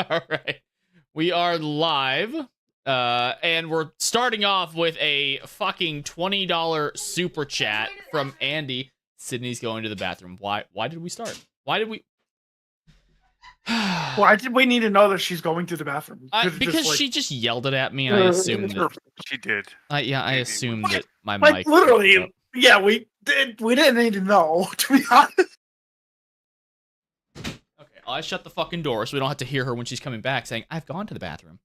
All right. We are live. And we're starting off with a fucking $20 super chat from Andy. Sydney's going to the bathroom. Why did we start? Why did we? Why did we need to know that she's going to the bathroom? Because she just yelled it at me, and I assumed that she did. I assumed that my like mic. Literally, yeah, we didn't need to know, to be honest. Okay, I shut the fucking door so we don't have to hear her when she's coming back saying, "I've gone to the bathroom."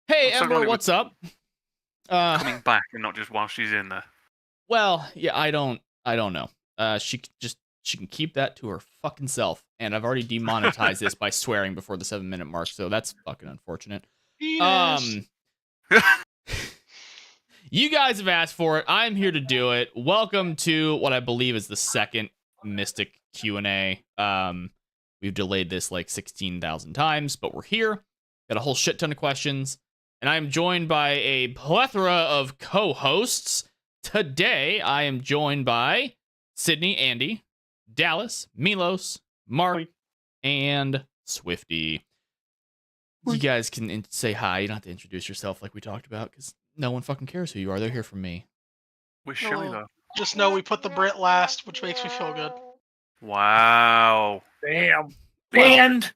Hey, Ember, what's up? Coming back and not just while she's in there. Well, yeah, I don't know. She can keep that to her fucking self, and I've already demonetized this by swearing before the 7-minute mark, so that's fucking unfortunate. You guys have asked for it. I'm here to do it. Welcome to what I believe is the second Mystic Q&A. We've delayed this like 16,000 times, but we're here. Got a whole shit ton of questions, and I'm joined by a plethora of co-hosts. Today, I am joined by Sydney, Andy, Dallas, Milos, Mark, and Swifty. You guys can say hi. You don't have to introduce yourself like we talked about, because no one fucking cares who you are. They're here from me. We're Shelly, though. Just know we put the Brit last, which makes me feel good. Wow. Damn. Banned.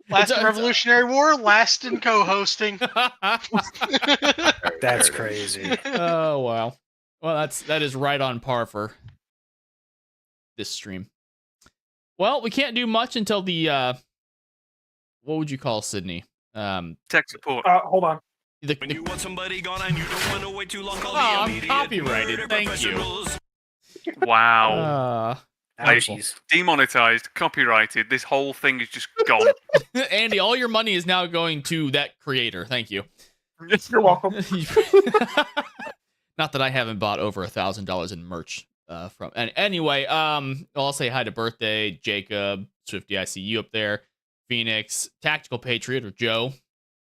Last in Revolutionary War, last in co-hosting. That's crazy. Oh, wow. Well, that is right on par for this stream. Well, we can't do much until the what would you call Sydney? Tech support. Hold on. When you want somebody gone and you don't want to wait too long, call I'm copyrighted. Thank you. Wow. Demonetized, copyrighted. This whole thing is just gone. Andy, all your money is now going to that creator. Thank you. You're welcome. Not that I haven't bought over $1,000 in merch from. And anyway, I'll say hi to Birthday, Jacob, Swifty. I see you up there. Phoenix, Tactical Patriot, or Joe,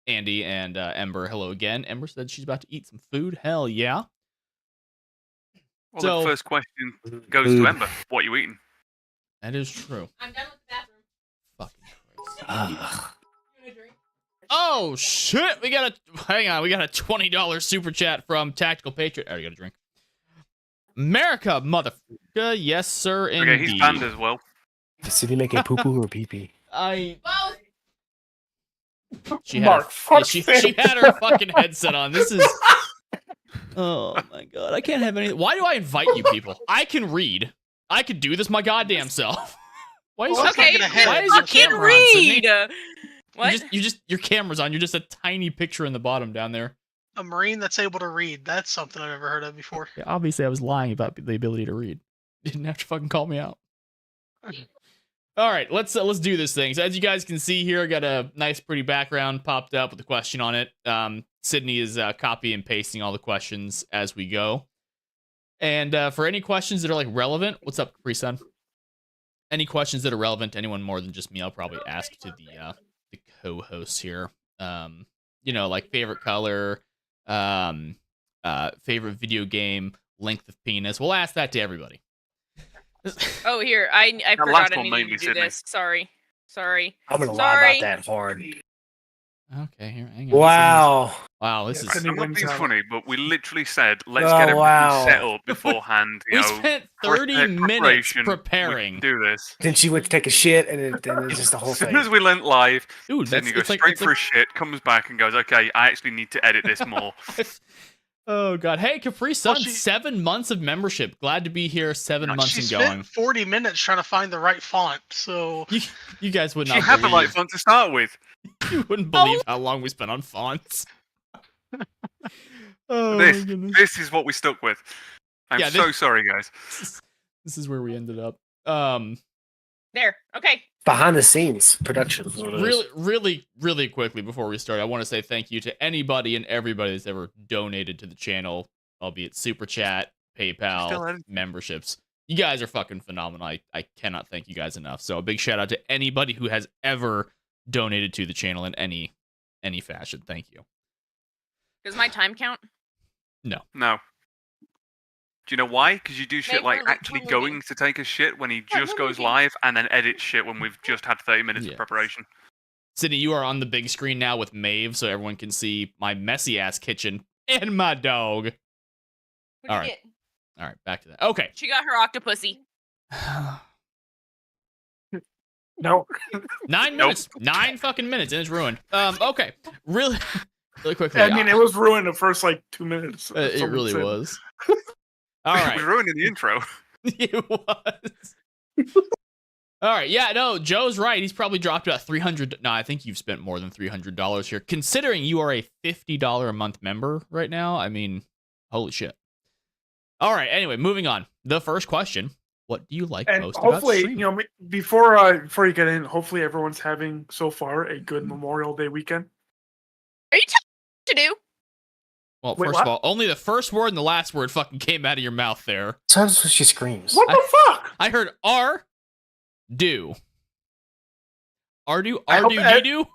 Andy, and Ember. Hello again. Ember said she's about to eat some food. Hell yeah. Well, So, the first question goes to Ember. What are you eating? That is true. I'm done with the bathroom. Fucking Christ. Oh shit! We got a $20 super chat from Tactical Patriot. I already got a drink. America, motherfucker. Yes, sir, indeed. Okay, he's banned as well. Does Sydney make a poo-poo or pee-pee? She had her fucking headset on. This is... Oh my god, I can't have any... Why do I invite you people? I can read. I could do this my goddamn self. Why is your camera on, Sydney? What? Your camera's on. You're just a tiny picture in the bottom down there. A Marine that's able to read. That's something I've never heard of before. Yeah, obviously, I was lying about the ability to read. You didn't have to fucking call me out. All right, let's do this thing. So as you guys can see here, I got a nice, pretty background popped up with a question on it. Sydney is copy and pasting all the questions as we go. And for any questions that are like relevant, what's up, Capri Sun? Any questions that are relevant to anyone more than just me, I'll probably ask to the co-hosts here. You know, like favorite color, favorite video game, length of penis. We'll ask that to everybody. Oh, here. I forgot I needed to do this. Sorry. I'm gonna lie about that hard. Okay, here. Hang on. Wow. Wow, this is... I'm not being funny, but we literally said, let's get everything set up beforehand. We spent 30 minutes preparing. We can do this. Then she went to take a shit, and then it's just the whole thing. As soon as we went live, dude, then he goes straight for a shit, comes back and goes, okay, I actually need to edit this more. Oh god. Hey, Capri Sun, 7 months of membership. Glad to be here. 7 months and going. Spent 40 minutes trying to find the right font, so... You guys would not She had the right font to start with. You wouldn't believe how long we spent on fonts. This is what we stuck with. I'm so sorry, guys. This is where we ended up. There. Okay. Behind the scenes production. Really quickly before we start, I want to say thank you to anybody and everybody that's ever donated to the channel, albeit Super Chat, PayPal, memberships. You guys are fucking phenomenal. I cannot thank you guys enough. So a big shout out to anybody who has ever donated to the channel in any fashion. Thank you. Does my time count? No. Do you know why? Because you do shit like actually going to take a shit when he just goes live, and then edit shit when we've just had 30 minutes of preparation. Sydney, you are on the big screen now with Maeve, so everyone can see my messy ass kitchen and my dog. What'd All you right. get? All right, back to that. Okay. She got her octopussy. No. 9 minutes. 9 fucking minutes, and it's ruined. Okay. Really quickly. I mean, it was ruined the first like 2 minutes. It really was. All It right. was ruining the intro. It was. All right. Yeah, no, Joe's right. He's probably dropped about $300. No, I think you've spent more than $300 here. Considering you are a $50 a month member right now, I mean, holy shit. All right. Anyway, moving on. The first question. What do you like And most about hopefully, streaming? before you get in, hopefully everyone's having so far a good Memorial Day weekend. Are you to do? Well, Wait, first of what? all, only the first word and the last word fucking came out of your mouth there. Sometimes when she screams. What the fuck? I heard R, do. Ardu, I hope Ardu, do.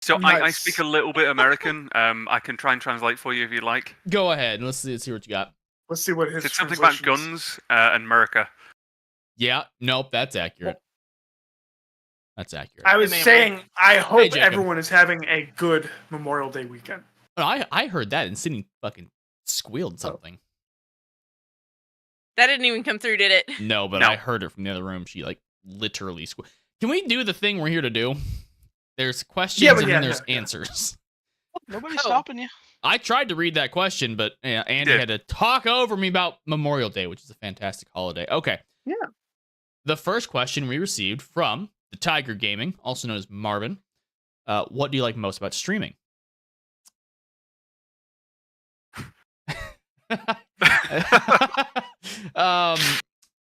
So I Nice. speak a little bit American. I can try and translate for you if you like. Go ahead. Let's see what you got. Let's see what his It's something about translation is. guns and America. Yeah. Nope. That's accurate. That's accurate. I was Hey, man, saying, I hope Jacob. everyone is having a good Memorial Day weekend. No, I heard that and Sydney fucking squealed something. That didn't even come through, did it? No, but No. I heard her from the other room. She like literally squealed. Can we do the thing we're here to do? There's questions Yeah, but and yeah, then there's yeah. answers. Nobody's Oh. stopping you. I tried to read that question, but Andy did. had to talk over me about Memorial Day, which is a fantastic holiday. Okay. Yeah. The first question we received from the Tiger Gaming, also known as Marvin. What do you like most about streaming?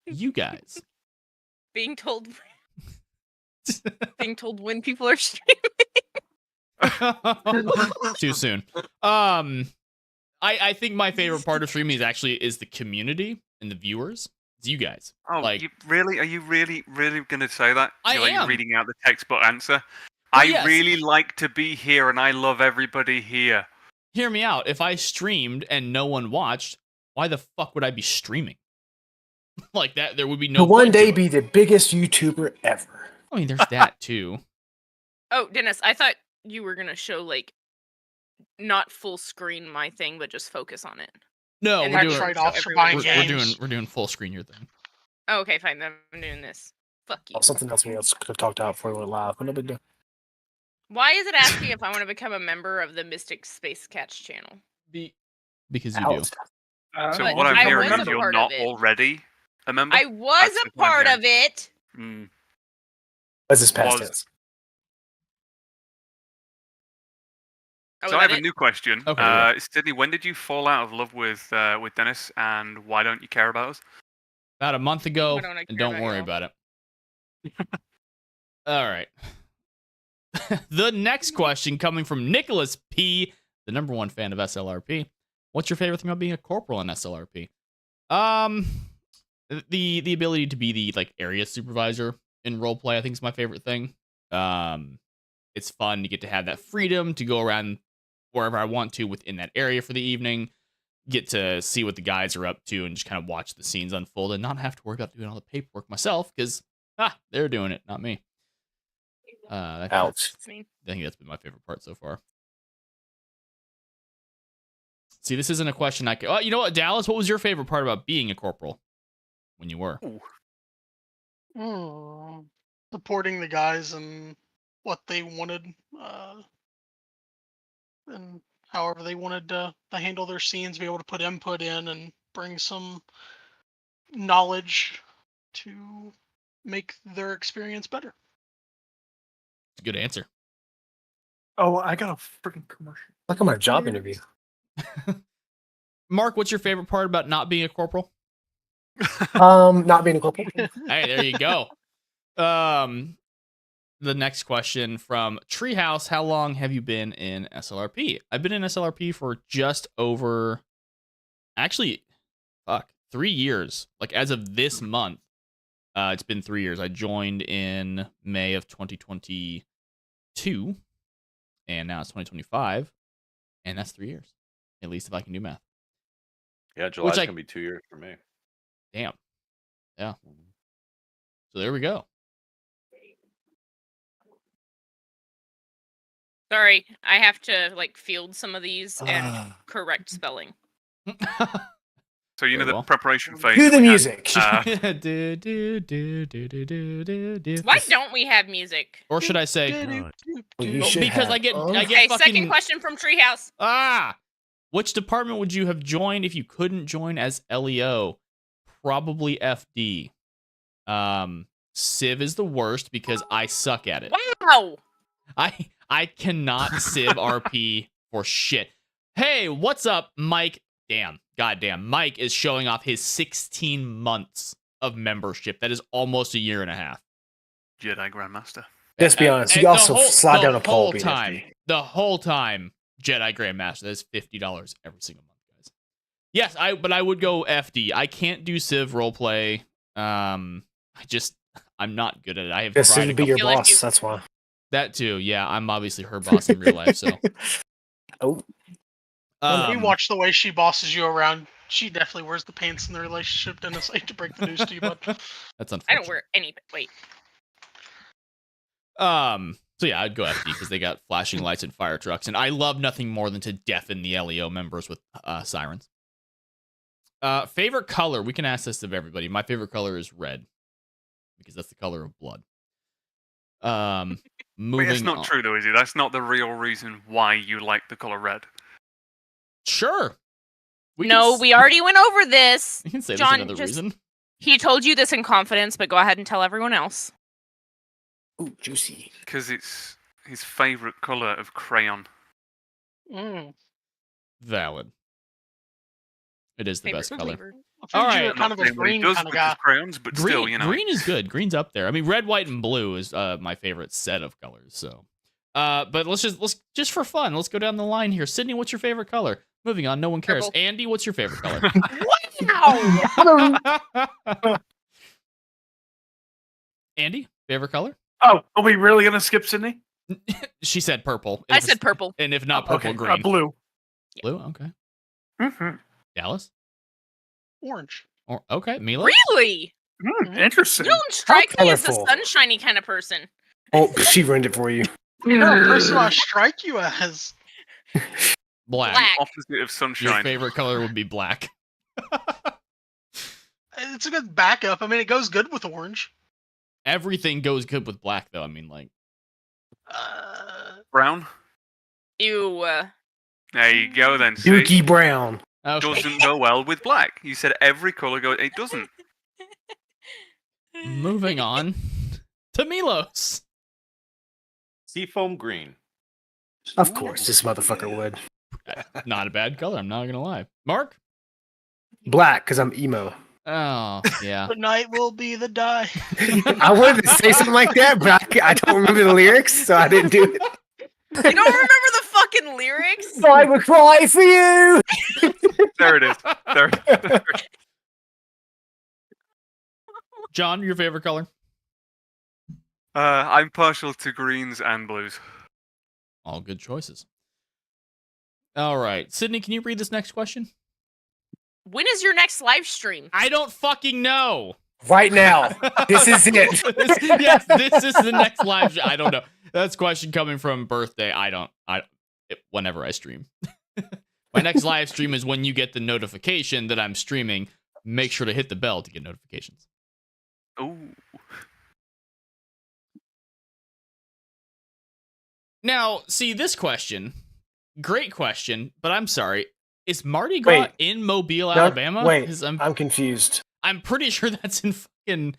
You guys. Being told when people are streaming. Too soon. I think my favorite part of streaming is the community and the viewers. It's you guys. Oh, Like- Are you really going to say that? I You're like am. reading out the textbook answer. Well, I yes. really like to be here, and I love everybody here. Hear me out. If I streamed and no one watched, why the fuck would I be streaming? Like that, there would be no. To one point to day it. be the biggest YouTuber ever. I mean, there's that too. Oh, Dennis, I thought you were gonna show like not full screen my thing, but just focus on it. No, And we're then doing. show trade-offs for everyone buying else. games. We're doing full screen your thing. Oh, okay, fine. Then I'm doing this. Fuck you. Oh, something else we else could have talked about before we went live, but no big deal. Why is it asking if I want to become a member of the Mystic Space Catch channel? Because you do. Ouch. So But what I'm I hearing was is a you're part of not it. already a member. I was That's a what I'm part hearing. of it. Mm. What's this past Was- tense? Oh, So is I have that a it? new question. Okay, yeah. Sydney, when did you fall out of love with Dennis, and why don't you care about us? About a month ago, Why don't I and care don't about worry y'all? about it. All right. The next question coming from Nicholas P, the #1 fan of SLRP. What's your favorite thing about being a corporal in SLRP? The ability to be the like area supervisor in roleplay, I think, is my favorite thing. It's fun to get to have that freedom to go around wherever I want to within that area for the evening. Get to see what the guys are up to and just kind of watch the scenes unfold and not have to worry about doing all the paperwork myself because they're doing it, not me. Ouch. It's me. I think that's been my favorite part so far. See, this isn't a question I can. Oh, you know what, Dallas? What was your favorite part about being a corporal when you were? Supporting the guys and what they wanted, and however they wanted to handle their scenes, be able to put input in and bring some knowledge to make their experience better. Good answer. Oh, I got a freaking commercial. Look at my job interview. Mark, what's your favorite part about not being a corporal? Not being a corporal. Hey, there you go. The next question from Treehouse: how long have you been in SLRP? I've been in SLRP for just over, actually, 3 years. Like as of this month, it's been 3 years. I joined in May of 2022, and now it's 2025, and that's 3 years. At least if I can do math. Yeah, July's I- gonna be 2 years for me. Damn. Yeah. So there we go. Sorry, I have to like field some of these and correct spelling. So you know Very the well. preparation phase. Cue that the we had, music. Why don't we have music? Or should I say? Well, you should Because have. I get Okay, fucking second question from Treehouse. Which department would you have joined if you couldn't join as LEO? Probably FD. Civ is the worst because I suck at it. Wow. I cannot Civ RP for shit. Hey, what's up, Mike? Goddamn. Mike is showing off his 16 months of membership. That is almost a year and a half. Jedi Grandmaster. Let's be honest. And You also slide down a pole. The whole time, Jedi Grandmaster. That's $50 every single month, guys. Yes, but I would go FD. I can't do Civ roleplay. I'm not good at it. I have This tried would be your like boss. you- That's why. that too. Yeah, I'm obviously her boss in real life. So Oh, You watch the way she bosses you around. She definitely wears the pants in the relationship, Dennis. I hate to break the news to you, bud. that's unfortunate. I don't wear any. Wait. So yeah, I'd go FD because they got flashing lights and fire trucks, and I love nothing more than to deafen the LEO members with sirens. Favorite color? We can ask this of everybody. My favorite color is red because that's the color of blood. Moving. It's not on. true though, is it? That's not the real reason why you like the color red. Sure. We already went over this. You can say John, there's another reason. He told you this in confidence, but go ahead and tell everyone else. ooh, juicy. Because it's his favorite color of crayon. Valid. It is the best color. Flavor. I figured you Alright. were kind of a Not saying what he green does kind of with his guy. crayons, but Green, still, you know. green is good. Green's up there. I mean, red, white, and blue is my favorite set of colors. So, but let's just for fun, let's go down the line here. Sydney, what's your favorite color? Moving on. No one cares. Purple. Andy, what's your favorite color? Andy, favorite color? Oh, are we really gonna skip Sydney? She said purple. I said purple. And if not purple, Okay, green. blue. Blue. Okay. Mm-hmm. Dallas. Orange. Or okay, Mila. Really? Interesting. You don't strike me as the colorful. sunshiny kind of person. Oh, she ruined it for you. You know, the person I strike you as. Black. Black. Opposite of Your sunshine. favorite color would be black. It's a good backup. I mean, it goes good with orange. Everything goes good with black, though. I mean, like. Brown. Ew. There you go then. See? Dookie Brown. Okay. Doesn't go well with black. You said every color goes. It doesn't. Moving on to Milos. Seafoam green. Of course, this motherfucker would. Not a bad color. I'm not gonna lie. Mark. Black, because I'm emo. Oh yeah. The night will be the die. I wanted to say something like that, but I don't remember the lyrics, so I didn't do it. You don't remember the fucking lyrics? I would cry for you. There it is. There. John, your favorite color? I'm partial to greens and blues. All good choices. All right, Sydney, can you read this next question? When is your next live stream? I don't fucking know. Right now, this is it. Yes, this is the next live stream. I don't know. That's a question coming from birthday. Whenever I stream. My next live stream is when you get the notification that I'm streaming. Make sure to hit the bell to get notifications. Ooh. Now, see this question. Great question, but I'm sorry. Is Mardi Gras Wait. in Mobile, No, Alabama? wait, 'Cause I'm confused. I'm pretty sure that's in fucking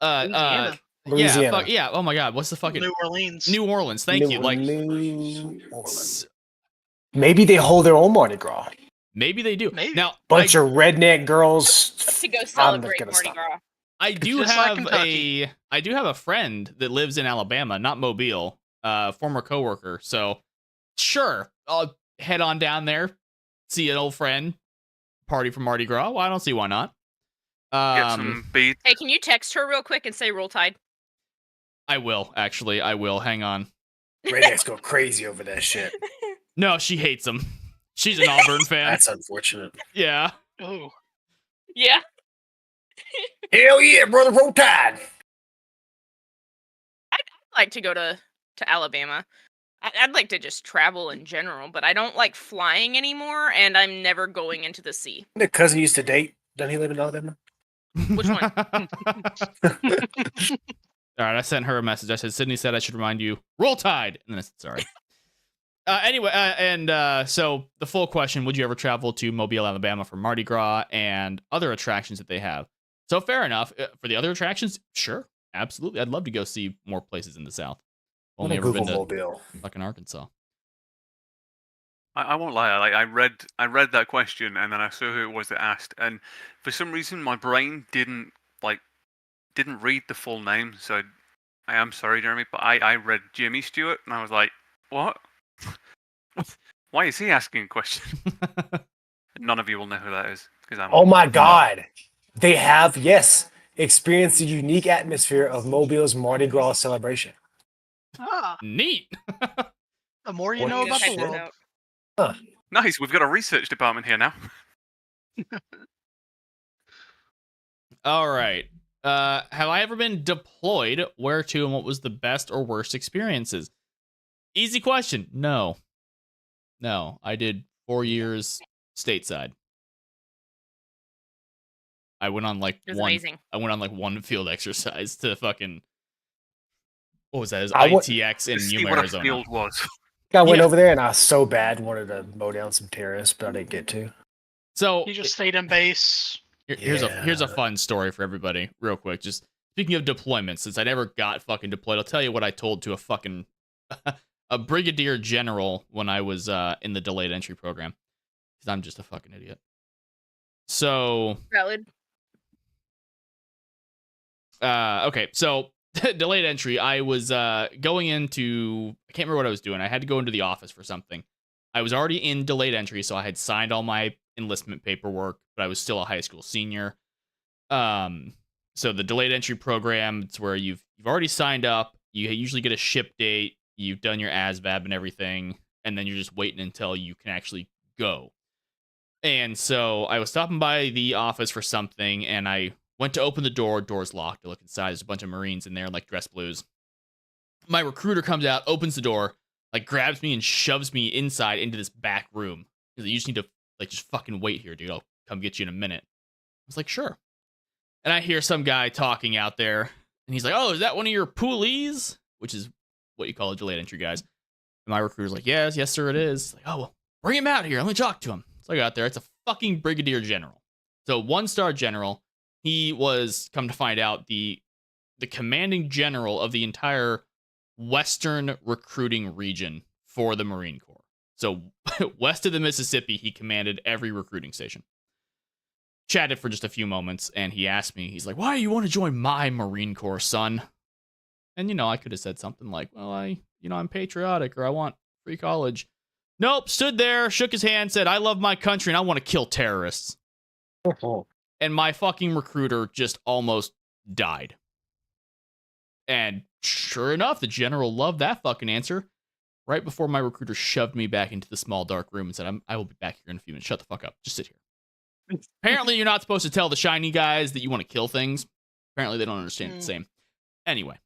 Louisiana. Louisiana. yeah. Oh my god, what's the fucking New Orleans. New Orleans? Thank you. Like New Orleans. Maybe they hold their own Mardi Gras. maybe they do. Maybe. Now, Bunch of redneck girls. To go I'm celebrate gonna Mardi stop. Gras. I do Just like have Kentucky. a friend that lives in Alabama, not Mobile, former coworker. So sure, I'll head on down there, see an old friend, party for Mardi Gras. Well, I don't see why not. Get some beads. Hey, can you text her real quick and say Roll Tide? I will actually. I will. Hang on. Rednecks go crazy over that shit. No, she hates him. She's an Auburn fan. That's unfortunate. Yeah. Ooh. Yeah. Hell yeah, brother, roll tide. I'd like to go to Alabama. I'd like to just travel in general, but I don't like flying anymore, and I'm never going into the sea. The cousin used to date. Doesn't he live in Alabama? Which one? All right, I sent her a message. I said, Sydney said I should remind you, roll tide. And then I said, sorry. Anyway, so the full question, would you ever travel to Mobile, Alabama for Mardi Gras and other attractions that they have? So fair enough. For the other attractions, sure, absolutely. I'd love to go see more places in the South. Only ever been to Mobile. fucking Arkansas. I won't lie. Like I read that question, and then I saw who it was that asked, and for some reason my brain didn't read the full name. So I am sorry, Jeremy, but I read Jimmy Stewart, and I was like, what? Why is he asking a question? None of you will know who that is because I'm. Oh my God! They have experienced the unique atmosphere of Mobile's Mardi Gras celebration. Ah, Neat. the more you What know is about the Check this world. out. Nice. We've got a research department here now. All right. Have I ever been deployed? Where to, and what was the best or worst experiences? Easy question. No. I did 4 years stateside. I went on like It was one. amazing. I went on like one field exercise to fucking. What was that? It was I would- ITX in To see Yuma, what a Arizona. field was. I went Yeah. over there and I so bad wanted to mow down some terrorists, but I didn't get to. So You just stayed in base. here's a Yeah. fun story for everybody, real quick. Just speaking of deployments, since I never got fucking deployed, I'll tell you what I told to a fucking a brigadier general when I was in the delayed entry program, because I'm just a fucking idiot. So Valid. okay, so delayed entry. I was going into, I can't remember what I was doing. I had to go into the office for something. I was already in delayed entry, so I had signed all my enlistment paperwork, but I was still a high school senior. So the delayed entry program, it's where you've already signed up. You usually get a ship date. You've done your ASVAB and everything, and then you're just waiting until you can actually go. And so I was stopping by the office for something, and I went to open the door. Door's locked. I look inside. There's a bunch of Marines in there, like dress blues. My recruiter comes out, opens the door, like grabs me and shoves me inside into this back room. He's like, you just need to like just fucking wait here, dude. I'll come get you in a minute. I was like, sure. And I hear some guy talking out there, and he's like, oh, is that one of your poolies? Which is what you call a delayed entry, guys. And my recruiter's like, yes, sir, it is. Like, oh, well, bring him out here. Let me talk to him. So I got there. It's a fucking brigadier general. So 1-star general. He was, come to find out, the commanding general of the entire Western recruiting region for the Marine Corps. So west of the Mississippi, he commanded every recruiting station. Chatted for just a few moments, and he asked me, he's like, why do you want to join my Marine Corps, son? And, I could have said something like, well, I'm patriotic, or I want free college. Nope, stood there, shook his hand, said, I love my country, and I want to kill terrorists. And my fucking recruiter just almost died. And sure enough, the general loved that fucking answer. Right before my recruiter shoved me back into the small dark room and said, I will be back here in a few minutes. Shut the fuck up. Just sit here. Apparently, you're not supposed to tell the shiny guys that you want to kill things. Apparently, they don't understand the same. Anyway.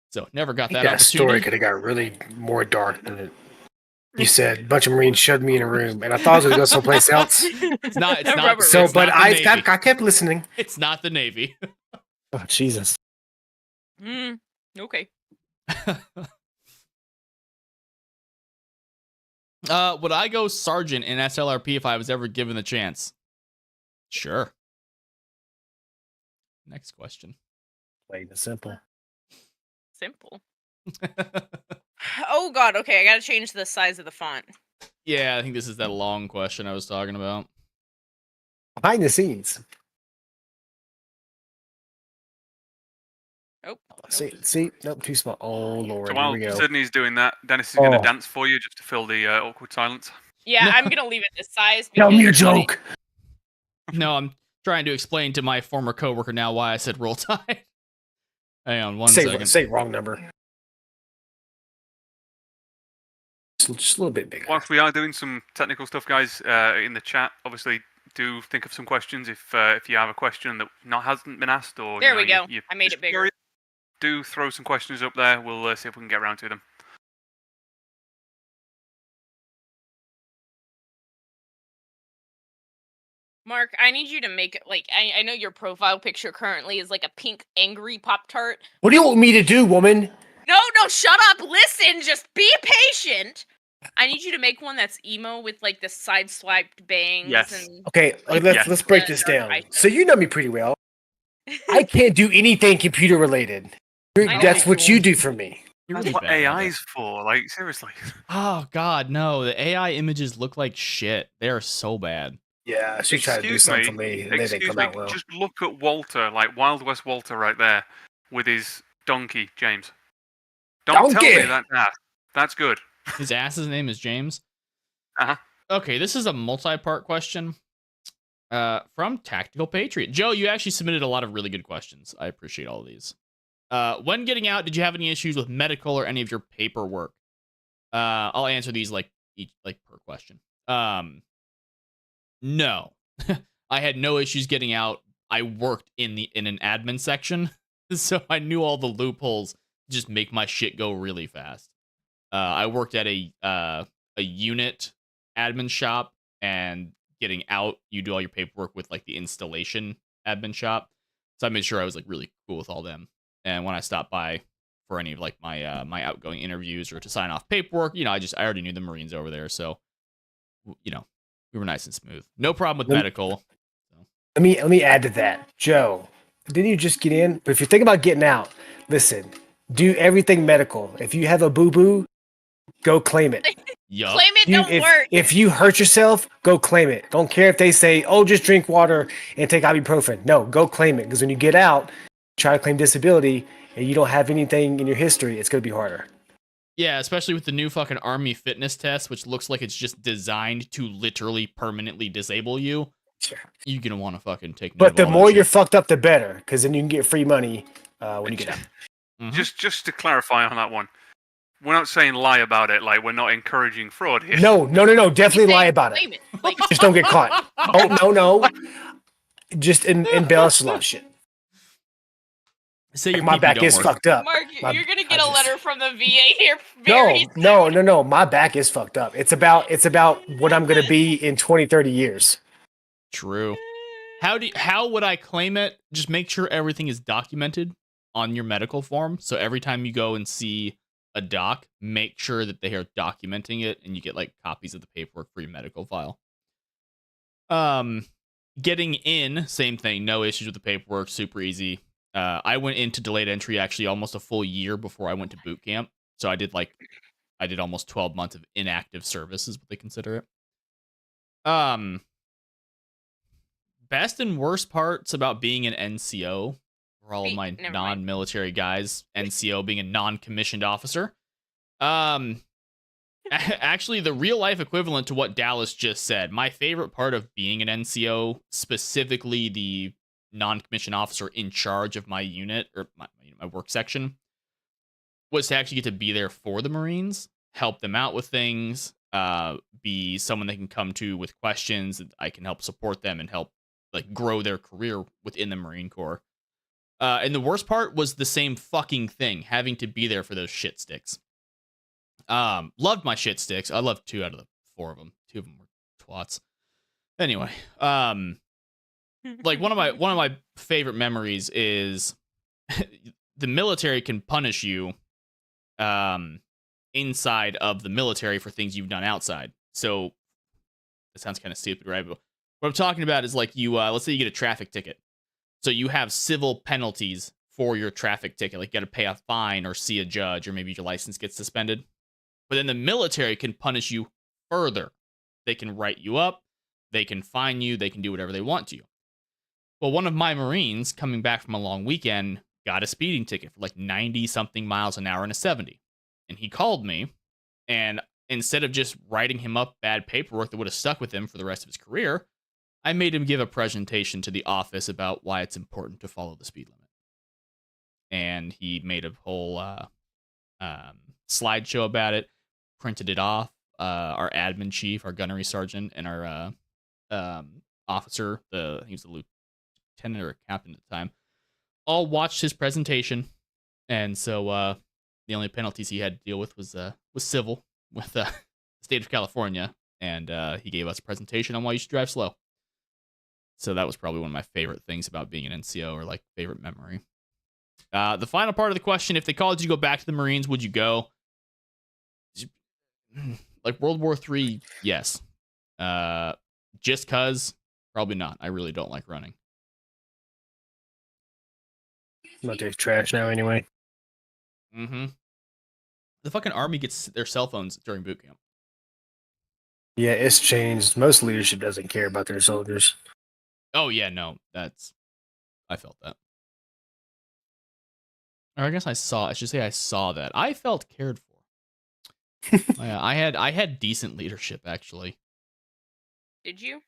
So, never got that That story opportunity. could have got really more dark than it. You said a bunch of Marines shoved me in a room, and I thought I was going to go someplace else. It's not. Rubber So, it's but not the I Navy. kept listening. It's not the Navy. Oh, Jesus. Okay. Would I go sergeant in SLRP if I was ever given the chance? Sure. Next question. Plain and simple. Simple. Oh god, okay, I gotta change the size of the font. Yeah, I think this is that long question I was talking about. Behind the scenes. Oh. See, nope, too small. Oh, Lord, So here while we go. Sydney's doing that, Dennis is going to Oh. dance for you just to fill the awkward silence. Yeah, No. I'm gonna leave it this size. Tell me a because- joke. No, I'm trying to explain to my former coworker now why I said roll tide. Hang on one Say second. wrong number. Just a little bit bigger. Whilst we are doing some technical stuff, guys, in the chat, obviously do think of some questions if you have a question that hasn't been asked or There we go. you I made just it bigger. curious, do throw some questions up there. We'll see if we can get around to them. Mark, I need you to make it like I know your profile picture currently is like a pink angry Pop-Tart. What do you want me to do, woman? No, shut up. Listen, just be patient. I need you to make one that's emo with like the side swiped bangs Yes. and Okay, like, let's break the this dark down. eye So you know me pretty well. I can't do anything computer related. I know. That's what you do for me. You're That's really what bad at AI it. is for. Like, seriously. Oh God, no! The AI images look like shit. They are so bad. Yeah, she tried to do something for me, and they didn't Excuse come me. out well. Just look at Walter, like Wild West Walter, right there, with his donkey, James. Don't tell Donkey! me that's ass. That's good. His ass's name is James. Uh-huh. Okay, this is a multi-part question. From Tactical Patriot. Joe, you actually submitted a lot of really good questions. I appreciate all of these. When getting out, did you have any issues with medical or any of your paperwork? I'll answer these like each like per question. No. I had no issues getting out. I worked in an admin section, so I knew all the loopholes to just make my shit go really fast. I worked at a unit admin shop, and getting out, you do all your paperwork with like the installation admin shop. So I made sure I was like really cool with all them. And when I stopped by for any of like my my outgoing interviews or to sign off paperwork, I already knew the Marines over there, so we were nice and smooth. No problem with medical. Let me add to that, Joe. Didn't you just get in? But if you're thinking about getting out, listen. Do everything medical. If you have a boo boo, go claim it. Yup. Claim it don't work. If you hurt yourself, go claim it. Don't care if they say, "Oh, just drink water and take ibuprofen." No, go claim it, because when you get out, try to claim disability, and you don't have anything in your history, it's gonna be harder. Yeah, especially with the new fucking Army fitness test, which looks like it's just designed to literally permanently disable you. You're gonna want to fucking take note But of the all more that you're shit. fucked up, the better, because then you can get free money when you get out. Mhm. Just to clarify on that one, we're not saying lie about it. Like, we're not encouraging fraud here. No, definitely lie about it. Claim it. Like, Just don't get caught. Oh, no. Just embellish a lot of shit. Say your My PP back don't is work. fucked up. Mark, My- you're gonna I get a just- letter from the VA here very soon. No. My back is fucked up. It's about what I'm gonna be in 20, 30 years. True. How would I claim it? Just make sure everything is documented on your medical form. So every time you go and see a doc, make sure that they are documenting it and you get like copies of the paperwork for your medical file. Getting in, same thing, no issues with the paperwork, super easy. I went into delayed entry actually almost a full year before I went to boot camp. So I did almost 12 months of inactive service is what they consider it. Best and worst parts about being an NCO for all of my Never mind. non-military guys. NCO being a non-commissioned officer. Actually, the real life equivalent to what Dallas just said. My favorite part of being an NCO, specifically the non-commissioned officer in charge of my unit or my work section, was to actually get to be there for the Marines, help them out with things, be someone they can come to with questions. I can help support them and help like grow their career within the Marine Corps. And the worst part was the same fucking thing, having to be there for those shit sticks. Loved my shit sticks. I loved 2 out of the 4 of them. 2 of them were twats. Anyway, like one of my favorite memories is the military can punish you inside of the military for things you've done outside. So it sounds kind of stupid, right? But what I'm talking about is like you let's say you get a traffic ticket. So you have civil penalties for your traffic ticket. Like you got to pay a fine or see a judge, or maybe your license gets suspended. But then the military can punish you further. They can write you up, they can fine you, they can do whatever they want to you. Well, one of my Marines coming back from a long weekend got a speeding ticket for like 90 something miles an hour in a 70. And he called me, and instead of just writing him up bad paperwork that would have stuck with him for the rest of his career, I made him give a presentation to the office about why it's important to follow the speed limit. And he made a whole slideshow about it, printed it off. Our admin chief, our gunnery sergeant, and our officer, he was a lieutenant or a captain at the time, all watched his presentation. And so the only penalties he had to deal with was civil with the state of California. And he gave us a presentation on why you should drive slow. So that was probably one of my favorite things about being an NCO, or like favorite memory. The final part of the question: if they called you to go back to the Marines, would you go? Like World War III, yes. Just cause, probably not. I really don't like running. Military's trash now anyway. Mm-hmm. The fucking army gets their cell phones during boot camp. Yeah, it's changed. Most leadership doesn't care about their soldiers. Oh yeah, no, I felt that. Or I guess I should say I saw that. I felt cared for. I had decent leadership actually. Did you?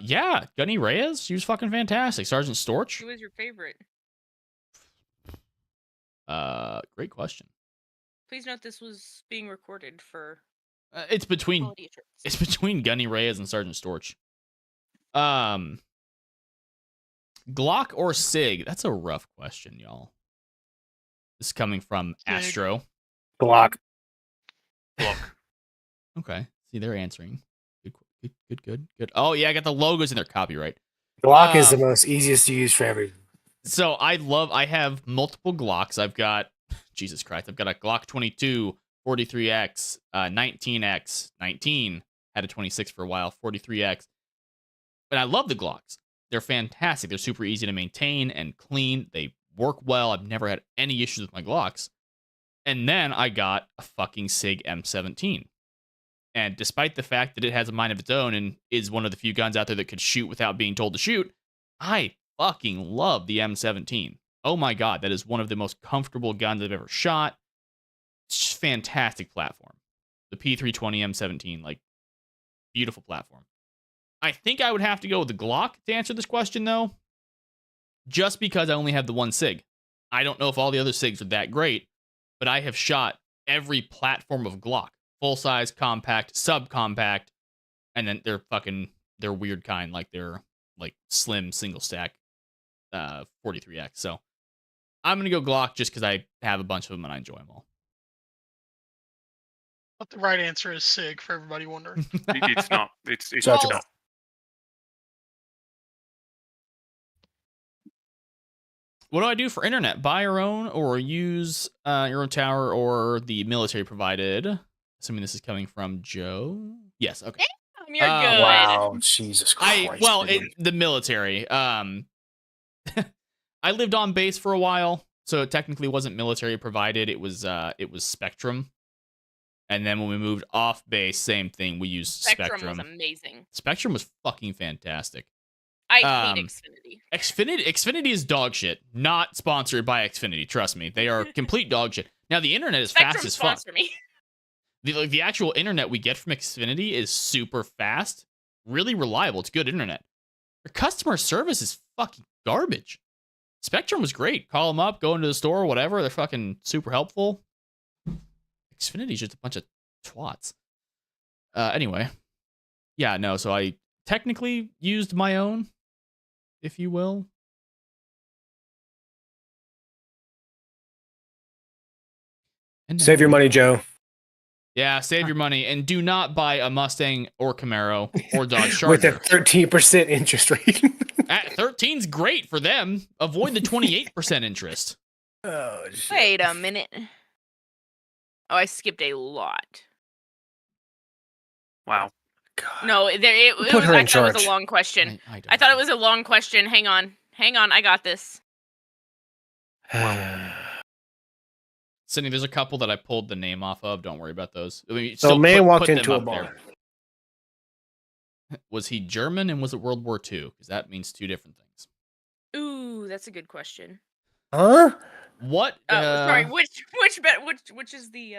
Yeah, Gunny Reyes, she was fucking fantastic. Sergeant Storch. Who was your favorite? Great question. Please note this was being recorded for It's between quality assurance. it's between Gunny Reyes and Sergeant Storch. Glock or Sig? That's a rough question, y'all. This is coming from Sig. Astro. Glock. Okay. See, they're answering. Good. Oh yeah, I got the logos in their copyright. Glock is the most easiest to use for everything. So I have multiple Glocks. I've got, Jesus Christ, I've got a Glock 22, 43X, 19X, 19, had a 26 for a while, 43X. But I love the Glocks. They're fantastic. They're super easy to maintain and clean. They work well. I've never had any issues with my Glocks. And then I got a fucking SIG M17. And despite the fact that it has a mind of its own and is one of the few guns out there that could shoot without being told to shoot, I fucking love the M17. Oh my god, that is one of the most comfortable guns I've ever shot. It's just fantastic platform. The P320 M17, like, beautiful platform. I think I would have to go with the Glock to answer this question, though, just because I only have the one SIG. I don't know if all the other SIGs are that great, but I have shot every platform of Glock. Full size, compact, subcompact, and then they're weird kind, like they're like slim single stack 43X. So I'm gonna go Glock just because I have a bunch of them and I enjoy them all. But the right answer is SIG for everybody wondering. It's not. It's Such not. What do I do for internet? Buy your own or use your own tower or the military provided? Assuming this is coming from Joe. Yes. Okay. Damn, you're good. Wow, Jesus Christ. The military. I lived on base for a while, so it technically wasn't military provided. It was Spectrum. And then when we moved off base, same thing. We used Spectrum. Was amazing. Spectrum was fucking fantastic. I hate Xfinity. Xfinity is dog shit. Not sponsored by Xfinity. Trust me, they are complete dog shit. Now the internet is Spectrum fast as fuck. sponsor me. The actual internet we get from Xfinity is super fast, really reliable. It's good internet. Their customer service is fucking garbage. Spectrum was great. Call them up, go into the store, whatever. They're fucking super helpful. Xfinity is just a bunch of twats. Anyway. Yeah, no, so I technically used my own, if you will. And Save your money, Joe. Yeah, save your money and do not buy a Mustang or Camaro or Dodge Charger. With a 13% interest rate. 13's great for them. Avoid the 28% interest. Oh, shit. Wait a minute. Oh, I skipped a lot. Wow. God. No, it Put was, her in I thought it was charge. a long question. I don't I thought know. it was a long question. Hang on, I got this. Sydney, there's a couple that I pulled the name off of. Don't worry about those. I mean, So still a man walked them into a up bar. there. Was he German and was it World War II? Because that means two different things. Ooh, that's a good question. Huh? What? Sorry, which is the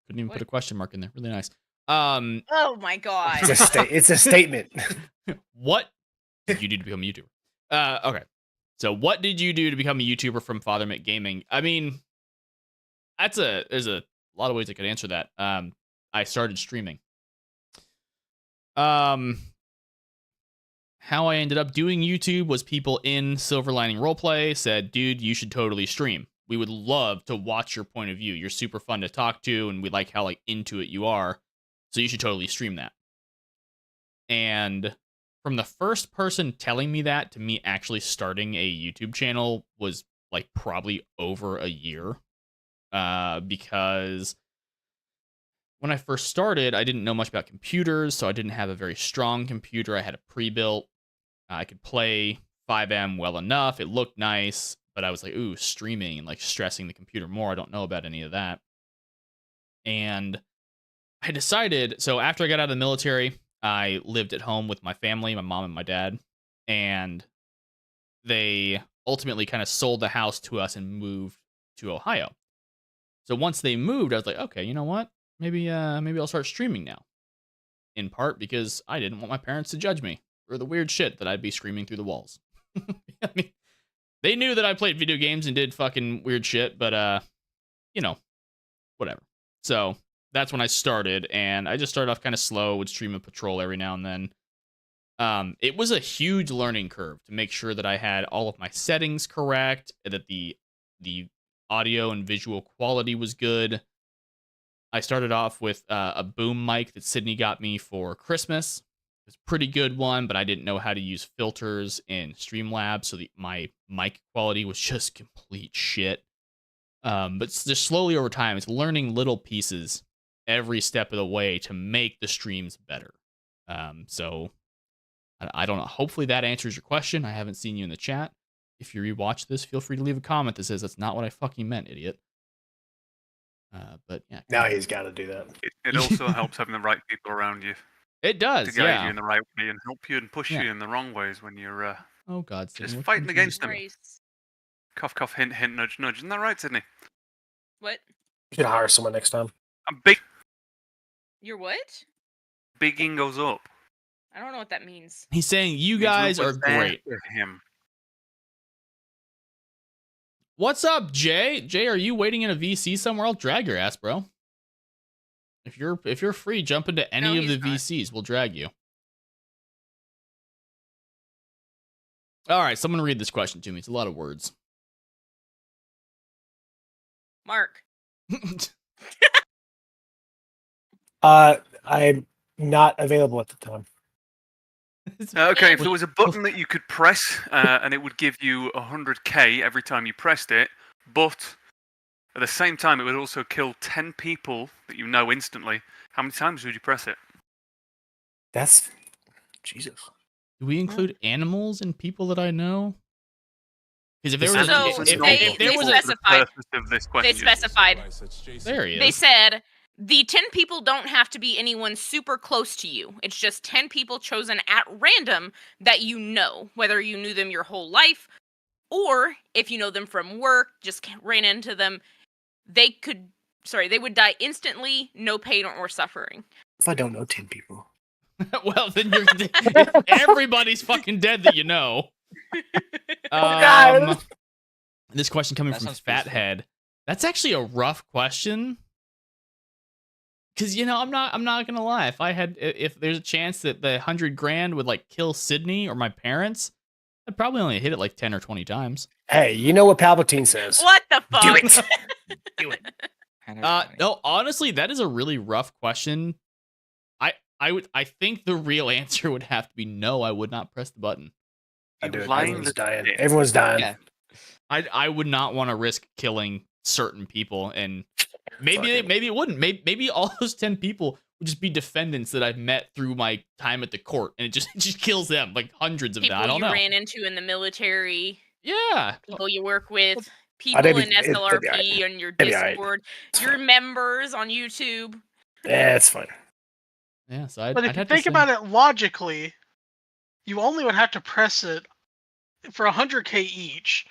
Couldn't even what? put a question mark in there. Really nice. Oh my god. It's a statement. What did you do to become a YouTuber? Okay. So what did you do to become a YouTuber from Fathermate Gaming? I mean, there's a lot of ways I could answer that. I started streaming. How I ended up doing YouTube was people in Silver Lining Roleplay said, dude, you should totally stream. We would love to watch your point of view. You're super fun to talk to, and we like how into it you are. So you should totally stream that. And from the first person telling me that to me actually starting a YouTube channel was like probably over a year. Because when I first started, I didn't know much about computers, so I didn't have a very strong computer. I had a pre-built. I could play 5M well enough. It looked nice, but I was like, ooh, streaming and like stressing the computer more. I don't know about any of that. And I decided, so after I got out of the military, I lived at home with my family, my mom and my dad, and they ultimately kind of sold the house to us and moved to Ohio. So once they moved, I was like, okay, you know what? Maybe I'll start streaming now. In part because I didn't want my parents to judge me for the weird shit that I'd be screaming through the walls. I mean, they knew that I played video games and did fucking weird shit, but you know, whatever. So that's when I started, and I just started off kind of slow, would stream a patrol every now and then. It was a huge learning curve to make sure that I had all of my settings correct, that the audio and visual quality was good. I started off with a boom mic that Sydney got me for Christmas. It was a pretty good one, but I didn't know how to use filters in Streamlabs, so my mic quality was just complete shit. But just slowly over time, it's learning little pieces every step of the way to make the streams better. So I don't know. Hopefully that answers your question. I haven't seen you in the chat. If you rewatch this, feel free to leave a comment that says that's not what I fucking meant, idiot. But yeah. Now he's got to do that. It also helps having the right people around you It does, to guide yeah. you in the right way and help you and push Yeah. you in the wrong ways when you're Oh God, just Sydney, what fighting did you against them. Grace. Cough, cough, hint, hint, nudge, nudge. Isn't that right, Sydney? What? You should hire someone next time. I'm big. You're what? Bigging goes up. I don't know what that means. He's saying you Means guys we are were there great. for him. What's up, Jay? Jay, are you waiting in a VC somewhere? I'll drag your ass, bro. If you're free, jump into any No, of the he's not. VCs. We'll drag you. All right, someone read this question to me. It's a lot of words. Mark. I'm not available at the time. Okay, if there was a button that you could press and it would give you 100k every time you pressed it, but at the same time it would also kill 10 people that you know instantly, how many times would you press it? That's Jesus. Do we include animals and people that I know? Because if there was So, if there they was specified- the purpose of this question. They specified. there he is. They said the 10 people don't have to be anyone super close to you. It's just 10 people chosen at random that you know, whether you knew them your whole life or if you know them from work, just ran into them. They would die instantly, no pain or suffering. If I don't know 10 people. Well, then everybody's fucking dead that you know. God. This question coming That from sounds peaceful. Fathead. That's actually a rough question. Because I'm not gonna lie. If there's a chance that the 100 grand would like kill Sydney or my parents, I'd probably only hit it like 10 or 20 times. Hey, you know what Palpatine says? What the fuck? Do it. Do it. No, honestly, that is a really rough question. I think the real answer would have to be no. I would not press the button. I do it. Lying Everyone's the dying. dick. Everyone's dying. Yeah. I would not want to risk killing certain people, and maybe it wouldn't. Maybe all those 10 people would just be defendants that I've met through my time at the court, and it just kills them, like hundreds of them. People I don't you know. ran into in the military, Yeah. people you work with, people they'd be- in they'd be SLRP alright. on your They'd be alright. Discord, It's your fine. members on YouTube. Yeah, it's fine. Yeah. So I'd But if I'd you have to think say- about it logically, you only would have to press it for 100k each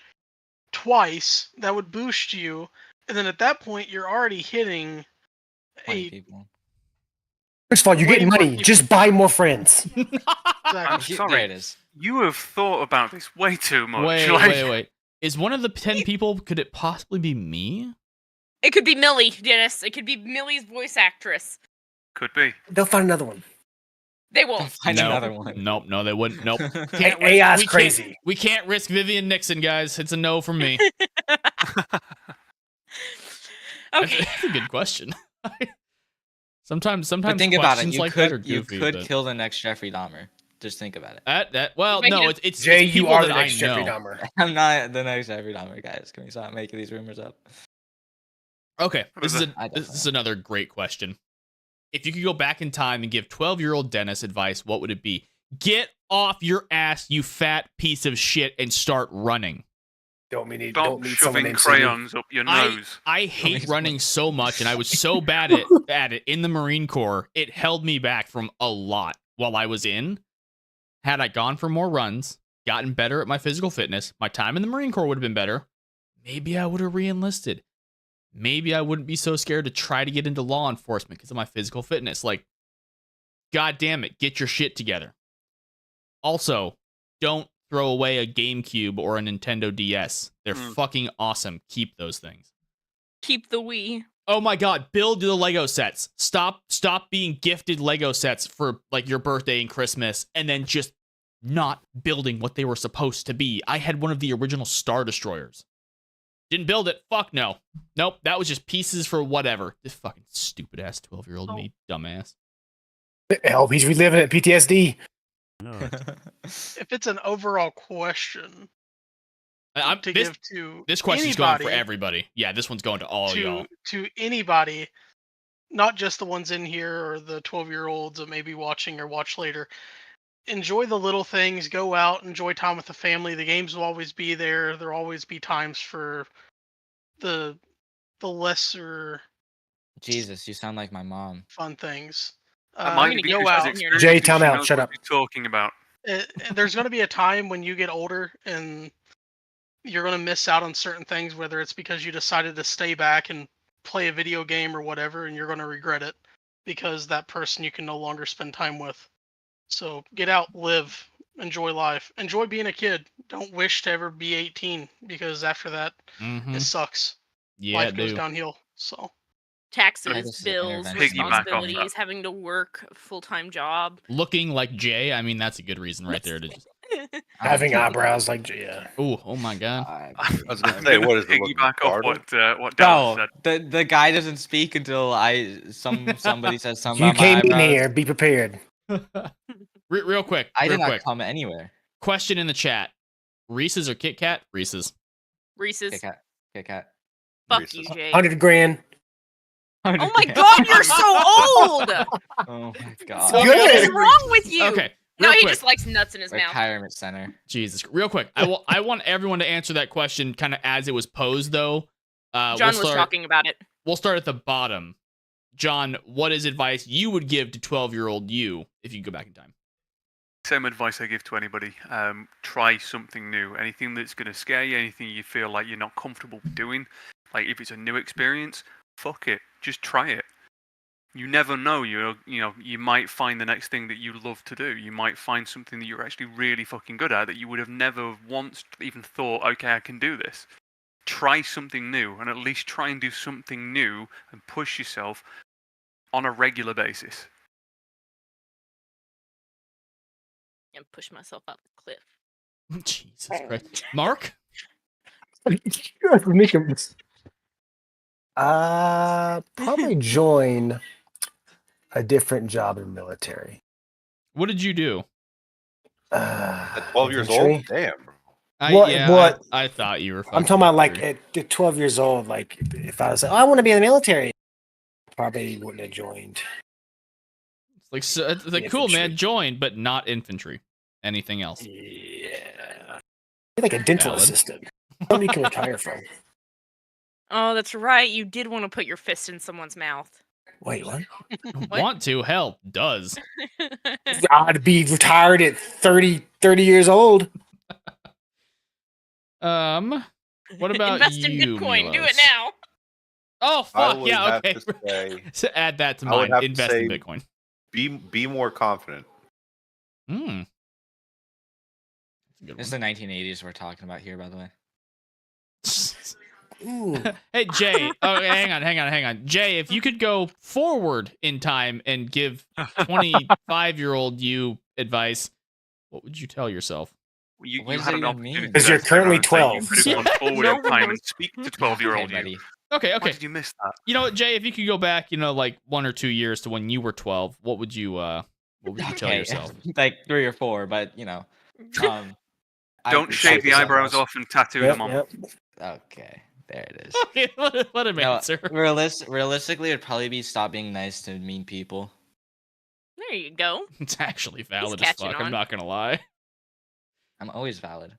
twice. That would boost you, and then at that point, you're already hitting 20 a people. First of all, you're Way getting more money. people. Just buy more friends. I'm exactly. sorry. There it is. You have thought about this way too much. Wait. Is one of the 10 people? Could it possibly be me? It could be Millie, Dennis. It could be Millie's voice actress. Could be. They'll find another one. They won't. Find No. another one. Nope. No, they wouldn't. Nope. Hey, Can't AI's we can't- crazy. We can't risk Vivian Nixon, guys. It's a no from me. Okay. That's a good question. Sometimes But think about it. questions You like that are could you goofy. could but kill the next Jeffrey Dahmer. Just think about it. Well, Make no, it- it's Jay, it's you people are that the next I Jeffrey know. Dahmer. I'm not the next Jeffrey Dahmer, guys. Can we stop making these rumors up? Okay, this is I this is definitely- another great question. If you could go back in time and give 12-year-old Dennis advice, what would it be? Get off your ass, you fat piece of shit, and start running. Don't need Stop someone shoving named Cindy. crayons up your nose. I hate Makes running sense. so much, and I was so bad at it in the Marine Corps. It held me back from a lot while I was in. Had I gone for more runs, gotten better at my physical fitness, my time in the Marine Corps would have been better. Maybe I would have re-enlisted. Maybe I wouldn't be so scared to try to get into law enforcement because of my physical fitness. Like, God damn it, get your shit together. Also, don't throw away a GameCube or a Nintendo DS. They're fucking awesome. Keep those things. Keep the Wii. Oh my god, build the Lego sets. Stop being gifted Lego sets for like your birthday and Christmas and then just not building what they were supposed to be. I had one of the original Star Destroyers. Didn't build it. Fuck no. Nope, that was just pieces for whatever. This fucking stupid ass 12-year-old me, dumbass. Hell, he's reliving it. PTSD. If it's an overall question to This give to question's going for anybody, everybody. Yeah, this one's going to all y'all. to anybody, not just the ones in here or the 12-year-olds that may be watching or watch later. Enjoy the little things. Go out, enjoy time with the family. The games will always be there. There'll always be times for the lesser Jesus, you sound like my mom. fun things. That might be Go because out. experience Jay, she time out, knows shut what up. she's talking about. There's going to be a time when you get older and you're going to miss out on certain things, whether it's because you decided to stay back and play a video game or whatever, and you're going to regret it because that person you can no longer spend time with. So get out, live, enjoy life, enjoy being a kid. Don't wish to ever be 18 because after that, it sucks. Yeah, Life goes dude. downhill. So Taxes, Just bills, intervention. Piggyback off that. responsibilities, having to work a full-time job. Looking like Jay, I mean, that's a good reason right there to just. Having eyebrows like, yeah. Oh my god. I was gonna say, what is it? looking Piggyback off retarded? what Dallas No, said. the guy doesn't speak until somebody says something You about my came in eyebrows. here. Be prepared. Real quick. I real did not quick. comment anywhere. Question in the chat: Reese's or Kit Kat? Reese's. Reese's. Kit Kat. Kit Kat. Fuck you, Reese's. Jay. 100 grand. Oh my god, you're so old! Oh my So god. What Good. is wrong with you? Okay. No, real he quick. just likes nuts in his mouth. Retirement center. Jesus. Real quick. I want everyone to answer that question kind of as it was posed though. John was talking about it. We'll start at the bottom. John, what is advice you would give to 12-year-old you if you could go back in time? Same advice I give to anybody. Try something new. Anything that's going to scare you, anything you feel like you're not comfortable doing. Like if it's a new experience, fuck it. Just try it. You never know. You might find the next thing that you love to do. You might find something that you're actually really fucking good at that you would have never once even thought, okay, I can do this. Try something new, and at least try and do something new and push yourself on a regular basis. And push myself off the cliff. Jesus Christ. Mark? Probably join a different job in the military. What did you do? At 12 years infantry. old? Damn. I thought you were I'm talking about like at 12 years old. Like if I was like, oh, I want to be in the military, probably wouldn't have joined. It's like cool, man, join, but not infantry. Anything else? Yeah, you're like a dental Valid. assistant. Something you can retire from. Oh, that's right. You did want to put your fist in someone's mouth. Wait, what? What? Want to? Hell, does. I'd be retired at 30 years old. What about Invest in you, Bitcoin. Do Milos? it now. Oh I fuck would yeah, have okay. to say, So add that to I would mine. have to Invest in say- Bitcoin. be more confident. Hmm. This is the 1980s we're talking about here, by the way. Ooh. Hey Jay, oh hang on. Jay, if you could go forward in time and give 25-year-old you advice, what would you tell yourself? You What does had that an even opportunity mean? Because there you're to turn around currently and say 12. You could have gone forward in time and speak to 12-year-old Okay, you. buddy. Okay. Why did you miss that? You know what, Jay? If you could go back, like 1 or 2 years to when you were 12, what would you tell yourself? Like 3 or 4, but Don't shave the eyebrows off and tattoo them on. Okay, there it is. Okay, let him No, answer. realistically, it'd probably be stop being nice to mean people. There you go. It's actually valid He's as catching fuck. I'm on. not gonna lie. I'm always valid.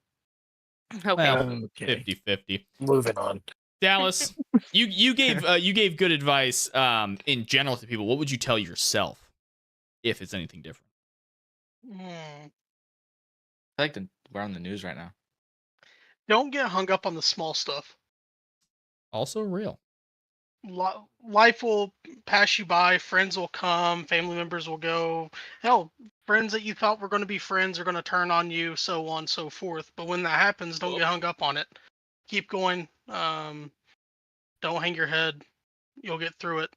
Okay. Well, 50-50. Moving on. Dallas, you gave good advice in general to people. What would you tell yourself if it's anything different? I feel like we're on the news right now. Don't get hung up on the small stuff. Also real. Life will pass you by. Friends will come. Family members will go. Hell, friends that you thought were going to be friends are going to turn on you, so on and so forth. But when that happens, don't get hung up on it. Keep going. Don't hang your head. You'll get through it.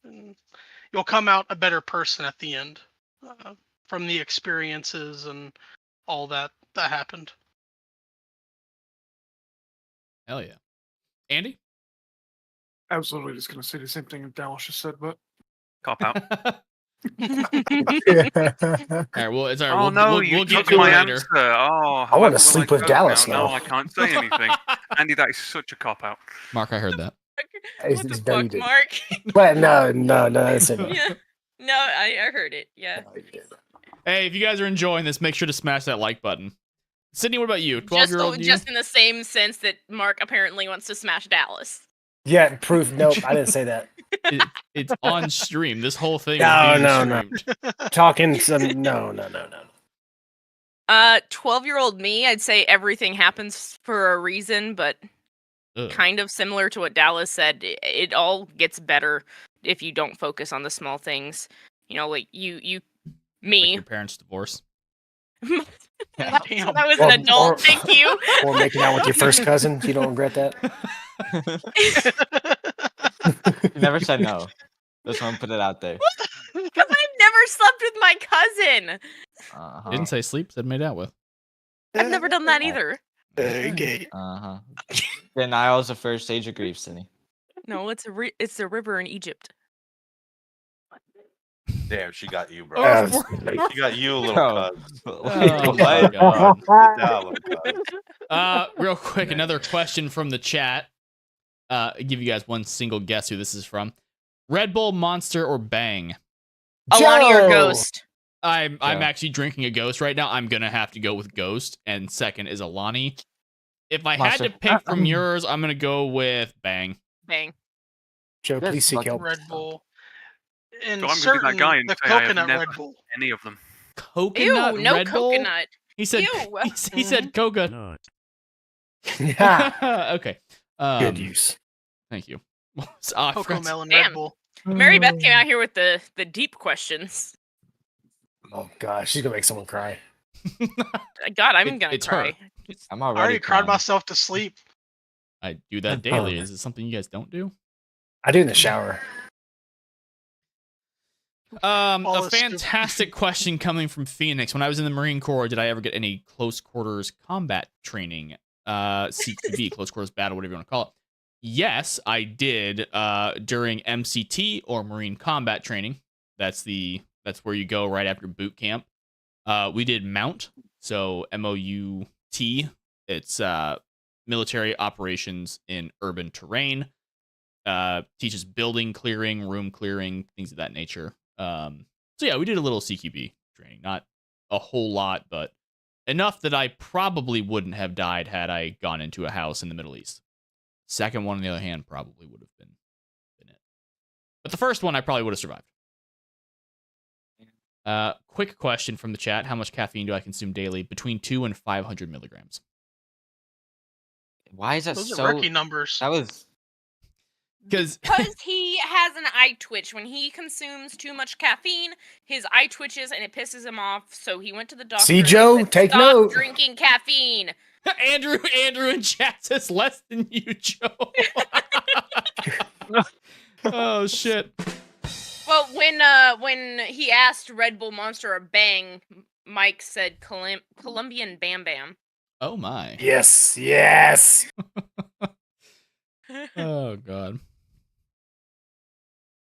And you'll come out a better person at the end from the experiences and all that happened. Hell yeah. Andy? I was literally just going to say the same thing Dallas just said, but Cop out. All right, well, it's all right. Oh no, you we'll get took to it my later. answer. Oh, I want however to will sleep I with cope Dallas now? now. No, I can't say anything. Andy, that is such a cop out. Mark, I heard that. What the fuck, Mark? But no, that's it. Yeah. No, I heard it. Yeah. Hey, if you guys are enjoying this, make sure to smash that like button. Sydney, what about you? 12-year-old you? Just in the same sense that Mark apparently wants to smash Dallas. Yeah, proof. Nope, I didn't say that. It's on stream. This whole thing No, is being no. streamed. Talking some. No. 12-year-old me, I'd say everything happens for a reason, but kind of similar to what Dallas said. It all gets better if you don't focus on the small things. Like me. Like your parents' divorce. That was an adult. Thank you. Or making out with your first cousin. You don't regret that. You never said no. Just want to put it out there. Because I've never slept with my cousin. Didn't say sleep, said made out with. I've never done that either. Okay. Denial is the first stage of grief, Sydney. No, it's a river in Egypt. Damn, she got you, bro. She got you, little cuz. Oh my God. Sit down, little cuz. Real quick, another question from the chat. I'll give you guys one single guess who this is from. Red Bull, Monster, or Bang? Alani or Ghost? I'm actually drinking a Ghost right now. I'm gonna have to go with Ghost, and second is Alani. If I Monster. had to pick from yours, I'm gonna go with Bang. Bang. Joe, please seek help. Red Bull. And So I'm gonna be that guy and the say I have coconut never Red Bull. any of them. Coconut Ew, no Red Bull? coconut. He said. Ew. He said coconut. Yeah. Okay. Good use. Thank you. Cocoa Melon Damn. Red Bull. Mary Beth came out here with the deep questions. Oh gosh, she's gonna make someone cry. God, I'm gonna it's cry. her. I'm I already already cried crying. myself to sleep. I do that daily. Is it something you guys don't do? I do in the shower. A fantastic question coming from Phoenix. When I was in the Marine Corps, did I ever get any close quarters combat training? CQB, close quarters battle, whatever you want to call it. Yes, I did during MCT or Marine combat training. That's where you go right after boot camp. We did MOUT, so MOUT. It's military operations in urban terrain. Teaches building clearing, room clearing, things of that nature. So yeah, we did a little CQB training. Not a whole lot, but enough that I probably wouldn't have died had I gone into a house in the Middle East. Second one, on the other hand, probably would have been it. But the first one, I probably would have survived. Quick question from the chat. How much caffeine do I consume daily? Between 2 and 500 milligrams. Why is that Those so? are rookie numbers. That was Because he has an eye twitch. When he consumes too much caffeine, his eye twitches and it pisses him off. So he went to the doctor. See, and Joe, said, take Stop note. drinking caffeine. Andrew in chat says less than you, Joe. Oh shit. Well, when he asked Red Bull, Monster, or Bang, Mike said Colombian Bam Bam. Oh my. Yes. Oh god.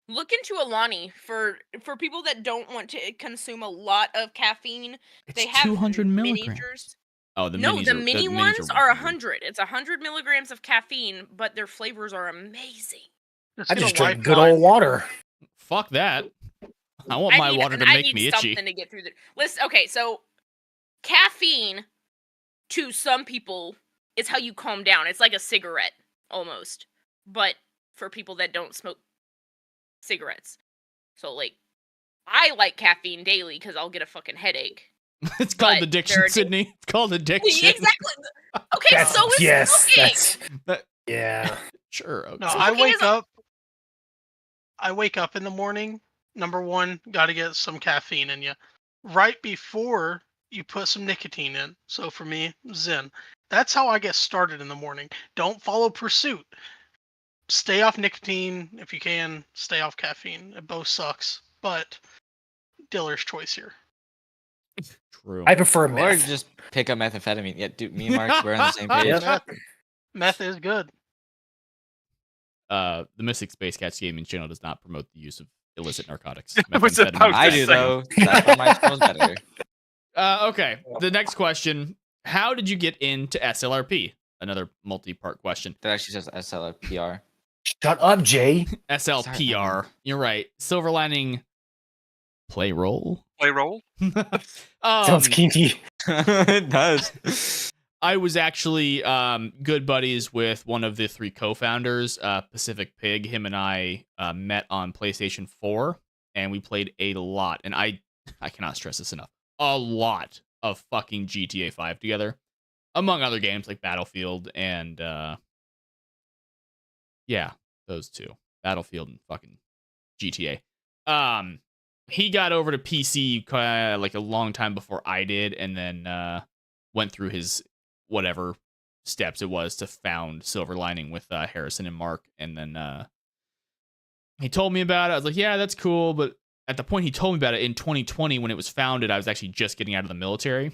Look into Alani for people that don't want to consume a lot of caffeine. It's They have 200 milligrams. miniatures. Oh, the No, minis the are, mini minis ones are 100. 100. It's 100 milligrams of caffeine, but their flavors are amazing. I just drink good old water. Fuck that. I want my water to make me itchy. Something to get through the listen. Okay, so caffeine to some people is how you calm down. It's like a cigarette almost, but for people that don't smoke cigarettes. So like, I like caffeine daily because I'll get a fucking headache. It's called addiction, Sydney. It's called addiction. Exactly. Okay, so is smoking. Yeah. Sure. Okay. No, I wake up in the morning. Number one, got to get some caffeine in you. Right before you put some nicotine in. So for me, Zen. That's how I get started in the morning. Don't follow pursuit. Stay off nicotine if you can. Stay off caffeine. It both sucks, but dealer's choice here. True. I prefer Or meth. just pick up methamphetamine. Yeah, dude, me and Mark, we're on the same page. Meth is good. The Mystic Space Cats Gaming channel does not promote the use of illicit narcotics. I do though. That's why my channel's better. Okay. The next question: how did you get into SLRP? Another multi-part question. That actually says SLPR. Shut up, Jay. SLPR. You're right. Silver Lining. Play role. Play role. Sounds kinky. It does. I was actually good buddies with one of the three co-founders, Pacific Pig. Him and I met on PlayStation 4, and we played a lot. And I cannot stress this enough. A lot of fucking GTA 5 together, among other games like Battlefield and yeah, those two, Battlefield and fucking GTA. He got over to PC like a long time before I did, and then went through his whatever steps it was to found Silver Lining with Harrison and Mark, and then he told me about it. I was like, yeah, that's cool, but at the point he told me about it in 2020 when it was founded, I was actually just getting out of the military,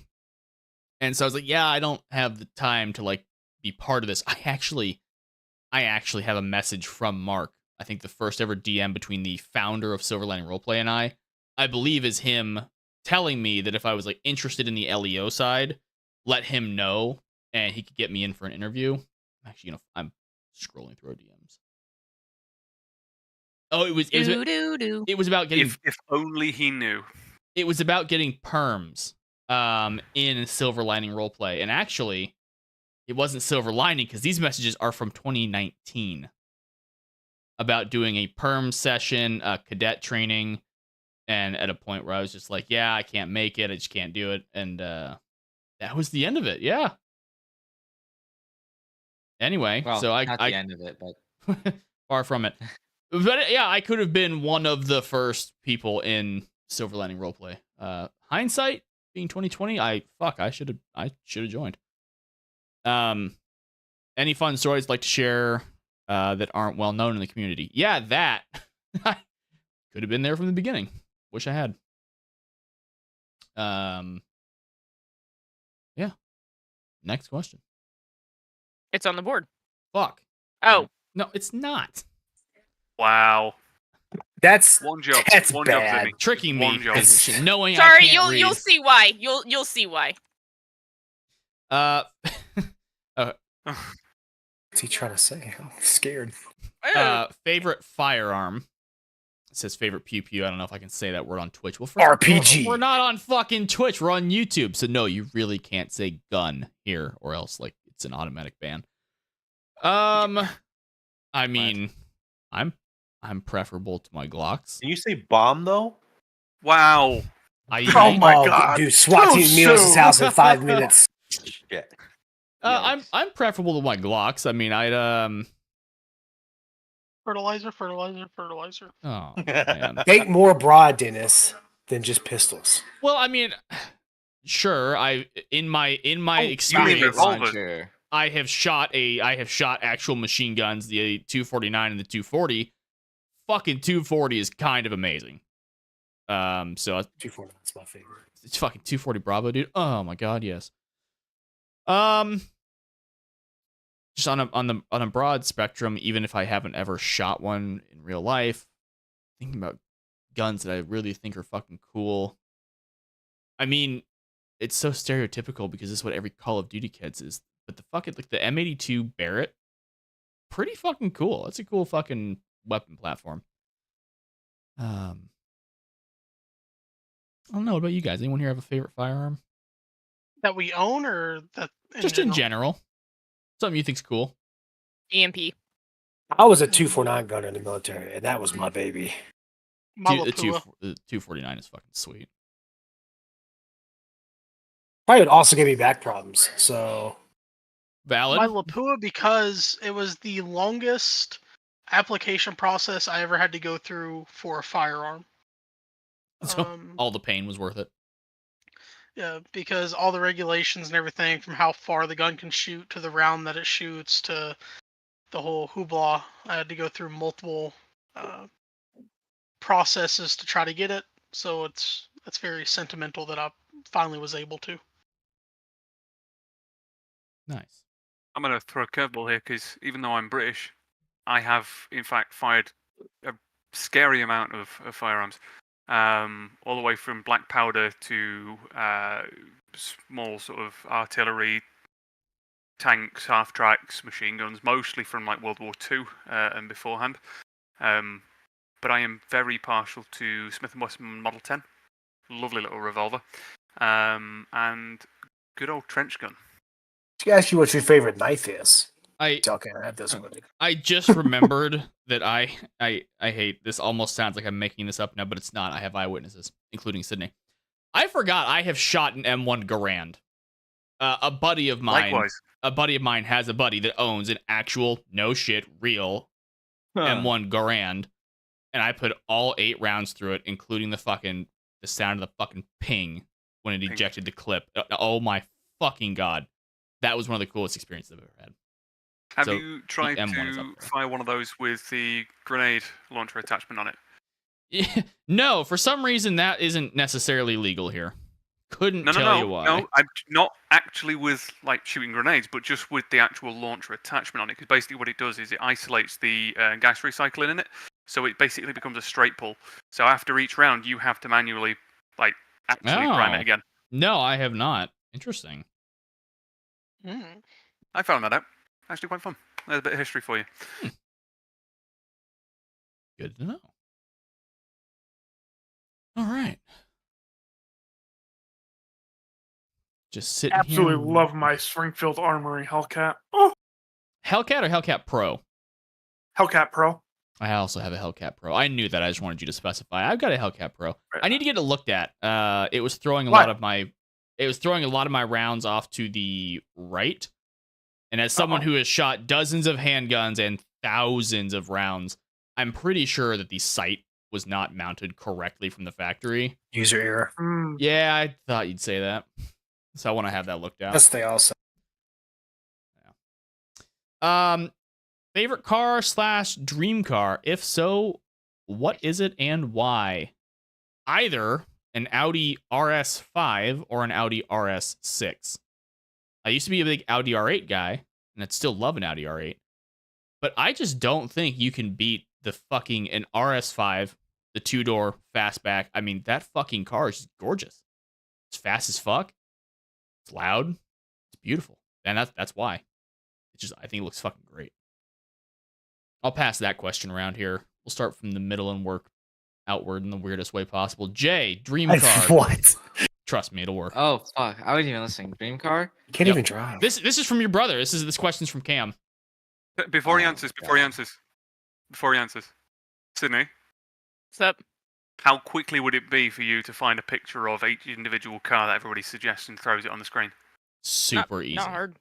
and so I was like, yeah, I don't have the time to like be part of this. I actually have a message from Mark. I think the first ever DM between the founder of Silver Lining Roleplay and I believe is him telling me that if I was like interested in the LEO side, let him know and he could get me in for an interview. Actually, I'm scrolling through our DMs. Oh, it was about getting. If only he knew. It was about getting perms in Silver Lining Roleplay, and actually, it wasn't Silver Lining because these messages are from 2019 about doing a perm session, cadet training. And at a point where I was just like, yeah, I can't make it. I just can't do it. And that was the end of it. Yeah. Anyway, Well, so not the end of it, but far from it. But yeah, I could have been one of the first people in Silver Lining Roleplay. Hindsight being 2020, I should have joined. Any fun stories you'd like to share that aren't well known in the community? Yeah, that could have been there from the beginning. Wish I had. Yeah. Next question. It's on the board. Fuck. Oh. No, it's not. Wow. That's one job. That's one bad. job, Vinny. Tricking me. One job. Knowing Sorry, I can't read. you'll see why. You'll see why. What's he trying to say? I'm scared. Favorite firearm. It says favorite pew pew. I don't know if I can say that word on Twitch. Well, RPG. We're not on fucking Twitch. We're on YouTube. So no, you really can't say gun here, or else like it's an automatic ban. I mean, I'm preferable to my Glocks. Can you say bomb though? Wow. Oh my god, dude! SWAT team Milos' house in 5 minutes. Shit. I'm preferable to my Glocks. I mean, I'd Fertilizer. Oh man. Think more broad, Dennis, than just pistols. Well, I mean, sure. In my experience, revolver. I have shot actual machine guns, the 249 and the 240. Fucking 240 is kind of amazing. So 240 is my favorite. It's fucking 240 Bravo, dude. Oh my god, yes. just on a broad spectrum, even if I haven't ever shot one in real life, thinking about guns that I really think are fucking cool. I mean, it's so stereotypical because this is what every Call of Duty kids is. But the M82 Barrett, pretty fucking cool. That's a cool fucking weapon platform. I don't know. What about you guys? Anyone here have a favorite firearm? That we own, or that Just in general. Something you think's cool. EMP. I was a 249 gunner in the military, and that was my baby. The 249 is fucking sweet. Probably would also give me back problems. So valid. My Lapua, because it was the longest application process I ever had to go through for a firearm. So all the pain was worth it. Yeah, because all the regulations and everything, from how far the gun can shoot to the round that it shoots to the whole hoopla, I had to go through multiple processes to try to get it. So it's very sentimental that I finally was able to. Nice. I'm going to throw a curveball here because even though I'm British, I have in fact fired a scary amount of firearms. All the way from black powder to small sort of artillery, tanks, half tracks, machine guns, mostly from like World War II and beforehand. But I am very partial to Smith & Wesson Model 10, lovely little revolver, and good old trench gun. I ask you what your favorite knife is. I have this one. I just remembered that I hate this. Almost sounds like I'm making this up now, but it's not. I have eyewitnesses, including Sydney. I forgot I have shot an M1 Garand. A buddy of mine. Likewise. A buddy of mine has a buddy that owns an actual, no shit, real M1 Garand, and I put all 8 rounds through it, including the sound of the fucking ping when it ejected the clip. Oh my fucking god, that was one of the coolest experiences I've ever had. Have you tried to fire one of those with the grenade launcher attachment on it? Yeah, no, for some reason that isn't necessarily legal here. Couldn't tell you why. No, I'm not actually with like shooting grenades, but just with the actual launcher attachment on it. Because basically what it does is it isolates the gas recycling in it, so it basically becomes a straight pull. So after each round, you have to manually actually prime it again. No, I have not. Interesting. I found that out. Actually quite fun. There's a bit of history for you. Good to know. All right. Just sitting Absolutely here. love my Springfield Armory Hellcat. Oh, Hellcat or Hellcat Pro? Hellcat Pro. I also have a Hellcat Pro. I knew that. I just wanted you to specify. I've got a Hellcat Pro. I need to get it looked at. It was throwing a lot of my rounds off to the right. And as someone who has shot dozens of handguns and thousands of rounds, I'm pretty sure that the sight was not mounted correctly from the factory. User error. Yeah, I thought you'd say that. So I want to have that looked at. Yes, they also. Yeah. Favorite car / dream car? If so, what is it and why? Either an Audi RS5 or an Audi RS6. I used to be a big Audi R8 guy, and I'd still love an Audi R8. But I just don't think you can beat an RS5, the 2-door fastback. I mean, that fucking car is just gorgeous. It's fast as fuck. It's loud. It's beautiful. And that's why. I think it looks fucking great. I'll pass that question around here. We'll start from the middle and work outward in the weirdest way possible. Jay, dream car. What? Trust me, it'll work. Oh fuck! I wasn't even listening. Dream car? Can't even drive. This is from your brother. This question's from Cam. Before he answers, Sydney. What's up? How quickly would it be for you to find a picture of each individual car that everybody suggests and throws it on the screen? Super easy. Not hard.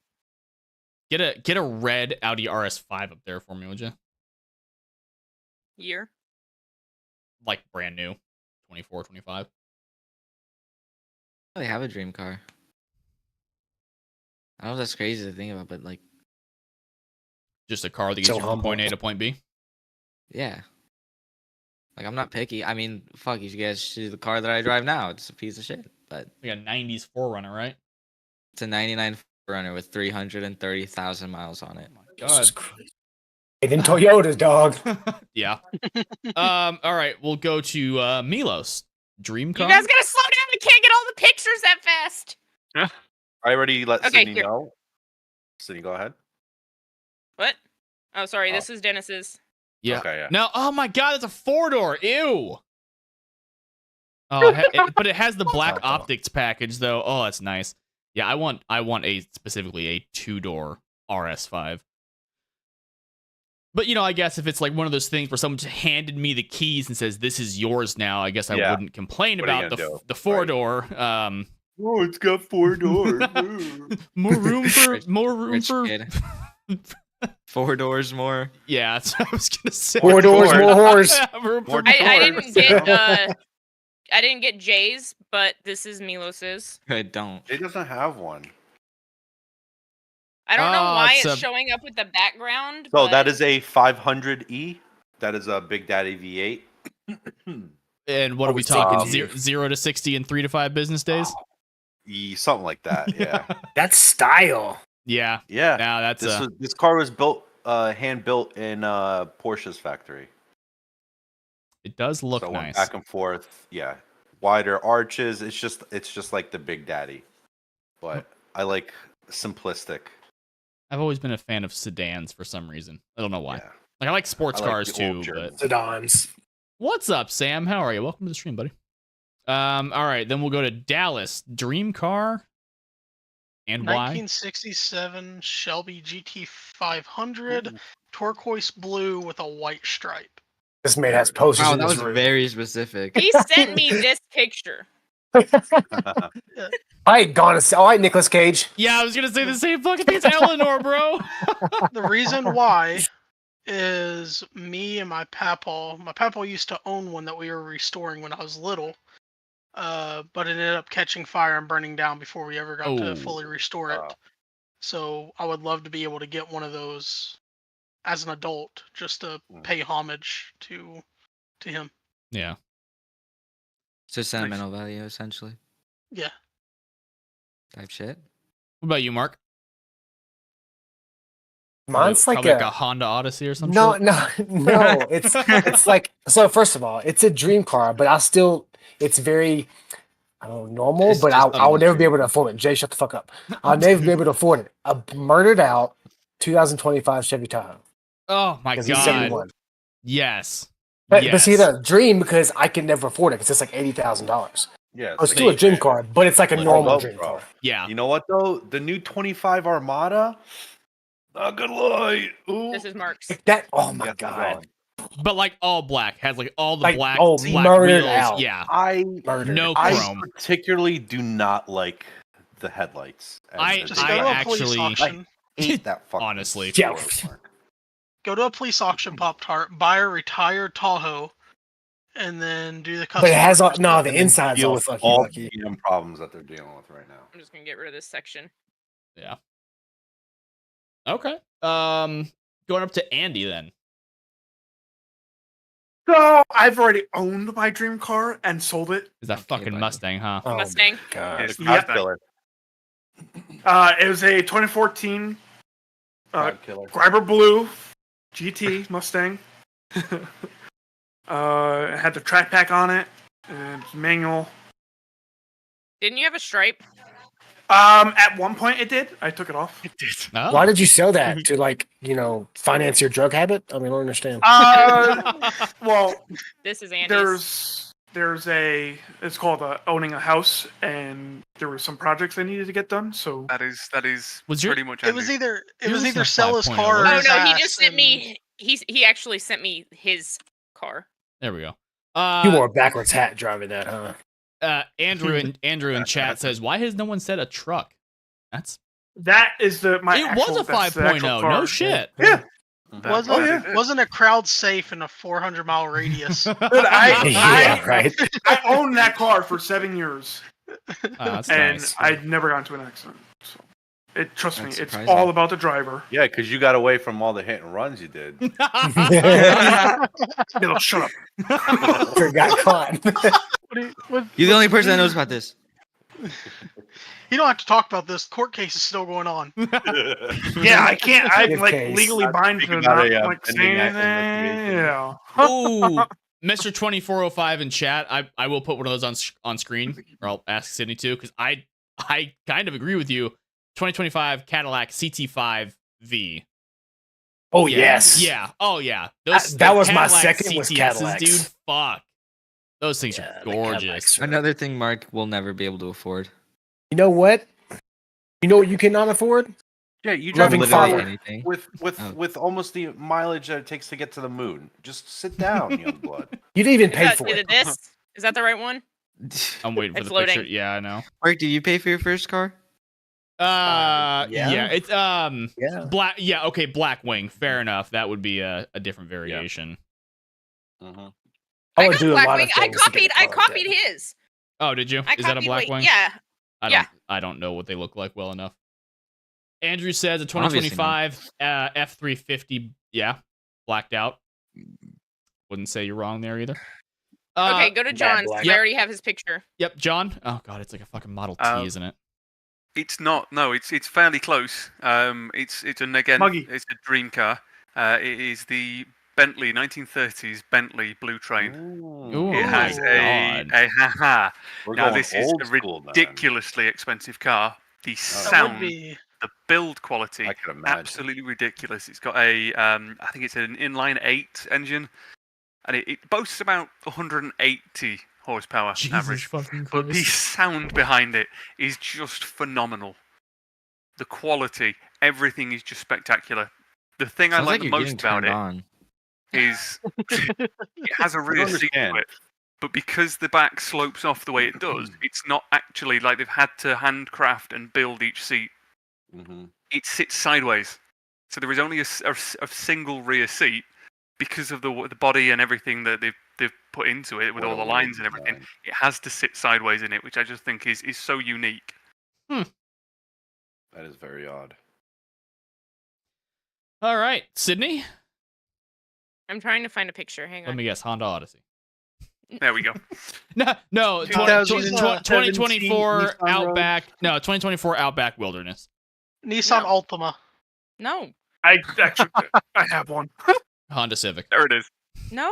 Get a red Audi RS5 up there for me, would you? Year? Like brand new. 24, 25. I have a dream car. I don't know if that's crazy to think about, but like, just a car that gets you from point A to point B. Yeah. Like, I'm not picky. I mean, fuck, you guys see the car that I drive now. It's a piece of shit, but we got a 90s 4Runner, right? It's a 99 4Runner with 330,000 miles on it. Oh my God. And then Toyotas, dog. Yeah. All right, we'll go to Milos. Dream You car. guys gotta slow down. I can't get all the pictures that fast. I already let Okay, Sydney here. know. Sydney, go ahead. What? Oh, sorry. Oh. This is Dennis's. Yeah. Okay, yeah. No. Oh my God, it's a 4-door. Ew. Oh, but it has the black Awesome. optics package though. Oh, that's nice. Yeah, I want specifically a 2-door RS5. But I guess if it's like one of those things where someone just handed me the keys and says this is yours now, I guess I Yeah. wouldn't complain What are you about gonna do? the 4-door. Oh, it's got 4 doors. More room for Rich kid. 4 doors more. Yeah, that's what I was gonna say. 4 doors, more horse. Room for I more. didn't get Jay's, but this is Milos's. I don't. It doesn't have one. I don't know why it's it's a- showing up with the background. So but that is a 500E. That is a Big Daddy V8. And what are we Always talking? taking 0 to 60 in 3 to 5 business days? Something like that. Yeah. That's style. Yeah. Yeah. Now that's This car was built, hand built in Porsche's factory. it does look So it went nice. back and forth. Yeah. Wider arches. It's just like the Big Daddy. But I like simplistic. I've always been a fan of sedans for some reason. I don't know why. Yeah. Like I like sports I like cars the old too, German. but Sedans. what's up, Sam? How are you? Welcome to the stream, buddy. All right, then we'll go to Dallas. Dream car and why? 1967 Shelby GT 500, turquoise blue with a white stripe. This man has posters Wow, in that his was room. very specific. He sent me this picture. All right, gone. All right, Nicolas Cage. Yeah, I was gonna say the same fucking thing as Eleanor, bro. The reason why is me and my papaw. My papaw used to own one that we were restoring when I was little, but it ended up catching fire and burning down before we ever got Oh. to fully restore it. Wow. So I would love to be able to get one of those as an adult, just to pay homage to him. Yeah. So sentimental value, essentially. Yeah. Type shit. What about you, Mark? Mine's like Probably a a Honda Odyssey or something. no. It's like, so. First of all, it's a dream car, but it's very, I don't know, normal. It's But just I would never be unnatural. able to afford it. Jay, shut the fuck up. I'll never be able to afford it. A murdered out 2025 Chevy Tahoe. Oh my Because he's god. 71. Yes. But yes. see, the dream because I can never afford it because it's like $80,000. Yeah. It's still a dream car, but it's like a Like, normal love, dream bro. car. Yeah. You know what though? The new 25 Armada. Not gonna lie. Ooh. This is Mark's. Like that. Oh my Yes, god. But like all black. Has like all the Like, black, oh, black murdered wheels. out. Yeah. I Murdered. No I chrome. particularly do not like the headlights. and I- the Just I go to a actually- police auction. hate that fucking Honestly. Yeah. sport, Mark. Go to a police auction, Pop-Tart, buy a retired Tahoe, and then do the custom. But it has all, orders. no, the And then inside's deal all with fucking all lucky. the GM problems that they're dealing with right now. I'm just gonna get rid of this section. Yeah. Okay. Going up to Andy then. So I've already owned my dream car and sold it. Is that Okay, fucking buddy. Mustang, huh? Oh, Mustang. God. It's Yeah. God killer. It was a 2014 God killer. Grabber Blue GT Mustang. It had the track pack on it and manual. Didn't you have a stripe? At one point it did. I took it off. It did. Oh. Why did you sell that to finance your drug habit? I mean, I don't understand. Well, This is Andy's. it's called owning a house, and there were some projects I needed to get done. So That is Was your- pretty much. It was Andy. Yours is a sell his 5.0. car. Or Oh his no, he ass just sent and- me. He actually sent me his car. There we go. You wore a backwards hat driving that, huh? Andrew in chat says, "Why has no one said a truck?" That's that is my. it was a that's the 5.0. actual car. No shit. Yeah. Wasn't a crowd safe in a 400-mile radius? Dude, Yeah, right. I owned that car for 7 years, That's and nice. I'd never got into an accident. So, trust me, That's it's surprising. all about the driver. Yeah, because you got away from all the hit and runs you did. No, shut up. Got caught. What You're the only person that knows about this. You don't have to talk about this. Court case is still going on. Yeah, I can't. I'm Good like case. legally bound Speak to about not a, like say pending anything. investigation. Yeah. Ooh, Mr. 2405 in chat. I will put one of those on screen, or I'll ask Sydney too, because I kind of agree with you. 2025 Cadillac CT5V. Oh Yeah. yes. Yeah. Oh yeah. That was my Cadillac second was CTSs, Cadillacs. dude. Fuck. Those things Yeah, are the gorgeous. Cadillacs are- Another thing Mark will never be able to afford. You know what? You know what you cannot afford? Yeah, you drive Loving a car father. anything. with Oh. with almost the mileage that it takes to get to the moon. Just sit down, young blood. You didn't even Is pay that, for is it. it this? Is that the right one? I'm waiting for It's the picture. loading. Yeah, I know. Mark, did you pay for your first car? Yeah. yeah. It's Yeah. black. Yeah, okay, Blackwing. Fair enough. That would be a different variation. Mhm. I I would got do a lot of Blackwing. I things to get a car like Oh, copied that. his. did you? I Is that a copied Blackwing? Yeah. I don't know what they look like well enough. Andrew says a Obviously not. 2025 F350. Yeah, blacked out. Wouldn't say you're wrong there either. Okay, go to John's. black. 'Cause I already have his picture. Yep, John. Oh god, it's like a fucking Model T, isn't it? It's not. No, it's fairly close. It's an again. Muggy. It's a dream car. It is the Bentley 1930s Bentley Blue Train. Ooh, It has my God. a haha. We're Now going this is old a school, man. ridiculously expensive car. The That sound, would be. the build quality, I can imagine. absolutely ridiculous. It's got a I think it's an inline 8 engine, and it boasts about 180 horsepower Jesus average. fucking But the Christ. sound behind it is just phenomenal. The quality, everything is just spectacular. The thing I Sounds like like the you're most getting about turned it on. is it has a rear seat to understand. it, but because the back slopes off the way it does, it's not actually like they've had to handcraft and build each seat. Mhm. It sits sideways, so there is only a single rear seat because of the body and everything that they've put into it with What all a the weird lines and everything. design. It has to sit sideways in it, which I just think is so unique. That is very odd. All right, Sydney. I'm trying to find a picture. Hang Let on. me guess, Honda Odyssey. There we go. No, 2017 2024 Nissan Rogue. Outback. No, 2024 Outback Wilderness. Nissan No. Altima. No. I actually I have one. Honda Civic. There it is. No.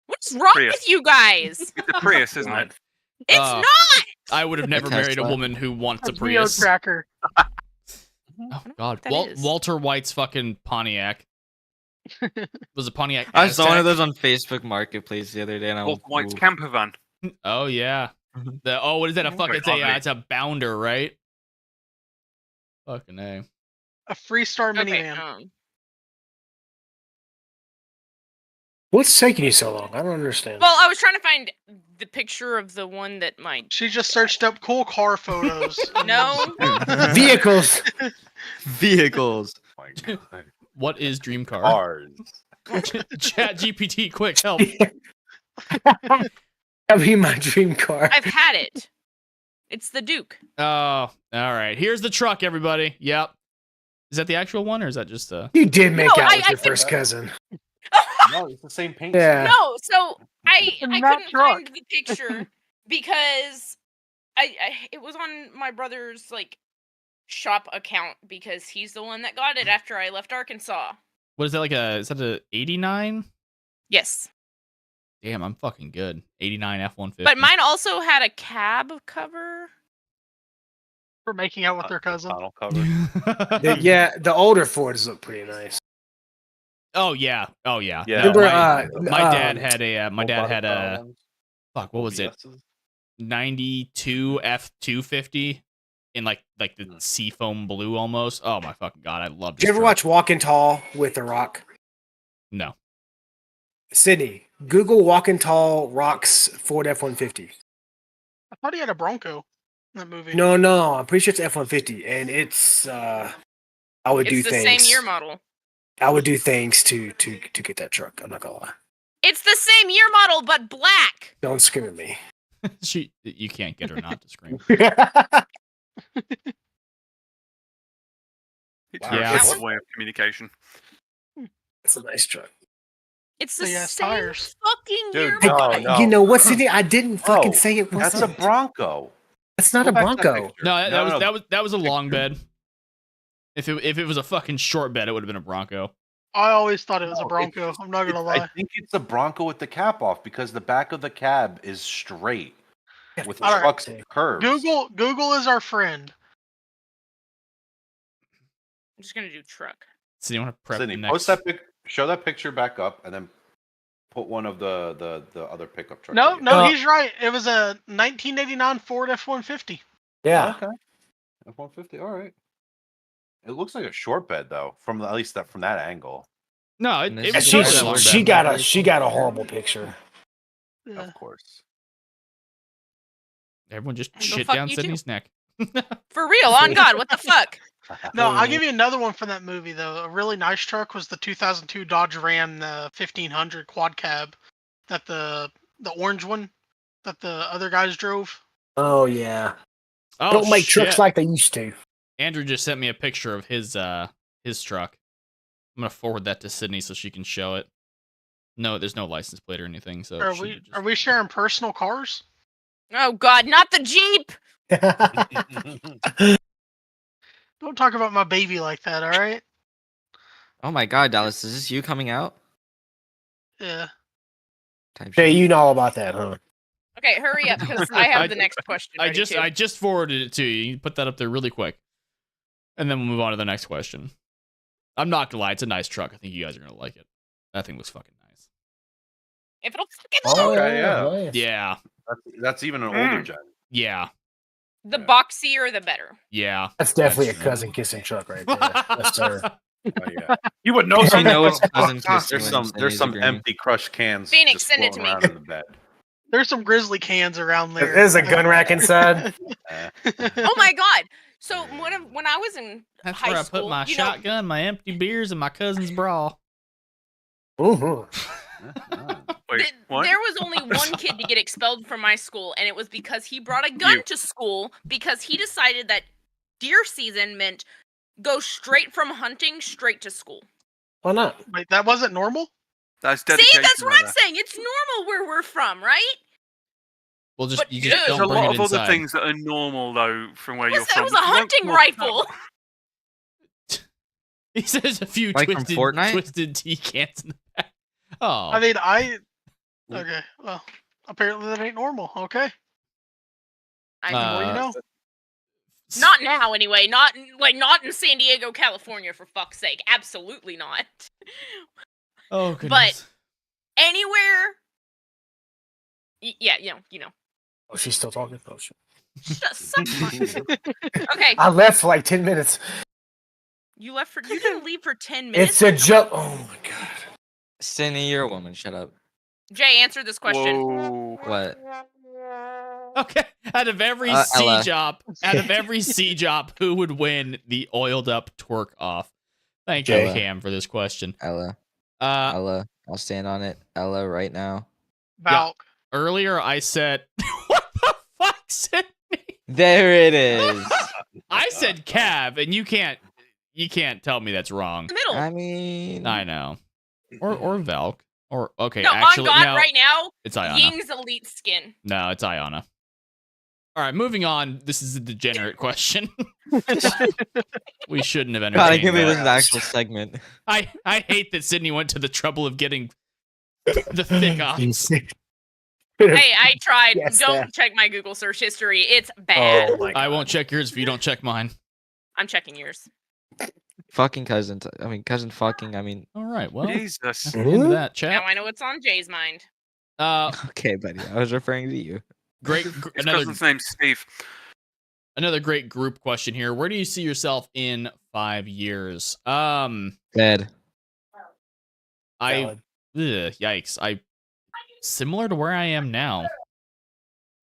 What's wrong Prius. with you guys? It's a Prius, isn't it? It's Uh, not. I would have never married a Tesla. woman who wants a Geo Prius. Tracker. Oh what God, that is. Walter White's fucking Pontiac. Was a Pontiac. I saw one of Aztec? those on Facebook Marketplace the other day, and I was Wolf White's ooh. camper van. Oh yeah. What is that? A fuck? Very It's a ugly. it's a bounder, right? Fucking A. A Freestar Okay. minivan. What's taking you so long? I don't understand. Well, I was trying to find the picture of the one that my She just searched up cool car photos. no. Vehicles. Vehicles. Oh my God. What is Dream Car? Cars. Chat GPT, quick help. That'd be my dream car. I've had it. It's the Duke. Oh, all right. Here's the truck, everybody. Yep. Is that the actual one, or is that just You did make No, out I- with I your can- first cousin. No, it's the same paint. Yeah. No, so I Not couldn't truck. find the picture because I it was on my brother's like shop account because he's the one that got it after I left Arkansas. what is that like a? Is that a 89? Yes. Damn, I'm fucking good. 89 F-150. But mine also had a cab cover. For making out with their cousin. Tunnel cover. Yeah, the older Fords look pretty nice. Oh yeah. Oh yeah. Yeah. No, Remember, my dad had a. My dad had a. Ones, Fuck. What was it? OBSs. 92 F-250 in like the seafoam blue almost. Oh my fucking god, I love. Did you ever watch Walking Tall with The Rock? No. Sydney, Google Walking Tall Rock's Ford F-150. I thought he had a Bronco in that movie. No, I'm pretty sure it's F-150, and it's I would do It's the things. same year model. I would do things to get that truck. I'm not gonna lie. It's the same year model, but black. Don't scream at me. You can't get her not to scream. It's Wow. a Yeah. different way of communication. It's a nice truck. It's the Big ass same tires. fucking Dude, year no, model. no. You know what, Sydney? I didn't fucking Oh, say it That's a wasn't. Bronco. That's not Go a back to that Bronco. picture. No, that was a long bed. If it was a fucking short bed, it would have been a Bronco. I always thought it was a No, Bronco. I'm not gonna I lie. think it's a Bronco with the cap off because the back of the cab is straight with the All right. truck's curves. Google is our friend. I'm just gonna do truck. So you want to prep Sydney, the next? post that show that picture back up, and then put one of the other pickup trucks. No, that you no, got. he's right. It was a 1989 Ford F-150. Yeah. Okay. F-150. All right. It looks like a short bed though, from at least from that angle. No, And it this was is totally a the long one She bed. got a horrible picture. Yeah. Of course. Everyone just Go shit fuck down you too. Sydney's neck. For real, on God, what the fuck? No, I'll give you another one from that movie though. A really nice truck was the 2002 Dodge Ram, the 1500 quad cab, that the orange one that the other guys drove. Oh yeah. Oh, Don't make trucks shit. like they used to. Andrew just sent me a picture of his truck. I'm gonna forward that to Sydney so she can show it. No, there's no license plate or anything. So Are she we would just- are we sharing personal cars? Oh God, not the Jeep. Don't talk about my baby like that, all right? Oh my god, Dallas, is this you coming out? Yeah. Type Jay, shit. you know all about that, huh? Okay, hurry up because I have the next question. I ready, too. just forwarded it to you. You can put that up there really quick, and then we'll move on to the next question. I'm not gonna lie, it's a nice truck. I think you guys are gonna like it. That thing looks fucking nice. If it'll fucking Oh, load. Okay, yeah. nice. Yeah, That's even an older gen. yeah, The boxier, the better. yeah. That's definitely a That's- cousin kissing truck right there. Yes, sir. Oh, yeah. You would know You something. know it's cousin Huh. kissing when There's Sydney's some agreeing. empty crushed cans Phoenix, just send it to floating me. around in the bed. There's some grizzly cans around there. There's a gun rack inside. Oh my God! So when I was in That's high where I school, put my you know, shotgun, my empty beers, and my cousin's bra. Ooh. Wait, what? there was only one kid to get expelled from my school, and it was because he brought a gun You. to school because he decided that deer season meant go straight from hunting straight to school. Why not? Wait, that wasn't normal? That's See, dedication. that's what right I'm there. saying. It's normal where we're from, right? Well, just But you just yeah, There's don't a bring lot it of other inside. things that are normal though from where you're It from. was a You won't hunting talk rifle. about- He says a few Like from Fortnite? twisted tea cans in the back. Oh, I mean, okay, well, apparently that ain't normal. Okay, I the more you Uh, know. Not now, anyway. Not in San Diego, California, for fuck's sake. Absolutely not. oh goodness. Anywhere. Yeah, you know. Oh, she's still talking. Oh, shit. Suck my. Okay, I left for like 10 minutes. you didn't leave for 10 minutes. It's a joke. Oh my god. Sydney, you're a woman. Shut up. Jay, answer this question. Whoa. What? Okay, out of every Ella. C job, who would win the oiled up twerk off? Thank you, Jay. Cam, for this question. Ella. Uh, Ella. I'll stand on it. Ella, right now. Valk. earlier I said, what the fuck, Sydney? There it is. I said cab, and you can't tell me that's wrong. The middle. I mean, I know, or Valk, or okay, no, actually, on God, no, right now, it's Iona. Ying's elite skin. No, it's Iona. All right, moving on. This is a degenerate question. We shouldn't have God, I entertained can't believe this that. is an actual segment. I hate that Sydney went to the trouble of getting the thick ops. Hey, I tried. Yes, Don't that. check my Google search history. It's bad. Oh my god. I won't check yours if you don't check mine. I'm checking yours. Fucking cousin. I mean, cousin fucking. I mean, All right, well, Jesus. into that Now chat. I know what's on Jay's mind. okay, buddy. I was referring to you. Great, His cousin's name's Steve. another great group question here. Where do you see yourself in 5 years? Dead. Yikes. Similar to where I am now.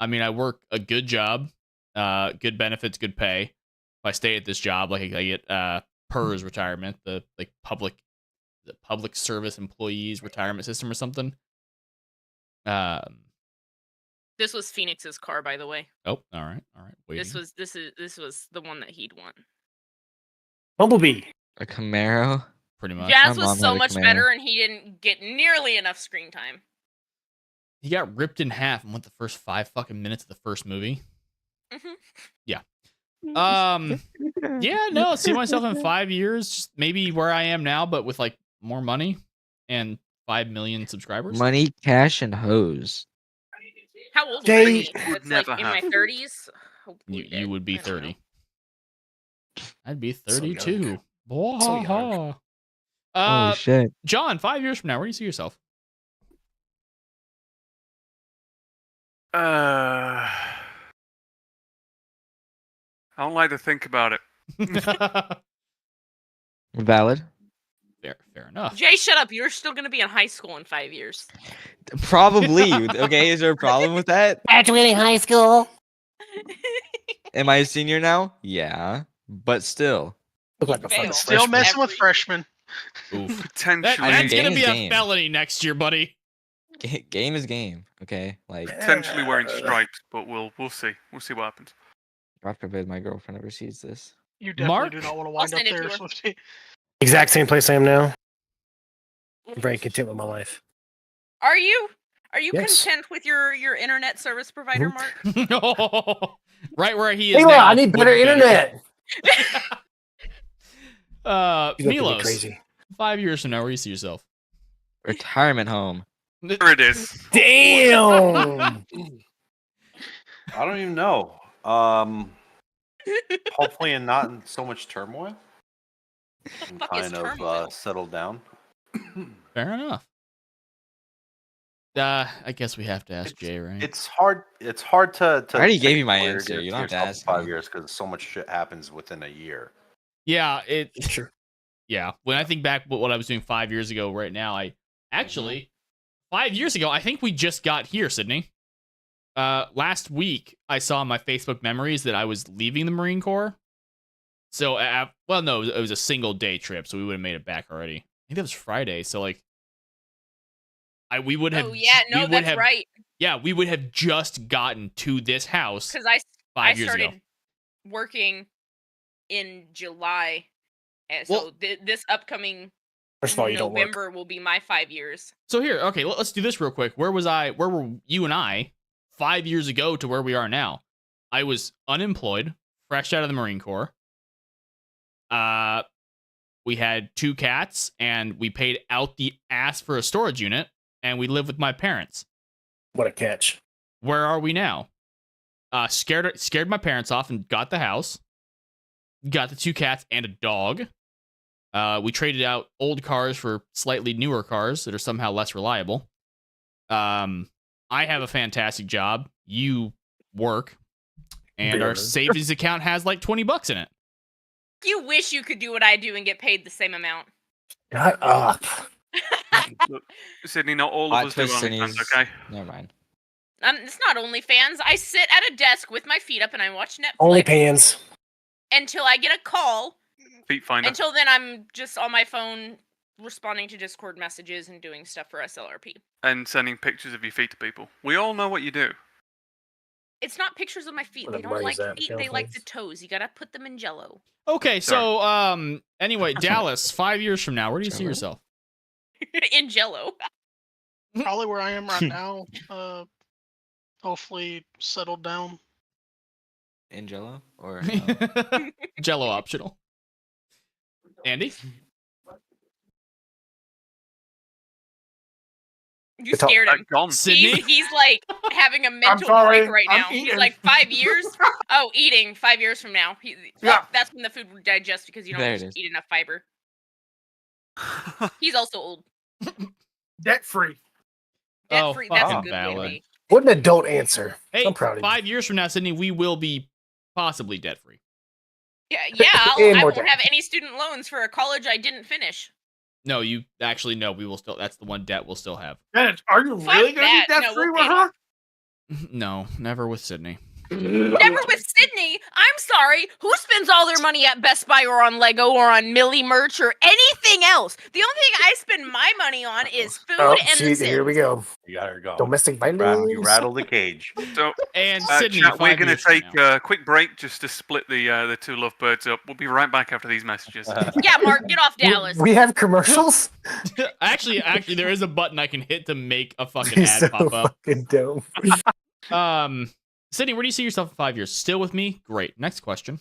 I mean, I work a good job, good benefits, good pay. If I stay at this job, like I get PERS retirement, the public service employees retirement system or something. This was Phoenix's car, by the way. Oh, all right. Waiting. This was the one that he'd want. Bumblebee. A Camaro. pretty much. Jazz My was mom so had a much Camaro. better, and he didn't get nearly enough screen time. He got ripped in half in what, the first 5 fucking minutes of the first movie. Yeah. Yeah, no, see myself in 5 years, just maybe where I am now, but with like more money and 5 million subscribers. Money, cash, and hose. How old Jay- are you? Would It's like never in my have. 30s. Hopefully You dead. would be I don't know. 30. I'd be So young. 32. Boy, So young. Holy shit. John, 5 years from now, where do you see yourself? I don't like to think about it. Valid. Fair enough. Jay, shut up. You're still going to be in high school in 5 years. Probably. Okay, is there a problem with that? Graduating high school. Am I a senior now? Yeah, but still. Look like a Fail. fucking Still freshman. messing with freshmen. Oof. Potentially, That's game gonna is be a game. felony next year, buddy. Game is game. Okay, like potentially wearing stripes, but we'll see. We'll see what happens. God forbid my girlfriend ever sees this. You definitely Mark? do not want to wind up send it to there, her. Swifty. Exact same place I am now. I'm very content with my life. Are you? Are you Yes. content with your internet service provider, Mhm. Mark? Right where he is Hey, now. I need better would be. internet. He's looking at me Milos, crazy. 5 years from now, where do you see yourself? Retirement home. There it is. Damn. I don't even know. Hopefully, and not in so much turmoil. And fuck is kind of turmoil? settled down. Fair enough. I guess we have to ask Jay, right? It's hard. It's hard to. I already gave think you my where you're answer. gonna You see don't have to yourself in ask 5 me. years because so much shit happens within a year. Yeah, Sure. yeah. When I think back what I was doing 5 years ago, right now, I actually 5 years ago, I think we just got here, Sydney. Last week I saw on my Facebook memories that I was leaving the Marine Corps. So, well, no, it was a single day trip, so we would have made it back already. I think that was Friday, so like, we would have. Oh yeah, no, we would that's have, right. Yeah, we would have just gotten to this house Because I 5 years started ago. working in July, and so Well- this upcoming First of all, you don't work. November will be my 5 years. So here, okay, let's do this real quick. Where were you and I 5 years ago to where we are now? I was unemployed, fresh out of the Marine Corps. We had 2 cats, and we paid out the ass for a storage unit, and we lived with my parents. What a catch. Where are we now? Scared my parents off and got the house. Got the 2 cats and a dog. We traded out old cars for slightly newer cars that are somehow less reliable. I have a fantastic job. You work. And our Barely. savings account has like $20 in it. You wish you could do what I do and get paid the same amount. Shut up. Look, Sydney, not all Hot of us do twist OnlyFans, Sydney's- okay? Never mind. It's not OnlyFans. I sit at a desk with my feet up and I watch Netflix Only pans. until I get a call. Feet finder. Until then, I'm just on my phone responding to Discord messages and doing stuff for SLRP. And sending pictures of your feet to people. We all know what you do. It's not pictures of my feet. What They a don't money like is that, feet. They like the Californians? toes. You gotta put them in Jello. Okay, so anyway, Dallas, 5 years from now, where do you see Jello? yourself? In Jello. Probably where I am right now. Hopefully settled down. In Jello or Jello optional. Andy? You It's all- scared him. Gone. Sydney? He's like having a mental sorry, break right I'm now. He's eating. like 5 years. Oh, eating 5 years from now. Yeah. That's when the food will digest because you There don't it is. eat enough fiber. He's also old. Debt free. Debt Oh, free. That's a fucking good way to valid. be. What an adult answer. Hey, I'm proud of you. 5 years from now, Sydney, we will be possibly debt free. Yeah, And I more won't debt. have any student loans for a college I didn't finish. No, you actually no. We will still. That's the one debt we'll still have. Man, are you Fuck really gonna that. be debt No, free we'll with pay it her? No, never with Sydney. Never with Sydney. I'm sorry. Who spends all their money at Best Buy or on Lego or on Millie merch or anything else? The only thing I spend my money on is food Oh, and the see, here we Sims. go. You got her going. Domestic You violence. rattled the cage. So, And Sydney, chat, we're 5 going to years from take now. a quick break just to split the 2 lovebirds up. We'll be right back after these messages. Yeah, Mark, get off Dallas. We have commercials? actually, there is a button I can hit to make a fucking You're ad so pop up. fucking dope. Sydney, where do you see yourself in 5 years? Still with me? Great. Next question.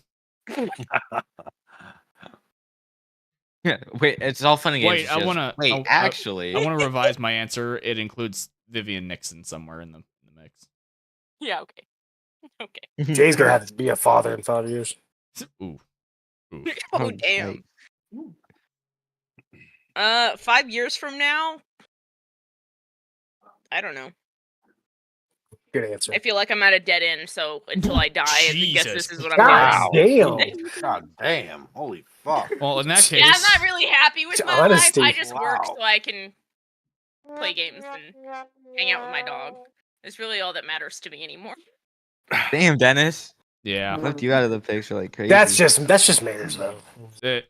Yeah, wait, it's all fun and games. Wait, it's I just- want to. Wait, actually. I want to revise my answer. It includes Vivian Nixon somewhere in the mix. Yeah, okay. Okay. Jay's gonna have to be a father in 5 years. Ooh. Ooh. Oh, damn. 5 years from now? I don't know. Good answer. I feel like I'm at a dead end, so until I die, I guess Jesus. this is what I'm God doing. damn. God damn! Holy fuck! Well, in that case, Yeah, I'm not really happy with my Honesty. life. I just work Wow. so I can play games and hang out with my dog. It's really all that matters to me anymore. Damn, Dennis. yeah, Left you out of the picture like crazy. That's just manners though.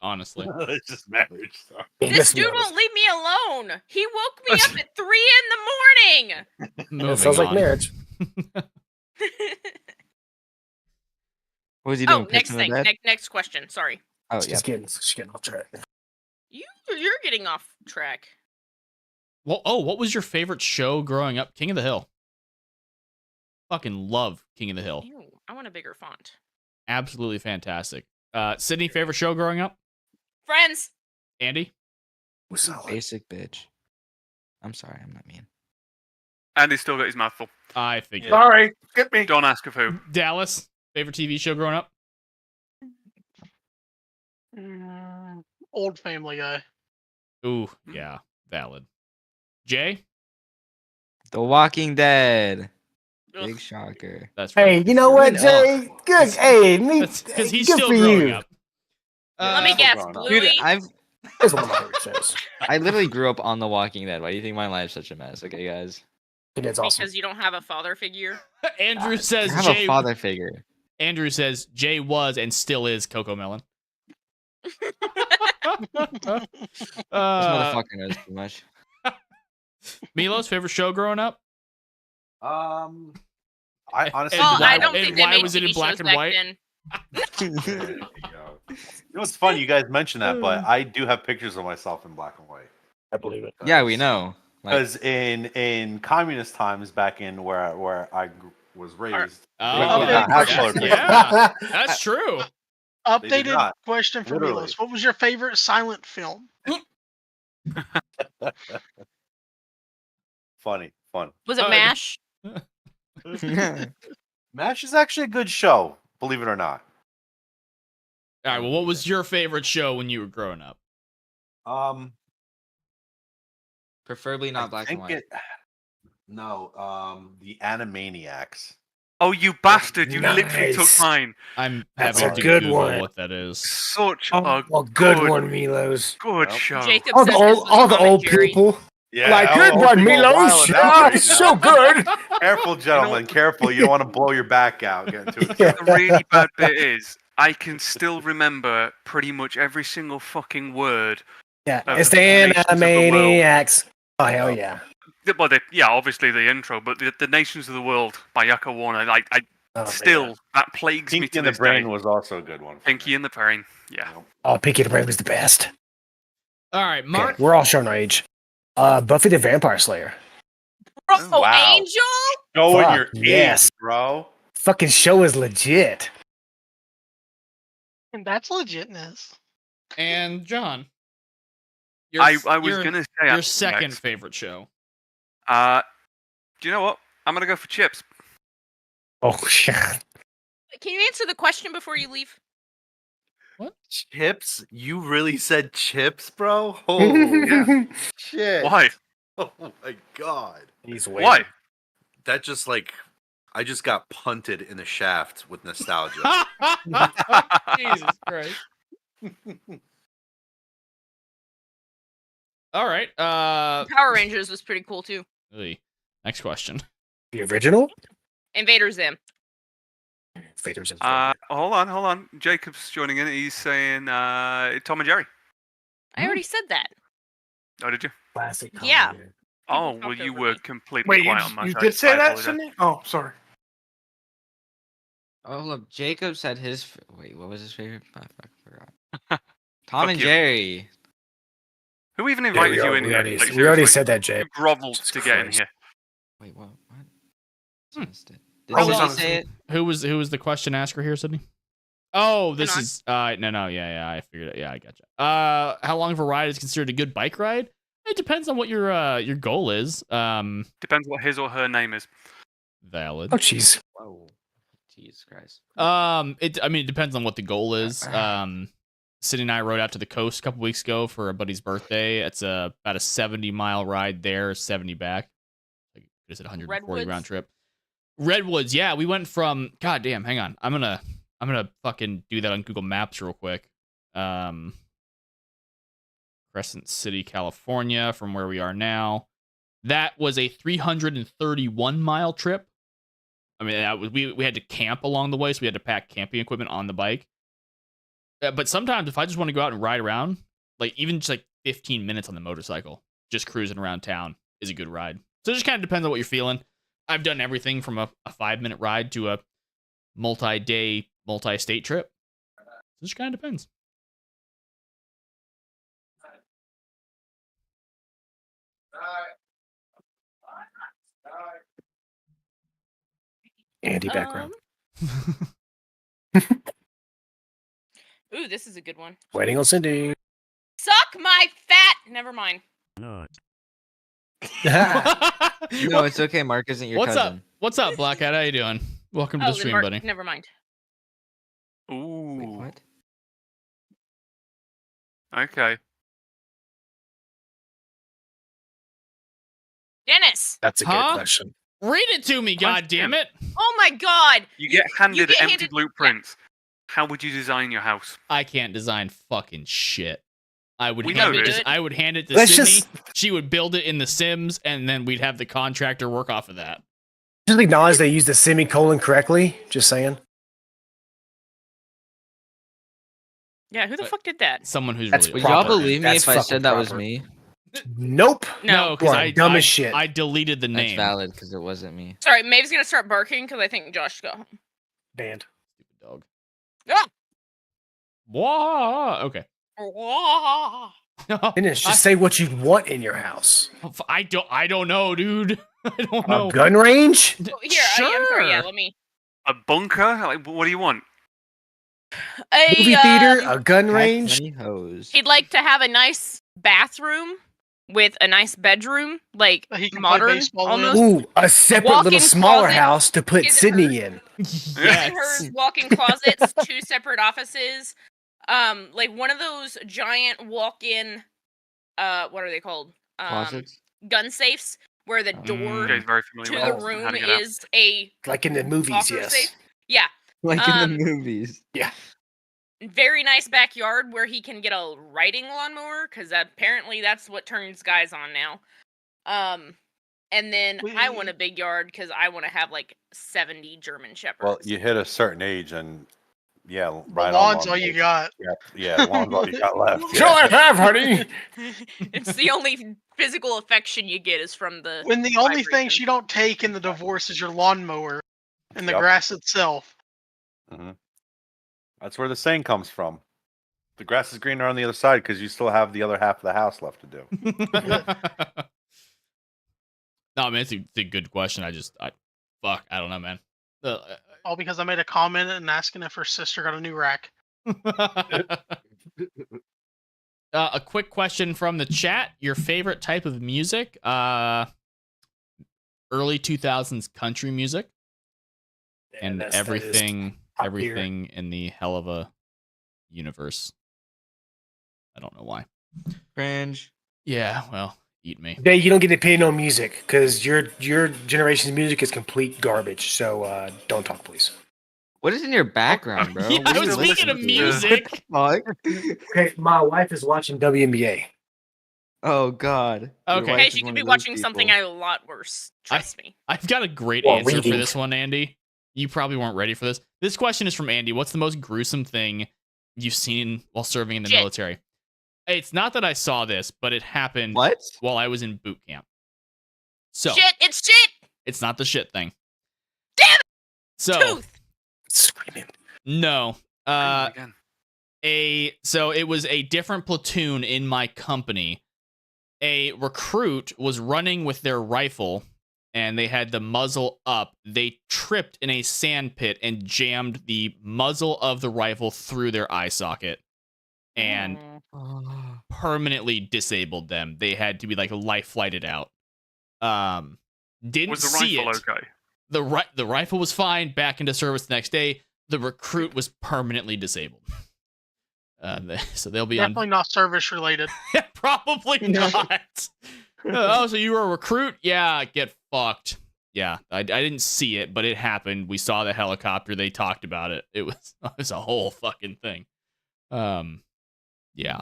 honestly. It's just marriage. So. This dude won't leave me alone. He woke me up at 3 in the morning. Moving Sounds like on. marriage. What was he doing? Oh, next pissing in thing. bed? Next question. Sorry. Oh, yeah. She's getting off track. You're getting off track. Well, what was your favorite show growing up? King of the Hill. Fucking love King of the Hill. Ew, I want a bigger font. Absolutely fantastic. Sydney, favorite show growing up? Friends. Andy? Basic bitch. I'm sorry, I'm not mean. Andy's still got his mouth full. I figured. Sorry, skip me. Don't ask of who. Dallas, favorite TV show growing up? Old Family Guy. Ooh, yeah, valid. Jay? The Walking Dead. Ugh. Big shocker. That's right. Hey, you know what, Jay? Good. Hey, me. Because he's good still for growing you. up. Let me guess, growing up. Bluey. Dude, It's one of my favorite shows. I literally grew up on The Walking Dead. Why do you think my life's such a mess? Okay, guys. It's awesome. Because you don't have a father figure. Andrew I says have Jay. a father figure. Andrew says Jay was and still is Coco Melon. This motherfucker knows too much. Milo's favorite show growing up? I honestly. Well, why- I don't and think they why made was it TV in black shows and back white? then. There you go. You know, it's funny you guys mentioned that, but I do have pictures of myself in black and white. I believe it. Yeah, we know. Like, Because in communist times, back in where I was raised, Oh, did not have color pictures. yeah, that's true. They did Updated not. question for Literally. Milos. What was your favorite silent film? Fun. Was it Oh, MASH? MASH is actually a good show, believe it or not. All right, well, what was your favorite show when you were growing up? preferably not black and white. The Animaniacs. Oh, you bastard! You literally took Nice. mine. I'm That's having a to good Google one. what that is. Such Oh, a well, good one, Milos. good Yep. show. Jacob All says the this old, was all the Tom and old Jerry. people. Yeah, Like, good old one, people are Milos. wild Ah, nowadays it's now. so good. Careful, gentlemen. Careful. You don't want to blow your back out. Get into it. Yeah. The really bad bit is I can still remember pretty much every single fucking word. Yeah, Of it's the Nations of the World. Animaniacs. Oh, hell yeah. Well, obviously the intro, but the Nations of the World by Yoko Warner. Like, Oh, still man. that plagues me Pinky to in the this Brain day. was also a good one. for Pinky me. in the Brain. Yeah. You know. Oh, Pinky the Brain was the best. All right, Okay, Mark. we're all showing our age. Buffy the Vampire Slayer. Oh, Wow. Angel? Showing Fuck, your yes. age, bro. Fucking show is legit. And that's legitness. And John. I was gonna say your after second next. favorite show. Do you know what? I'm gonna go for Chips. Oh, shit. Can you answer the question before you leave? Chips? You really said chips, bro? Oh, shit. Why? Oh, my God. He's Why? That just I just got punted in the shaft with nostalgia. Jesus Christ. All right. Power Rangers was pretty cool too. Next question. The original? Invader Zim. Vader's in Hold on. Jacob's joining in. He's saying Tom and Jerry. I already said that. Oh, did you? classic. Yeah. comedy. Oh, talked well, you over were me. completely Wait, quiet on my you side. did say I that, apologize. Sydney? Oh, sorry. Oh, look, Jacob said his. Wait, what was his favorite? I forgot. Tom Fuck and you. Jerry. Who even Yeah, invited we you al- in we here? already, Like, we already seriously? said that, Jay. You groveled Jesus to get in Christ. here. Wait, what? Hmm. Missed it. Did How long- Sydney say it? Who was the question asker here, Sydney? Oh, this Hang on. is no, yeah, I figured it. Yeah, I gotcha. How long of a ride is considered a good bike ride? It depends on what your goal is. Depends what his or her name is. Valid. Oh, jeez. Whoa. Jesus Christ. It depends on what the goal is. Sydney and I rode out to the coast a couple weeks ago for a buddy's birthday. It's about a 70-mile ride there, 70 back. Like, is it 140 Redwoods? round trip? Redwoods, yeah. We went from goddamn. Hang on, I'm gonna fucking do that on Google Maps real quick. Crescent City, California, from where we are now. That was a 331-mile trip. I mean, that was, we had to camp along the way, so we had to pack camping equipment on the bike. But sometimes, if I just want to go out and ride around, like even just like 15 minutes on the motorcycle, just cruising around town is a good ride. So it just kind of depends on what you're feeling. I've done everything from a 5-minute ride to a multi-day, multi-state trip. So it just kind of depends. Andy background. Ooh, this is a good one. Waiting on Cindy. Suck my fat. Never mind. No, it's okay. Mark isn't your What's cousin. up? What's up, Black Hat? How you doing? Welcome to Oh, the then stream, Mark, buddy. never mind. Ooh. Wait, what? Okay. Dennis. That's a good Huh? question. Read it to me, god damn it! Oh my God. You get handed get empty handed- blueprints. How would you design your house? I can't design fucking shit. I would We hand know it. this. I would hand it to Let's Sydney. just- She would build it in The Sims, and then we'd have the contractor work off of that. Just acknowledge they used the semicolon correctly. Just saying. Yeah, who the fuck did that? Someone who's That's really Would y'all proper. believe me That's if I fucking said that was proper. me? Nope. No. because You are I dumb I, as shit. I deleted the That's name. valid because it wasn't me. Sorry, Maeve's gonna start barking because I think Josh got home. Banned. Stupid dog. Ah! Whoa. Okay. Finish. Just say what you want in your house. I don't know, dude. I don't know. A gun range? Oh, here, I'm sorry. Yeah, Sure. let me. A bunker? Like, what do you want? Movie theater? A gun range? Many hoes. He'd like to have a nice bathroom with a nice bedroom, like That he can play modern, baseball in. almost. Ooh, a separate Walk-in little smaller closet. house to put Is it Sydney hers? in. Yes. Hers, walk-in closets, 2 separate offices, like one of those giant walk-in, what are they called? Closets? Gun safes, where the door Jay's very to familiar the with how room to get out. is a Like in the movies, locker yes. safe. Yeah, Like in Um, the movies. very nice backyard where he can get a riding lawnmower, because apparently that's what turns guys on now. And then I want a big yard because I want to have like 70 German shepherds. Well, you hit a certain age, and yeah, The right lawn's on. all you got. Yeah, lawn's all you got left. Sure I have, honey. It's the only physical affection you get is from the. When the only thing vibration. she don't take in the divorce is your lawnmower and the Yep. grass itself. That's where the saying comes from. The grass is greener on the other side because you still have the other half of the house left to do. No, man, it's a good question. I don't know, man. All because I made a comment and asking if her sister got a new rack. A quick question from the chat. Your favorite type of music? Early 2000s country music. And that is everything top tier. everything in the hell of a universe. I don't know why. Cringe. Yeah, well, eat me. Jay, you don't get to opinion on music because your generation's music is complete garbage. So don't talk, please. What is in your background, bro? Yeah, What I are was you speaking of listening to? music. Fuck. Okay, my wife is watching WNBA. Oh God. Your Okay. wife Hey, is she one could be of those watching something people. a lot worse. Trust me. I've got a great Well, answer reading. for this one, Andy. You probably weren't ready for this. This question is from Andy. What's the most gruesome thing you've seen while serving in the Shit. military? Hey, it's not that I saw this, but it happened What? while I was in boot camp. So Shit! It's shit! it's not the shit thing. Damn it! So Tooth! Screaming. no. Again. So it was a different platoon in my company. A recruit was running with their rifle and they had the muzzle up. They tripped in a sand pit and jammed the muzzle of the rifle through their eye socket and permanently disabled them. They had to be like life flighted out. Didn't Was the see rifle it. okay? The rifle was fine. Back into service the next day. The recruit was permanently disabled. So they'll be Definitely not service related. probably not. Oh, so you were a recruit? Yeah, get fucked. Yeah, I didn't see it, but it happened. We saw the helicopter. They talked about it. It was a whole fucking thing. Yeah.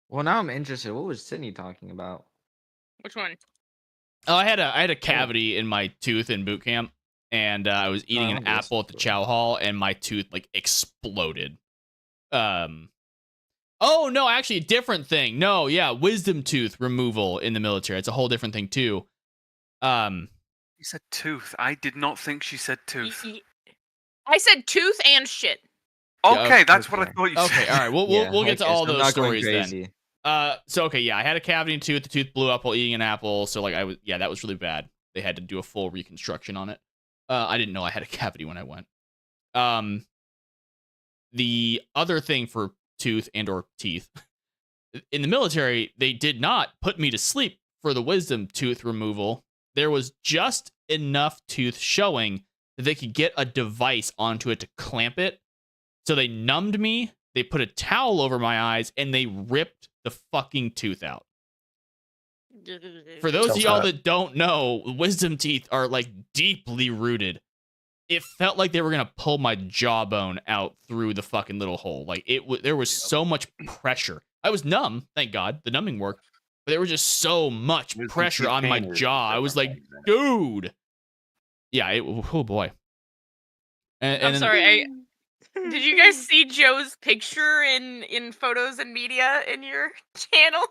Well, now I'm interested. What was Sydney talking about? Which one? Oh, I had a cavity in my tooth in boot camp, and I was eating an apple at the chow hall, and my tooth like exploded. Oh no, actually a different thing. No, yeah, wisdom tooth removal in the military. It's a whole different thing too. You said tooth. I did not think she said tooth. I said tooth and shit. Okay, that's what I thought you said. Okay, all right. We'll get to all so I'm those not going stories then. crazy. So okay, yeah, I had a cavity in the tooth. The tooth blew up while eating an apple. So like that was really bad. They had to do a full reconstruction on it. I didn't know I had a cavity when I went. The other thing for tooth and or teeth in the military, they did not put me to sleep for the wisdom tooth removal. There was just enough tooth showing that they could get a device onto it to clamp it. So they numbed me, they put a towel over my eyes, and they ripped the fucking tooth out. For those of y'all that don't know, wisdom teeth are like deeply rooted. It felt like they were gonna pull my jawbone out through the fucking little hole. Like there was so much pressure. I was numb, thank God, the numbing worked. But there was just so much pressure on my jaw. I was like, dude. Yeah. Oh boy. I'm sorry. Did you guys see Joe's picture in photos and media in your channel?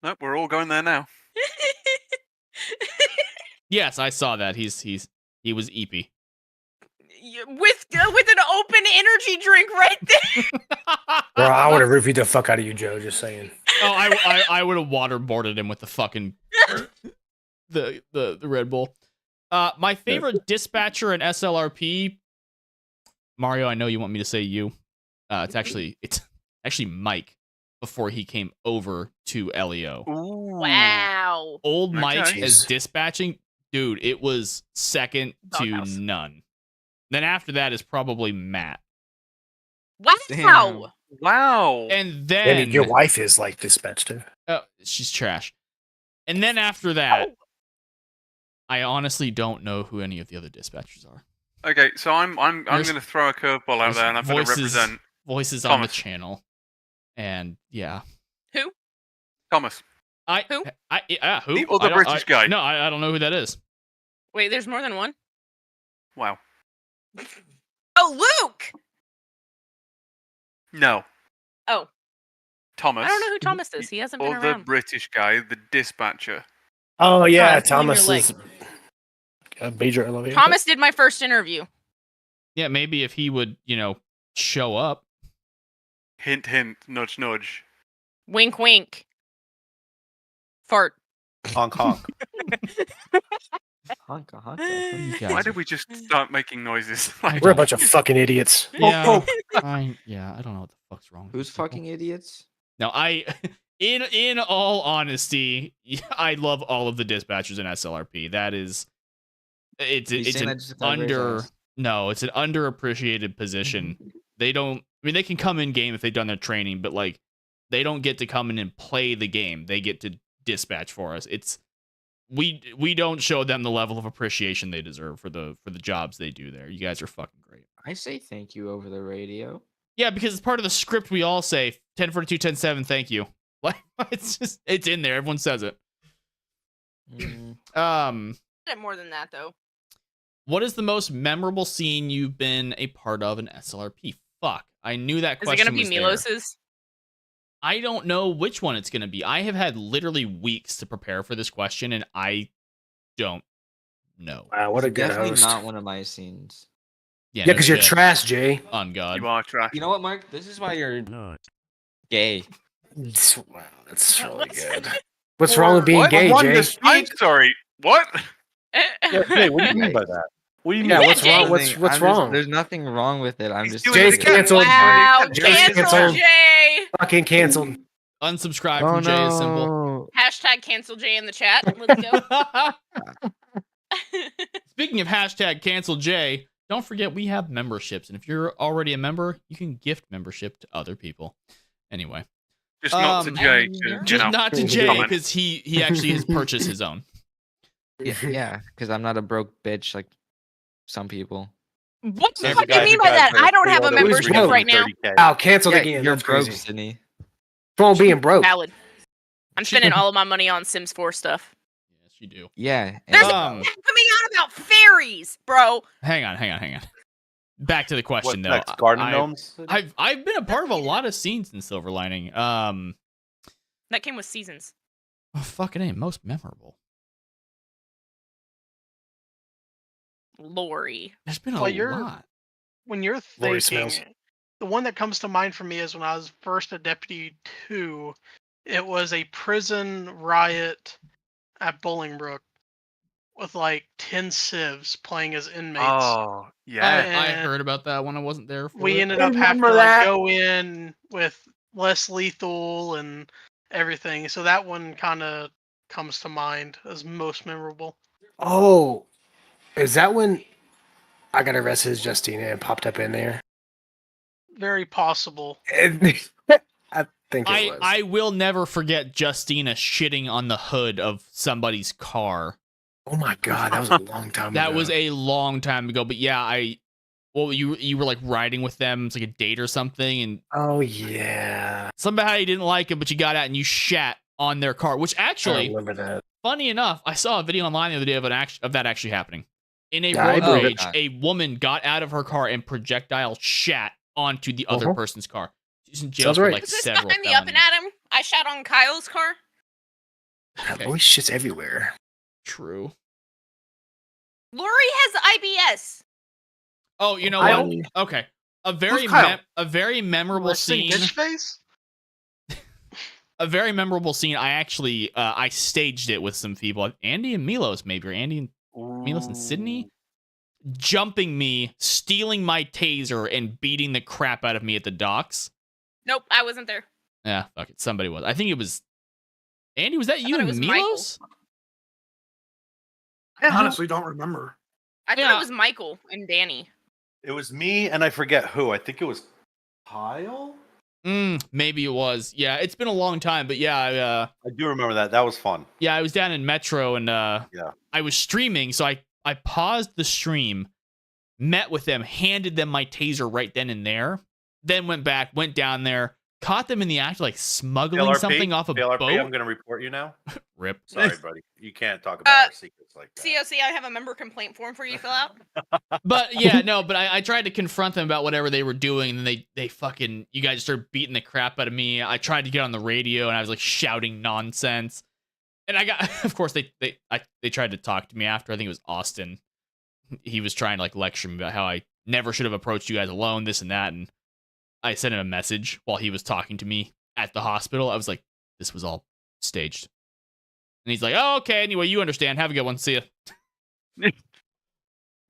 Nope, we're all going there now. Yes, I saw that. He was eepy. With an open energy drink right there. Bro, I would have roofied the fuck out of you, Joe. Just saying. Oh, I would have waterboarded him with the fucking the Red Bull. My favorite dispatcher in SLRP. Mario, I know you want me to say you. It's actually Mike before he came over to LEO. Ooh. Wow. Old Mike Okay. as dispatching, dude, it was second to Doghouse. none. Then after that is probably Matt. Wow. Damn. Wow. And then And your wife is like dispatched too. she's trash. And then after that, I honestly don't know who any of the other dispatchers are. Okay, so I'm going There's- to throw a curveball out there, and I'm going to represent voices on the Thomas. channel. And yeah. Thomas. Who? The other I don't- British guy. No, I don't know who that is. Wait, there's more than one? Wow. Oh, Luke! No. Oh. Thomas. I don't know who Thomas is. He hasn't been Other around. British guy, the dispatcher. Oh yeah, Thomas, Thomas leave is a major elevator. Thomas did my first interview. Yeah, maybe if he would, show up. Hint, hint, nudge, nudge. Wink, wink. Fart. Honk honk. Honka, honka. You guys Why are- did we just start making noises? We're a bunch of fucking idiots. Yeah, Oh, I don't know what the fuck's wrong with Who's these people. fucking idiots? No, in all honesty, I love all of the dispatchers in SLRP. That is, it's You saying an that just to cover his ass? it's an underappreciated position. They don't. I mean, they can come in game if they've done their training, but like, they don't get to come in and play the game. They get to dispatch for us. We don't show them the level of appreciation they deserve for the jobs they do there. You guys are fucking great. I say thank you over the radio. Yeah, because it's part of the script. We all say 1042, 107, thank you. Like, it's in there. Everyone says it. More than that, though. What is the most memorable scene you've been a part of in SLRP? Fuck, I knew that Is it question gonna be was there. Milos's? I don't know which one it's gonna be. I have had literally weeks to prepare for this question, and I don't know. Wow, what a It's good definitely host. not one of my scenes. Yeah, because you're shit. trash, Jay. On God. You are trash. You know what, Mark? This is why you're gay. Wow, that's really good. What's wrong with being What? gay, One Jay? to speak. I'm sorry. What? Yeah, Jay, what do you mean by that? What do you mean? Yeah, Yeah, what's Jay. wrong? What's wrong? There's nothing wrong with it. I'm He's just doing it Jay's again. canceled. Wow, Jay's cancel canceled. Jay. Fucking canceled. Unsubscribe Oh from Jay is simple. no. Hashtag cancel Jay in the chat. Let's go. Speaking of hashtag cancel Jay, don't forget we have memberships, and if you're already a member, you can gift membership to other people. Anyway, Just not to Jay. To, just not to Jay comment. because he actually has purchased his own. Yeah, because I'm not a broke bitch like some people. What the There's fuck a do you guy mean who by got that? the I don't have a pre-order membership with right now. 330K. Wow, canceled Yeah, again. you're That's broke, crazy. Sydney. What's wrong with being broke? Valid. I'm spending all of my money on Sims 4 stuff. Yes, you do. Yeah. There's and- a coming out about fairies, bro. Hang on. Back to the question What though. next? Garden I- gnomes? I've been a part of a lot of scenes in Silver Lining. That came with seasons. Fucking A, most memorable. Lori. There's been a Well, you're- lot. When you're Lori thinking, smells. the one that comes to mind for me is when I was first a Deputy 2, it was a prison riot at Bolingbrook with like 10 civs playing as inmates. Oh, I yeah. heard about that one. I wasn't there for We it. ended up having to Remember like, that? go in with less lethal and everything. So that one kind of comes to mind as most memorable. Oh, is that when I got arrested as Justina and popped up in there? Very possible. I think it was. I will never forget Justina shitting on the hood of somebody's car. Oh my god, that was a long time ago. That was a long time ago, but yeah, you were like riding with them, it's like a date or something, and Oh yeah. somehow you didn't like it, but you got out and you shat on their car. Which I actually, remember that. funny enough, I saw a video online the other day of that actually happening. In a Yeah, I road believe rage, it. a woman got out of her car and projectile shat onto the other Uh-huh. person's car. She's in jail Sounds for right. like Was this several behind the up and felonies. Adam? I shot on Kyle's car. That boy shit's everywhere. True. Lori has IBS. Oh, you know I what? Okay. A very Kyle? a very memorable Resting scene. bitch face? A very memorable scene. I actually I staged it with some people. Andy and Milos, maybe, or Andy and Milos and Sydney, jumping me, stealing my taser, and beating the crap out of me at the docks. Nope, I wasn't there. Yeah, fuck it. Somebody was. I think it was Andy. Was that you thought it and was Milos? I honestly don't remember. I thought Yeah. it was Michael and Danny. It was me, and I forget who. I think it was Kyle. Maybe it was. Yeah, it's been a long time, but yeah, I do remember that. That was fun. yeah, I was down in Metro and Yeah. I was streaming, so I paused the stream, met with them, handed them my taser right then and there, then went back, went down there, caught them in the act like smuggling something off a PLRP, boat. I'm going to report you now. Rip. Sorry, buddy. You can't talk about our secrets like that. COC, I have a member complaint form for you to fill out. But yeah, no, but I tried to confront them about whatever they were doing, and then they fucking, you guys started beating the crap out of me. I tried to get on the radio, and I was like shouting nonsense. And I got, of course, they tried to talk to me after. I think it was Austin. He was trying to like lecture me about how I never should have approached you guys alone, this and that. And I sent him a message while he was talking to me at the hospital. I was like, this was all staged. And he's like, oh, okay. Anyway, you understand. Have a good one. See ya.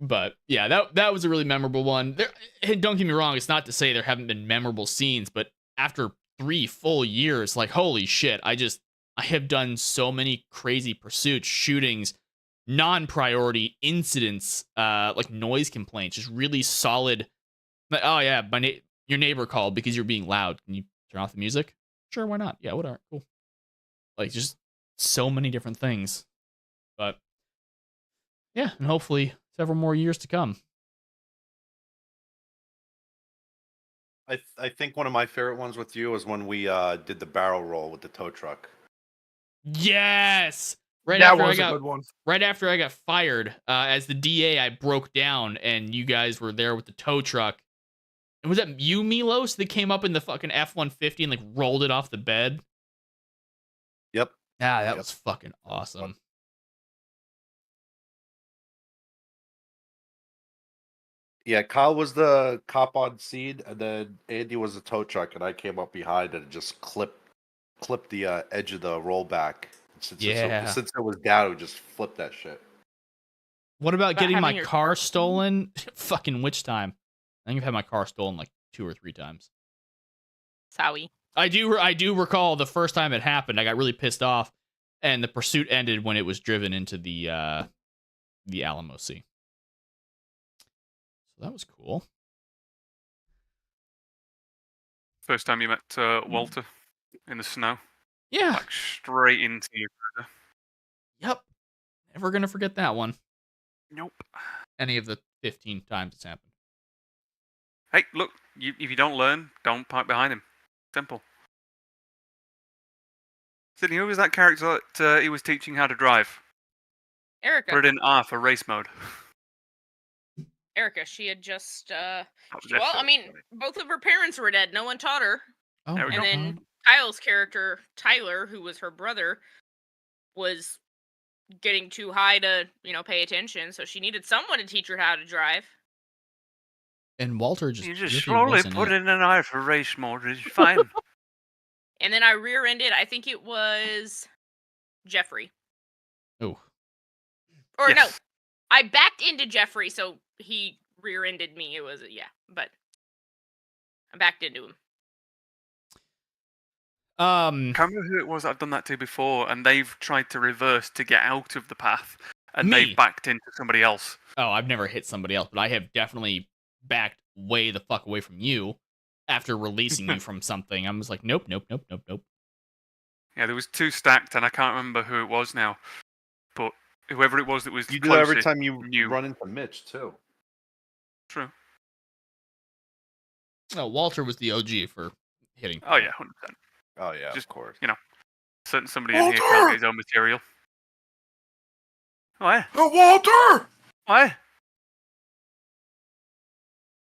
But yeah, that was a really memorable one. And don't get me wrong, it's not to say there haven't been memorable scenes, but after 3 full years, like holy shit, I have done so many crazy pursuits, shootings, non-priority incidents, like noise complaints, just really solid. Like, oh yeah, your neighbor called because you're being loud. Can you turn off the music? Sure, why not? Yeah, whatever. Cool. Like just so many different things. But yeah, and hopefully several more years to come. I think one of my favorite ones with you was when we did the barrel roll with the tow truck. Yes. Right That after was a good one. Right after I got fired, as the DA, I broke down, and you guys were there with the tow truck. And was that you, Milos, that came up in the fucking F-150 and like rolled it off the bed? Yep. Yeah, that Yep. was fucking awesome. Yeah, Kyle was the cop on scene, and then Andy was the tow truck, and I came up behind and just clipped the edge of the rollback Yeah. Since it was down, we just flipped that shit. What about About getting my having your car car stolen? Fucking which time? I think I've had my car stolen like 2 or 3 times. Sowie. I do recall the first time it happened. I got really pissed off, and the pursuit ended when it was driven into the Alamo Sea. So that was cool. First time you met Walter in the snow, Yeah. like straight into you. Yep. Never gonna forget that one. Nope. Any of the 15 times it's happened. Hey, look, if you don't learn, don't park behind him. Simple. Sydney, who was that character that he was teaching how to drive? Erica. Put it in R for race mode. Erica, she had just That well, I feels mean, funny. both of her parents were dead. No one taught her. Oh, There we And go. then Kyle's character, Tyler, who was her brother, was getting too high to, pay attention, so she needed someone to teach her how to drive. And Walter just You just really slowly wasn't put it. in an R for race mode. It's fine. And then I rear-ended, I think it was Jeffrey. Oh. Or no, Yes. I backed into Jeffrey, so he rear-ended me. It was, but I backed into him. Can't remember who it was I've done that to before, and they've tried to reverse to get out of the path, and Me. they've backed into somebody else. Oh, I've never hit somebody else, but I have definitely backed way the fuck away from you after releasing you from something. I was like, nope. Yeah, there was 2 stacked, and I can't remember who it was now. But whoever it was that was You do that every closest time you knew. run into Mitch too. True. Oh, Walter was the OG for hitting. Oh yeah, 100%. Oh yeah, Just, of course. Somebody in here can't get his own material. Why? Walter! Why?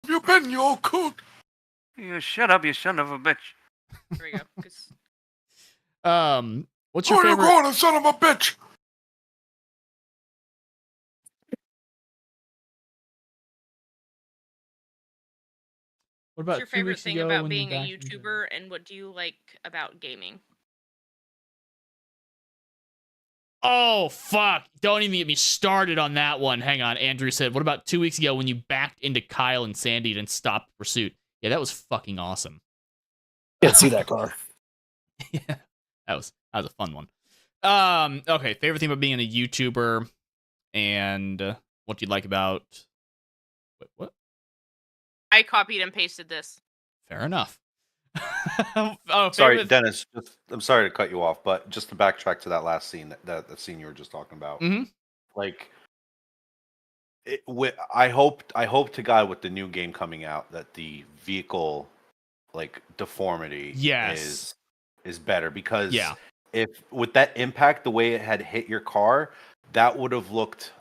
You been, you old coot? You shut up, you son of a bitch. There we go. 'Cause What's your favorite? going, son of a bitch? What about what's your 2 favorite weeks thing ago about when you being a backed into- YouTuber, and what do you like about gaming? Oh, fuck. Don't even get me started on that one. Hang on. Andrew said, what about 2 weeks ago when you backed into Kyle and Sandy and stopped the pursuit? Yeah, that was fucking awesome. Can't see that car. Yeah, that was a fun one. Okay, favorite thing about being a YouTuber and what do you like about... Wait, what? I copied and pasted this. Fair enough. Sorry, favorite- Dennis. I'm sorry to cut you off, but just to backtrack to that last scene, that scene you were just talking about. Mhm. Like, I hope to God with the new game coming out that the vehicle, like deformity, Yes. is better, because Yeah. if with that impact, the way it had hit your car, that would have looked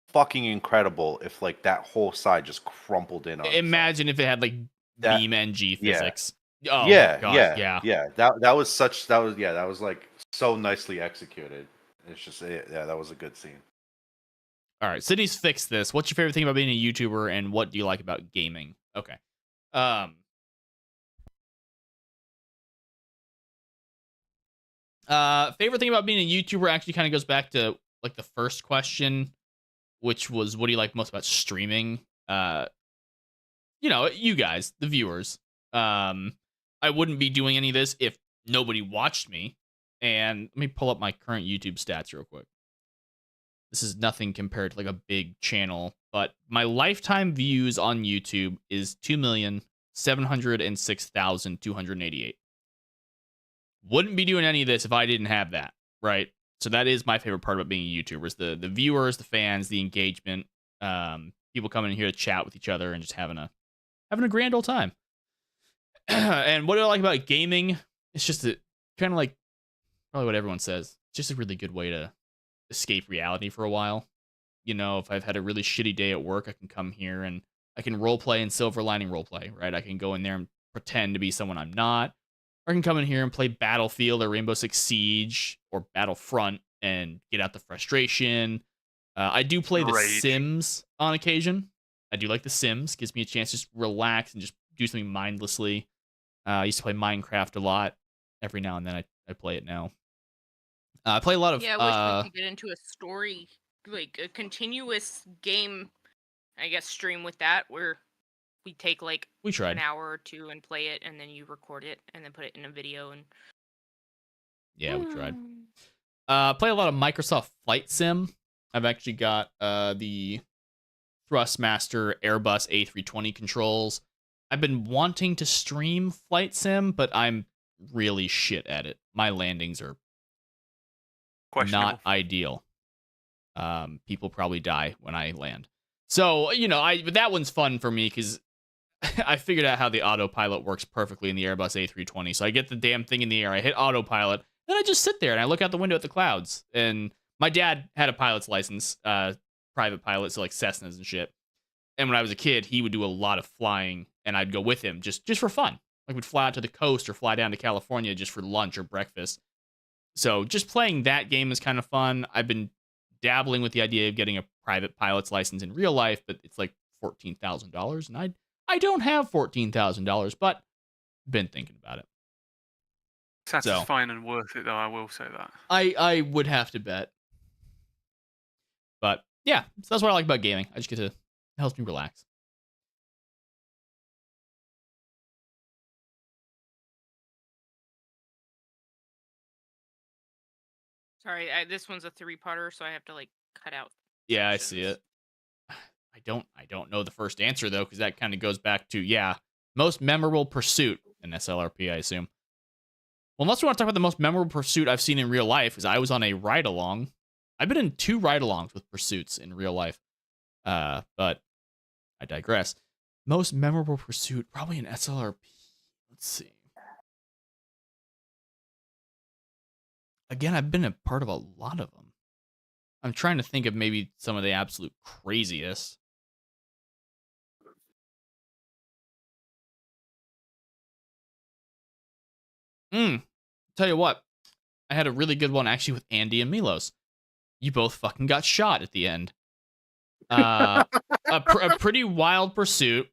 fucking incredible if like that whole side just crumpled in on itself. Imagine if it had like That- beam NG yeah. physics. Oh, yeah, my God, yeah. That was like so nicely executed. It's just that was a good scene. All right, Sydney's fixed this. What's your favorite thing about being a YouTuber, and what do you like about gaming? Okay. Favorite thing about being a YouTuber actually kind of goes back to like the first question, which was, what do you like most about streaming? You guys, the viewers. I wouldn't be doing any of this if nobody watched me. And let me pull up my current YouTube stats real quick. This is nothing compared to like a big channel, but my lifetime views on YouTube is 2,706,288. Wouldn't be doing any of this if I didn't have that, right? So that is my favorite part about being a YouTuber, is the viewers, the fans, the engagement, people coming in here to chat with each other and just having a grand old time. And what do I like about gaming? It's just kind of like probably what everyone says. It's just a really good way to escape reality for a while. If I've had a really shitty day at work, I can come here and I can roleplay in Silver Lining Roleplay, right? I can go in there and pretend to be someone I'm not. Or I can come in here and play Battlefield or Rainbow Six Siege or Battlefront and get out the frustration. I do play The Rage. Sims on occasion. I do like The Sims. Gives me a chance to just relax and just do something mindlessly. I used to play Minecraft a lot. Every now and then I play it now. I play a lot of. Yeah, I wish we could get into a story, like a continuous game, I guess, stream with that, where we take like We tried. an hour or two and play it, and then you record it and then put it in a video. And Yeah, we tried. Play a lot of Microsoft Flight Sim. I've actually got the Thrustmaster Airbus A320 controls. I've been wanting to stream Flight Sim, but I'm really shit at it. My landings are not ideal. People probably die when I land. So, but that one's fun for me because I figured out how the autopilot works perfectly in the Airbus A320. So I get the damn thing in the air, I hit autopilot, then I just sit there and I look out the window at the clouds. And my dad had a pilot's license, private pilot, so like Cessnas and shit. And when I was a kid, he would do a lot of flying, and I'd go with him just for fun. Like we'd fly out to the coast or fly down to California just for lunch or breakfast. So just playing that game is kind of fun. I've been dabbling with the idea of getting a private pilot's license in real life, but it's like $14,000, and I don't have $14,000, but been thinking about it. Satisfying and worth it, though. I will say that. I would have to bet, but yeah, so that's what I like about gaming. I just get to, it helps me relax. sorry, this one's a 3-parter, so I have to like cut out. Yeah, I see it. I don't know the first answer though, because that kind of goes back to most memorable pursuit in SLRP, I assume. Well, unless we want to talk about the most memorable pursuit I've seen in real life, because I was on a ride along. I've been in 2 ride alongs with pursuits in real life, but I digress. Most memorable pursuit, probably in SLRP. Let's see. Again, I've been a part of a lot of them. I'm trying to think of maybe some of the absolute craziest. Tell you what, I had a really good one actually with Andy and Milos. You both fucking got shot at the end. A pretty wild pursuit.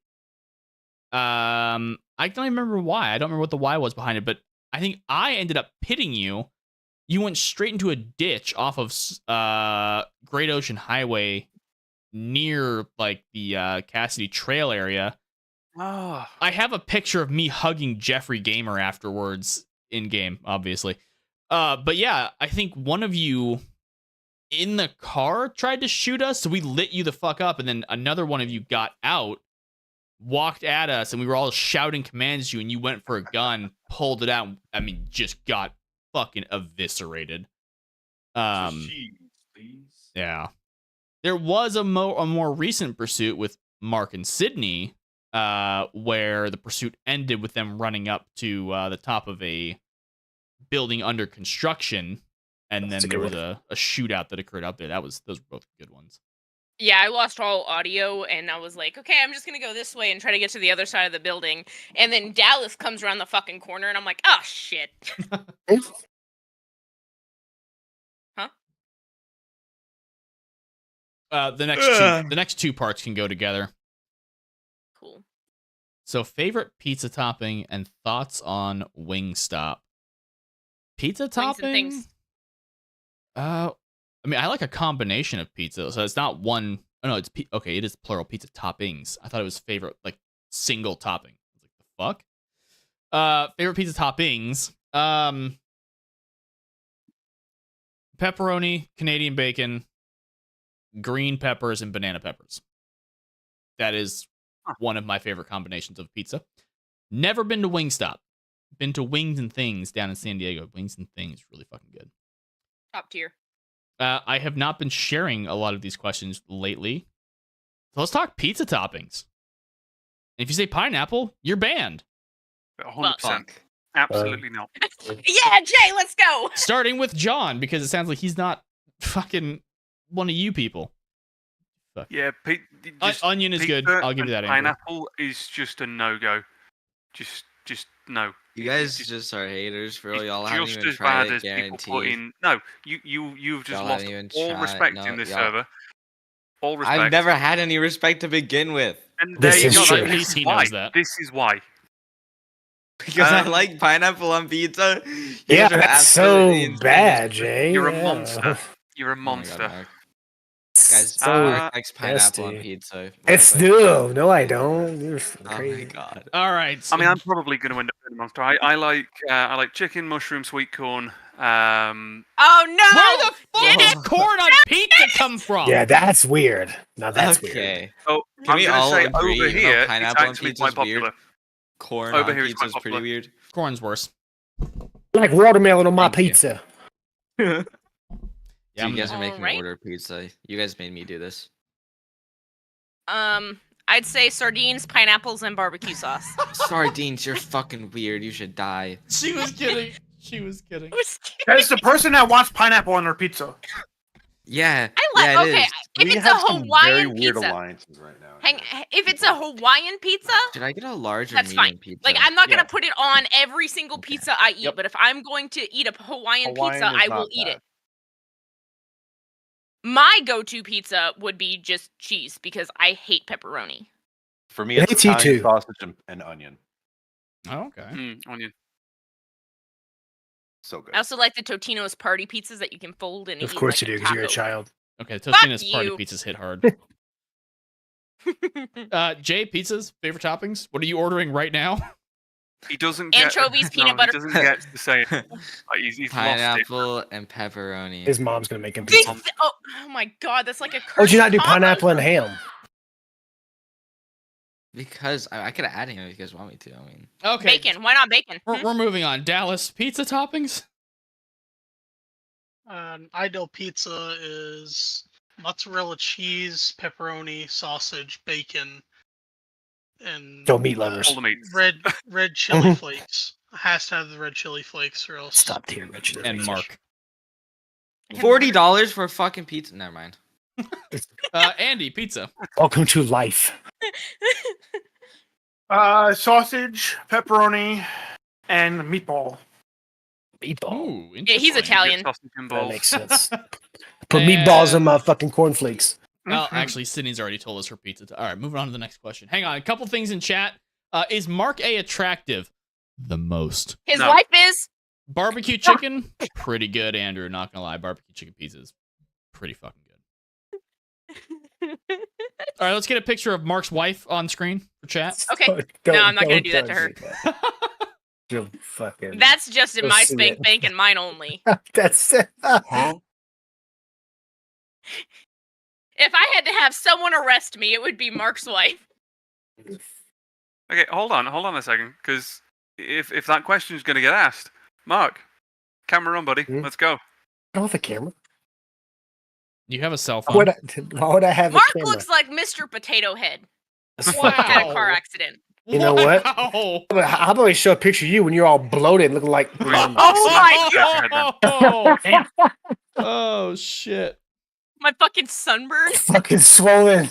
I don't even remember why. I don't remember what the why was behind it, but I think I ended up pitting you. You went straight into a ditch off of Great Ocean Highway near like the Cassidy Trail area. Oh. I have a picture of me hugging Jeffrey Gamer afterwards in game, obviously. But yeah, I think one of you in the car tried to shoot us, so we lit you the fuck up, and then another one of you got out, walked at us, and we were all shouting commands to you, and you went for a gun, pulled it out, I mean, just got fucking eviscerated. Yeah. There was a more recent pursuit with Mark and Sydney, where the pursuit ended with them running up to the top of a building under construction, and then there was a shootout that occurred up there. Those were both good ones. Yeah, I lost all audio, and I was like, okay, I'm just gonna go this way and try to get to the other side of the building. And then Dallas comes around the fucking corner, and I'm like, oh shit. Huh? The next two parts can go together. Cool. So, favorite pizza topping and thoughts on Wingstop. Pizza topping? I mean, I like a combination of pizza, so it's not one. Oh no, okay. It is plural pizza toppings. I thought it was favorite like single topping. I was like, the fuck? Favorite pizza toppings. Pepperoni, Canadian bacon, green peppers, and banana peppers. That is one of my favorite combinations of pizza. Never been to Wingstop. Been to Wings and Things down in San Diego. Wings and Things is really fucking good. Top tier. I have not been sharing a lot of these questions lately. So let's talk pizza toppings. And if you say pineapple, you're banned. 100%. Absolutely not. Yeah, Jay, let's go. Starting with John, because it sounds like he's not fucking one of you people. Fuck. Yeah, onion is good. I'll give you that. Pineapple is just a no-go. Just no. You guys just are haters for all y'all. Haven't Just even as tried bad it, as people guaranteed. put in. No, you've just Y'all lost haven't even all tried. respect No, in this y'all- server. All respect. I've never had any respect to begin with. And This there you is go. true. At least he knows that. This is why. Because I like pineapple on pizza. You Yeah, guys are that's absolutely so insane. bad, Jay. You're a Yeah. monster. You're a Oh my God, monster. Mark. Guys, So Mark likes pineapple on nasty. pizza. It's Mark likes no, pineapple. no, I don't. You're Oh my crazy. God. All right. I mean, I'm probably going to end up being a monster. I like chicken, mushroom, sweet corn. Oh no! Where the fuck Yes! did corn on pizza come from? Yeah, that's weird. Now that's weird. Okay. So Can I'm we going to all say agree, over even here, though it's pineapple on actually pizza quite is weird, popular. corn Over on here it's pizza quite is pretty popular. weird. Corn's worse. Like watermelon on my Thank you. pizza. Yeah, So you guys are All making me right. order pizza. You guys made me do this. I'd say sardines, pineapples, and barbecue sauce. Sardines, you're fucking weird. You should die. She was kidding. She was kidding. That's the person that wants pineapple on their pizza. Yeah. I like. Yeah, it Okay, is. if We it's a have some very Hawaiian weird pizza, alliances right now. if it's a Hawaiian pizza, Should I get a large or that's medium fine. pizza? Like I'm not Yeah. gonna put it on every single Okay. pizza I eat, Yep. but if I'm going to eat a Hawaiian pizza, Hawaiian is I will not eat bad. it. My go-to pizza would be just cheese because I hate pepperoni. For me, I it's hate you Italian too. sausage and onion. Oh, okay. Onion. So good. I also like the Totino's party pizzas that you can fold and Of eat course like you do, a because you're a taco. child. Okay, Totino's party you. pizzas hit hard. Jay, pizzas, favorite toppings? What are you ordering right now? He doesn't get Anchovies, peanut butter. He doesn't get to say it. Like, he's lost it. Pineapple and pepperoni. His mom's gonna make him Big pizza. oh my god, that's like a Why'd you not do cursed combo. pineapple and ham? Because I could add him if you guys want me to. I mean, Okay. Bacon. Why not bacon? We're moving on. Dallas, pizza toppings? Ideal pizza is mozzarella cheese, pepperoni, sausage, bacon, and Go meat lovers. All the meats. red chili flakes. Has to have the red chili flakes, or else. Stop here, Richard. And Mark. $40 for a fucking pizza. Never mind. Andy, pizza. Welcome to life. Sausage, pepperoni, and meatball. Meatball. Ooh, Yeah, he's interesting. Italian. Sausage and That balls. makes sense. Put meatballs in my fucking cornflakes. Well, actually, Sydney's already told us her pizza. All right, moving on to the next question. Hang on, a couple things in chat. Is Mark A attractive? The most. His No. wife is. Barbecue chicken? Pretty good, Andrew. Not gonna lie, barbecue chicken pizza is pretty fucking good. All right, let's get a picture of Mark's wife on screen for chat. Okay. Don't- No, I'm not gonna don't do that to her. do that. You'll fucking. That's just in Go my see spank it. bank and mine only. That's it. If I had to have someone arrest me, it would be Mark's wife. Okay, hold on a second, because if that question is going to get asked, Mark, camera on, buddy. Hmm? Let's go. I don't have a camera. You have a cell phone. Why would I have Mark a camera? looks like Mr. Potato Head That's Wow. fucked in a up. car accident. You know what? Wow. How about we show a picture of you when you're all bloated, looking like? Oh my god! Oh shit! My fucking sunburn. Fucking swollen.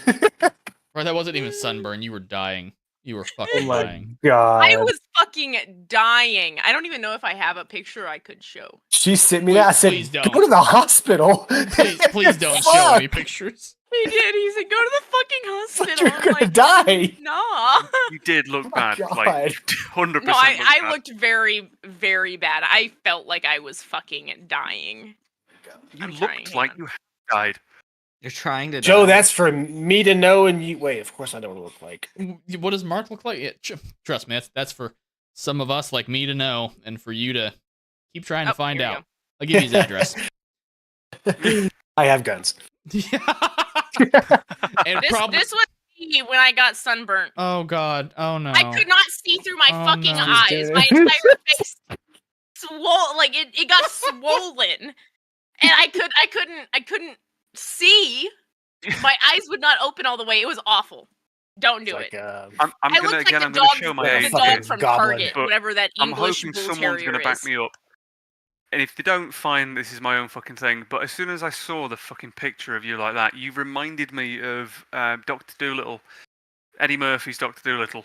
Bro, that wasn't even sunburn. You were dying. You were Oh fucking my dying. god. I was fucking dying. I don't even know if I have a picture I could show. She sent me that. I said, Please "Go don't. to the hospital." Please don't show Fuck. me pictures. He did. He said, "Go to the fucking hospital." You're I'm gonna like, die. Nah. You did look Oh my bad, God. like 100%. No, I bad. looked very, very bad. I felt like I was fucking dying. You I'm trying, looked hang like on. you died. You're trying to. Joe, die. that's for me to know. And you wait. Of course, I know what it looks like. What does Mark look like? Yeah, trust me, that's for some of us like me to know, and for you to keep trying to Oh, find here you out. I'll give you his address. I have guns. And This was me when I got sunburnt. Oh god. Oh no. I could not see through my Oh, fucking no. eyes. My entire face swole, like it got swollen, and I couldn't see. My eyes would not open all the way. It was awful. Don't do It's it. like, I'm I gonna looked again. like I'm the gonna dog, show my like a the age. fucking dog from goblin. Target, But whatever that I'm English hoping bull someone's terrier gonna back is. me up. And if they don't find this is my own fucking thing, but as soon as I saw the fucking picture of you like that, you reminded me of Doctor Dolittle, Eddie Murphy's Doctor Dolittle,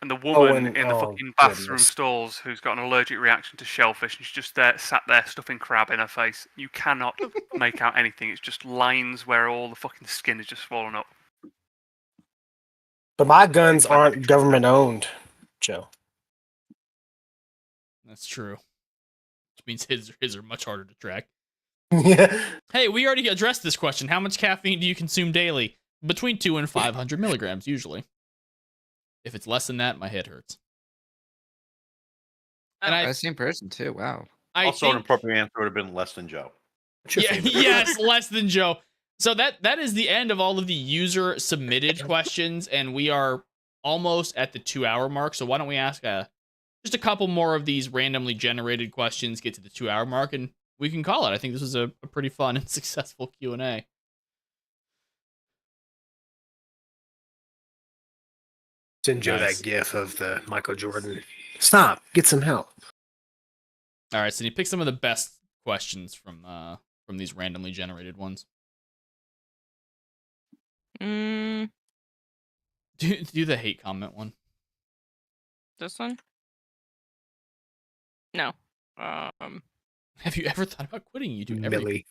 and the woman in the fucking bathroom goodness. stalls who's got an allergic reaction to shellfish, and she's just there, sat there stuffing crab in her face. You cannot make out anything. It's just lines where all the fucking skin is just swollen up. But my guns aren't government owned, Joe. That's true. Which means his are much harder to track. Yeah. Hey, we already addressed this question. How much caffeine do you consume daily? Between 2 and 500 milligrams, usually. If it's less than that, my head hurts. And Oh. I Same person too. Wow. Also, an think, appropriate answer would have been less than Joe. What's your yeah, favorite? yes, less than Joe. So that is the end of all of the user submitted questions, and we are almost at the 2-hour mark. So why don't we ask just a couple more of these randomly generated questions, get to the 2-hour mark, and we can call it. I think this was a pretty fun and successful Q&A. Send Joe Nice. that gif of the Michael Jordan. Stop. Get some help. All right, so you pick some of the best questions from these randomly generated ones. Mm, Do the hate comment one. this one? No. Have you ever thought about quitting YouTube? Millie.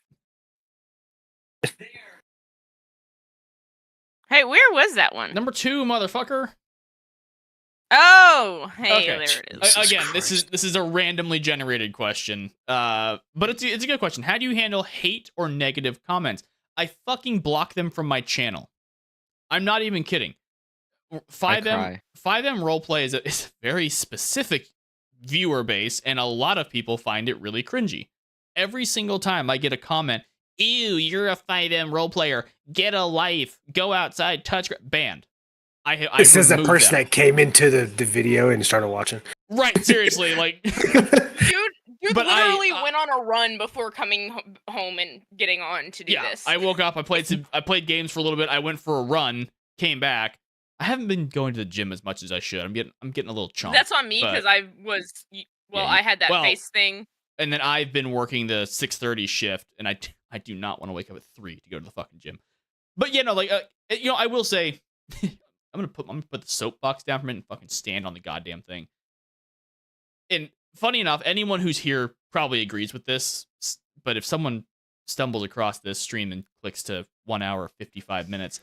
Hey, where was that one? Number 2, motherfucker. Oh, hey, Okay. there it is. Again, this is a randomly generated question. But it's a good question. How do you handle hate or negative comments? I fucking block them from my channel. I'm not even kidding. 5M roleplay is a very specific viewer base, and a lot of people find it really cringy. Every single time I get a comment, "Ew, you're a 5M roleplayer. Get a life. Go outside. Touch." Banned. This is the removed person them. that came into the video and started watching. Right, seriously, like. Dude But literally went on a run before coming home and getting on to do this. I woke up. I played games for a little bit. I went for a run. Came back. I haven't been going to the gym as much as I should. I'm getting a little chomp. That's on me because I was I had that face thing. And then I've been working the 6:30 shift, and I do not want to wake up at 3 to go to the fucking gym. But I will say, I'm gonna put the soapbox down for a minute and fucking stand on the goddamn thing. And funny enough, anyone who's here probably agrees with this. But if someone stumbles across this stream and clicks to 1 hour 55 minutes,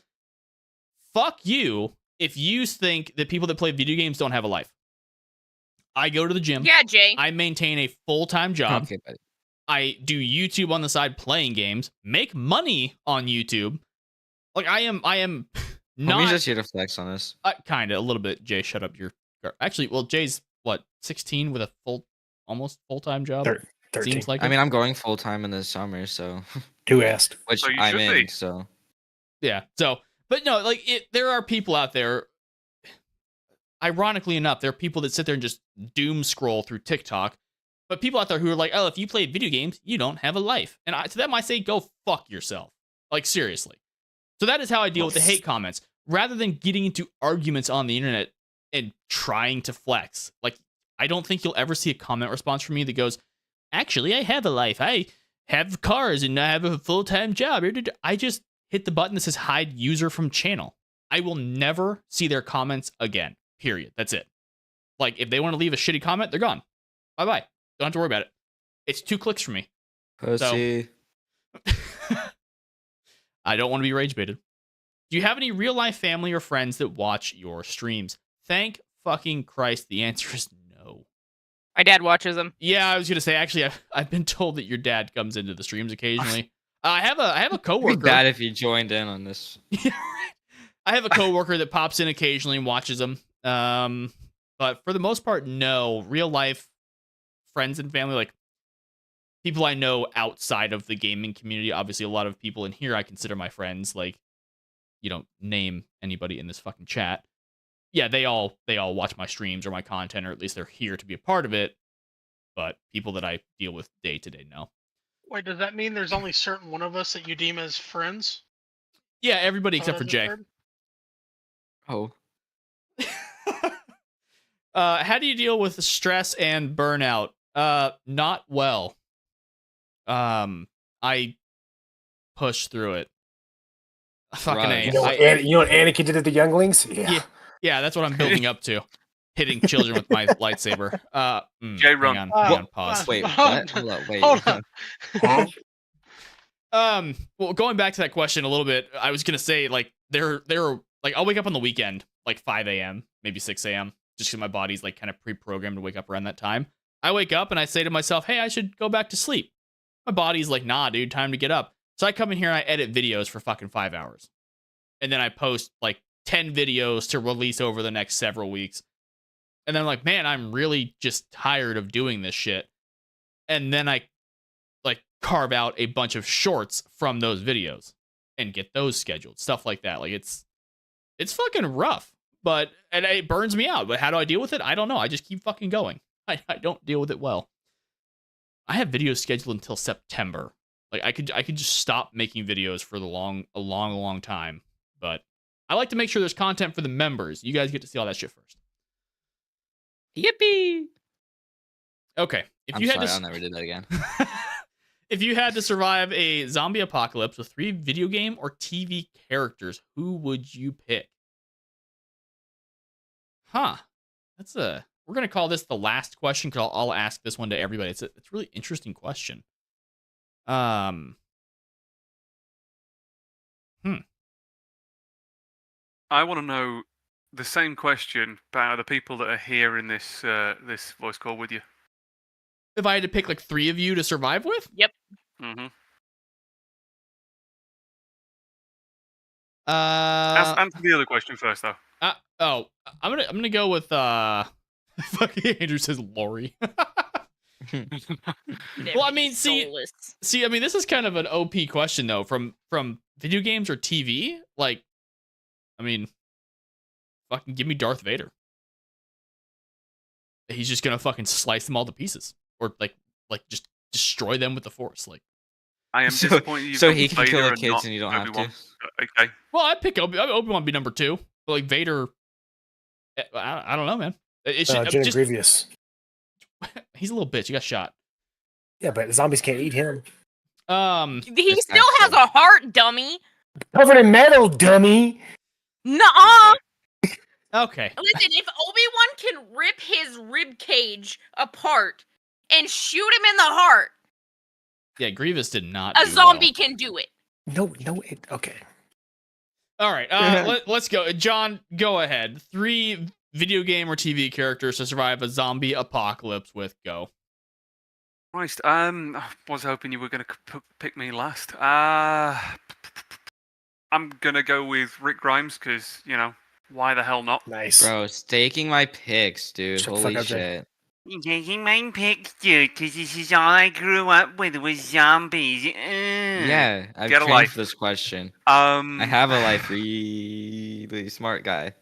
fuck you if you think that people that play video games don't have a life. I go to the gym. Yeah, Jay. I maintain a full-time job. Okay, buddy. I do YouTube on the side playing games, make money on YouTube. Like I am not. We're just here to flex on us. Kind of a little bit. Jay, shut up. Actually, well, Jay's what, 16 with a almost full-time job. 13. Seems like I it. mean, I'm going full time in the summer, so Who asked? which So you I'm should in. be. So Yeah. So, but no, there are people out there. Ironically enough, there are people that sit there and just doom scroll through TikTok. But people out there who are like, "Oh, if you play video games, you don't have a life." And to them, I say, "Go fuck yourself." Like seriously. So that is how I deal with the hate comments. Rather than getting into arguments on the internet and trying to flex, like I don't think you'll ever see a comment response from me that goes, "Actually, I have a life. I have cars and I have a full-time job." I just hit the button that says hide user from channel. I will never see their comments again. Period. That's it. Like if they want to leave a shitty comment, they're gone. Bye-bye. Don't have to worry about it. It's 2 clicks for me. pussy. I don't want to be rage baited. Do you have any real life family or friends that watch your streams? Thank fucking Christ. The answer is no. My dad watches them. Yeah, I was gonna say actually, I've been told that your dad comes into the streams occasionally. I have a It'd be coworker. bad if you joined in on this. Yeah, right. I have a coworker that pops in occasionally and watches them. But for the most part, no. Real life friends and family, like people I know outside of the gaming community. Obviously, a lot of people in here I consider my friends. Like, you don't name anybody in this fucking chat. Yeah, they all watch my streams or my content, or at least they're here to be a part of it. But people that I deal with day to day, no. Wait, does that mean there's only certain one of us that you deem as friends? Yeah, everybody Is except that what for I just Jay. heard? Oh, How do you deal with stress and burnout? Not well. I push through it. Fucking Right. A. You know what Anakin did to the younglings? Yeah, that's what I'm building up to. Hitting children with my lightsaber. Jay, run. Hang on, pause. wait, Hold what? on. Hold up, wait. Hold on. Huh? Well, going back to that question a little bit, I was gonna say like there like I'll wake up on the weekend like 5 a.m., maybe 6 a.m. just because my body's like kind of pre-programmed to wake up around that time. I wake up and I say to myself, hey, I should go back to sleep. My body's like, nah, dude, time to get up. So I come in here and I edit videos for fucking 5 hours. And then I post like 10 videos to release over the next several weeks. And then I'm like, man, I'm really just tired of doing this shit. And then I like carve out a bunch of shorts from those videos and get those scheduled. Stuff like that. Like it's fucking rough. And it burns me out. But how do I deal with it? I don't know. I just keep fucking going. I don't deal with it well. I have videos scheduled until September. Like I could just stop making videos for a long time. But I like to make sure there's content for the members. You guys get to see all that shit first. Yippee! Okay. I'm sorry, I'll never do that again. If you had to survive a zombie apocalypse with 3 video game or TV characters, who would you pick? Huh. We're going to call this the last question because I'll ask this one to everybody. It's a really interesting question. I want to know the same question about the people that are here in this this voice call with you. If I had to pick like 3 of you to survive with? Yep. Mm-hmm. Answer the other question first, though. I'm gonna go with fucking Andrew says Lori. Well, I mean, see, I mean, this is kind of an OP question though. From video games or TV, like, I mean, fucking give me Darth Vader. He's just gonna fucking slice them all to pieces, or like just destroy them with the Force. Like, I am disappointed. So he can kill the kids and you don't have to. Okay. Well, I'd pick Obi-Wan be number 2, but like Vader, I don't know, man. Jenna Grievous. He's a little bitch. He got shot. Yeah, but zombies can't eat him. He still has a heart, dummy. Covered in metal, dummy. Nuh-uh. Okay. Listen, if Obi-Wan can rip his rib cage apart and shoot him in the heart, yeah, Grievous did not. A zombie can do it. No, okay. All right, let's go. John, go ahead. 3 video game or TV characters to survive a zombie apocalypse with. Go. Christ, I was hoping you were going to pick me last. I'm going to go with Rick Grimes because, you know, why the hell not? Nice. Bro, staking my picks, dude. Holy shit. Taking my picks, dude, because this is all I grew up with was zombies. Yeah, I've Get a trained life. for this question. I have a life, really smart guy.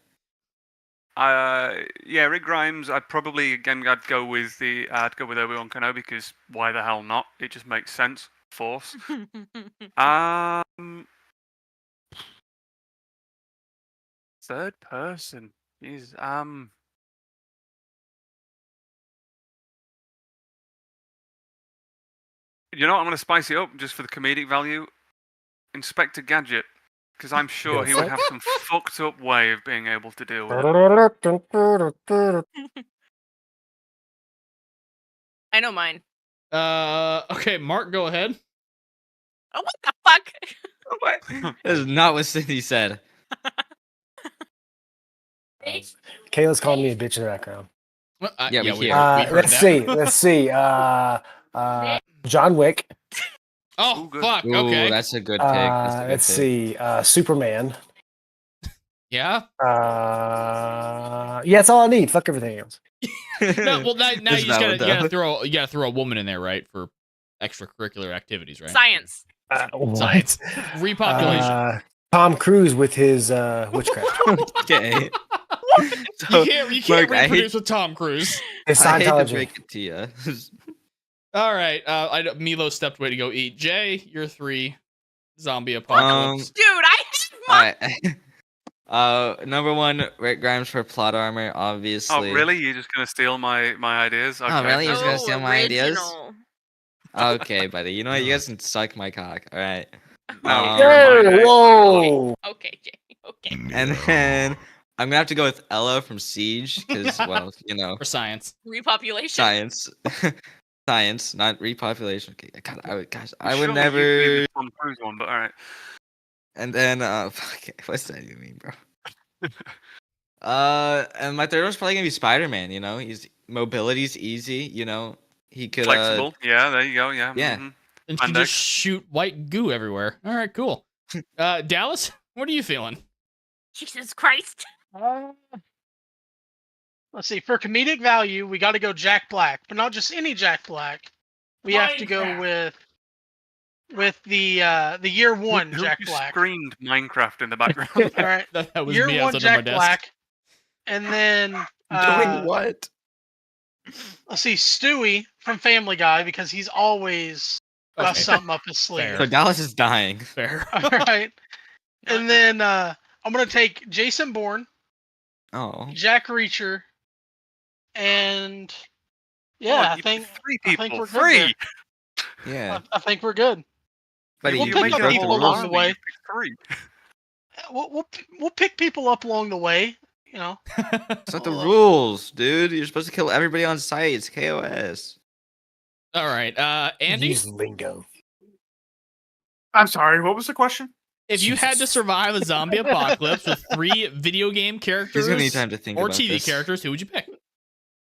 Yeah, Rick Grimes. I'd go with Obi-Wan Kenobi because why the hell not? It just makes sense. Force. Third person. Jeez. You know what? I'm going to spice it up just for the comedic value. Inspector Gadget. Because I'm sure he would have some fucked up way of being able to deal with it. I know mine. Okay, Mark, go ahead. Oh, what the fuck? That is not what Cindy said. Kayla's calling me a bitch in the background. Yeah, we hear. Let's see. John Wick. Oh, Ooh, fuck. Ooh, Okay. that's a good pick. Let's See. Superman. Yeah? Yeah, that's all I need. Fuck everything else. No, well, now you Is just that gotta throw a woman in there, right? For extracurricular activities, right? Science. Science. Repopulation. Tom Cruise with his witchcraft. Okay. You can't reproduce with Tom Cruise. It's I hate to Scientology. break it to you. All right. Milo stepped away to go eat. Jay, you're 3. Zombie apocalypse. Dude, I have Alright. Number 1, Rick Grimes for plot armor, obviously. Oh, really? You're just going to steal my ideas? Okay. Oh, really? You're just gonna steal my ideas? original. Okay, buddy. You know what? You guys can suck my cock. All right. No, Hey, whoa! Okay, Jay. Okay. And then I'm gonna have to go with Ella from Siege because, well, you know, For science. Repopulation. science, science, not repopulation. Okay, God, I would Sure, you never. did the Tom Cruise one, but all right. And then, fuck, what's that even mean, bro? And my third one's probably gonna be Spider-Man. You know, he's mobility's easy. You know, he could Flexible. Yeah, there you go. Yeah. Yeah. mhm. And she just shoot white goo everywhere. All right, cool. Dallas, what are you feeling? Jesus Christ. Let's see. For comedic value, we got to go Jack Black, but not just any Jack Black. We have to go with the year one Who Jack just Black. screamed Minecraft in the background? All right. That was Year me. I was one under my Jack desk. Black, and then doing what? let's see, Stewie from Family Guy, because he's always got Okay. something up his sleeve. Fair. So Dallas is dying. Fair. All right. And then I'm gonna take Jason Bourne, Oh. Jack Reacher, and Come on, I you think picked three I people. think we're good Three. Yeah. I think we're good. Buddy, We'll you pick make up up people the along rules. the way. You picked three. We'll pick people up along the way. You know. It's not the rules, dude. You're supposed to kill everybody on site. It's KOS. All right, Andy. Use lingo. I'm sorry. What was the question? If you had to Jesus. survive a zombie apocalypse with 3 video game characters He's gonna need time to think or about TV this. characters, who would you pick?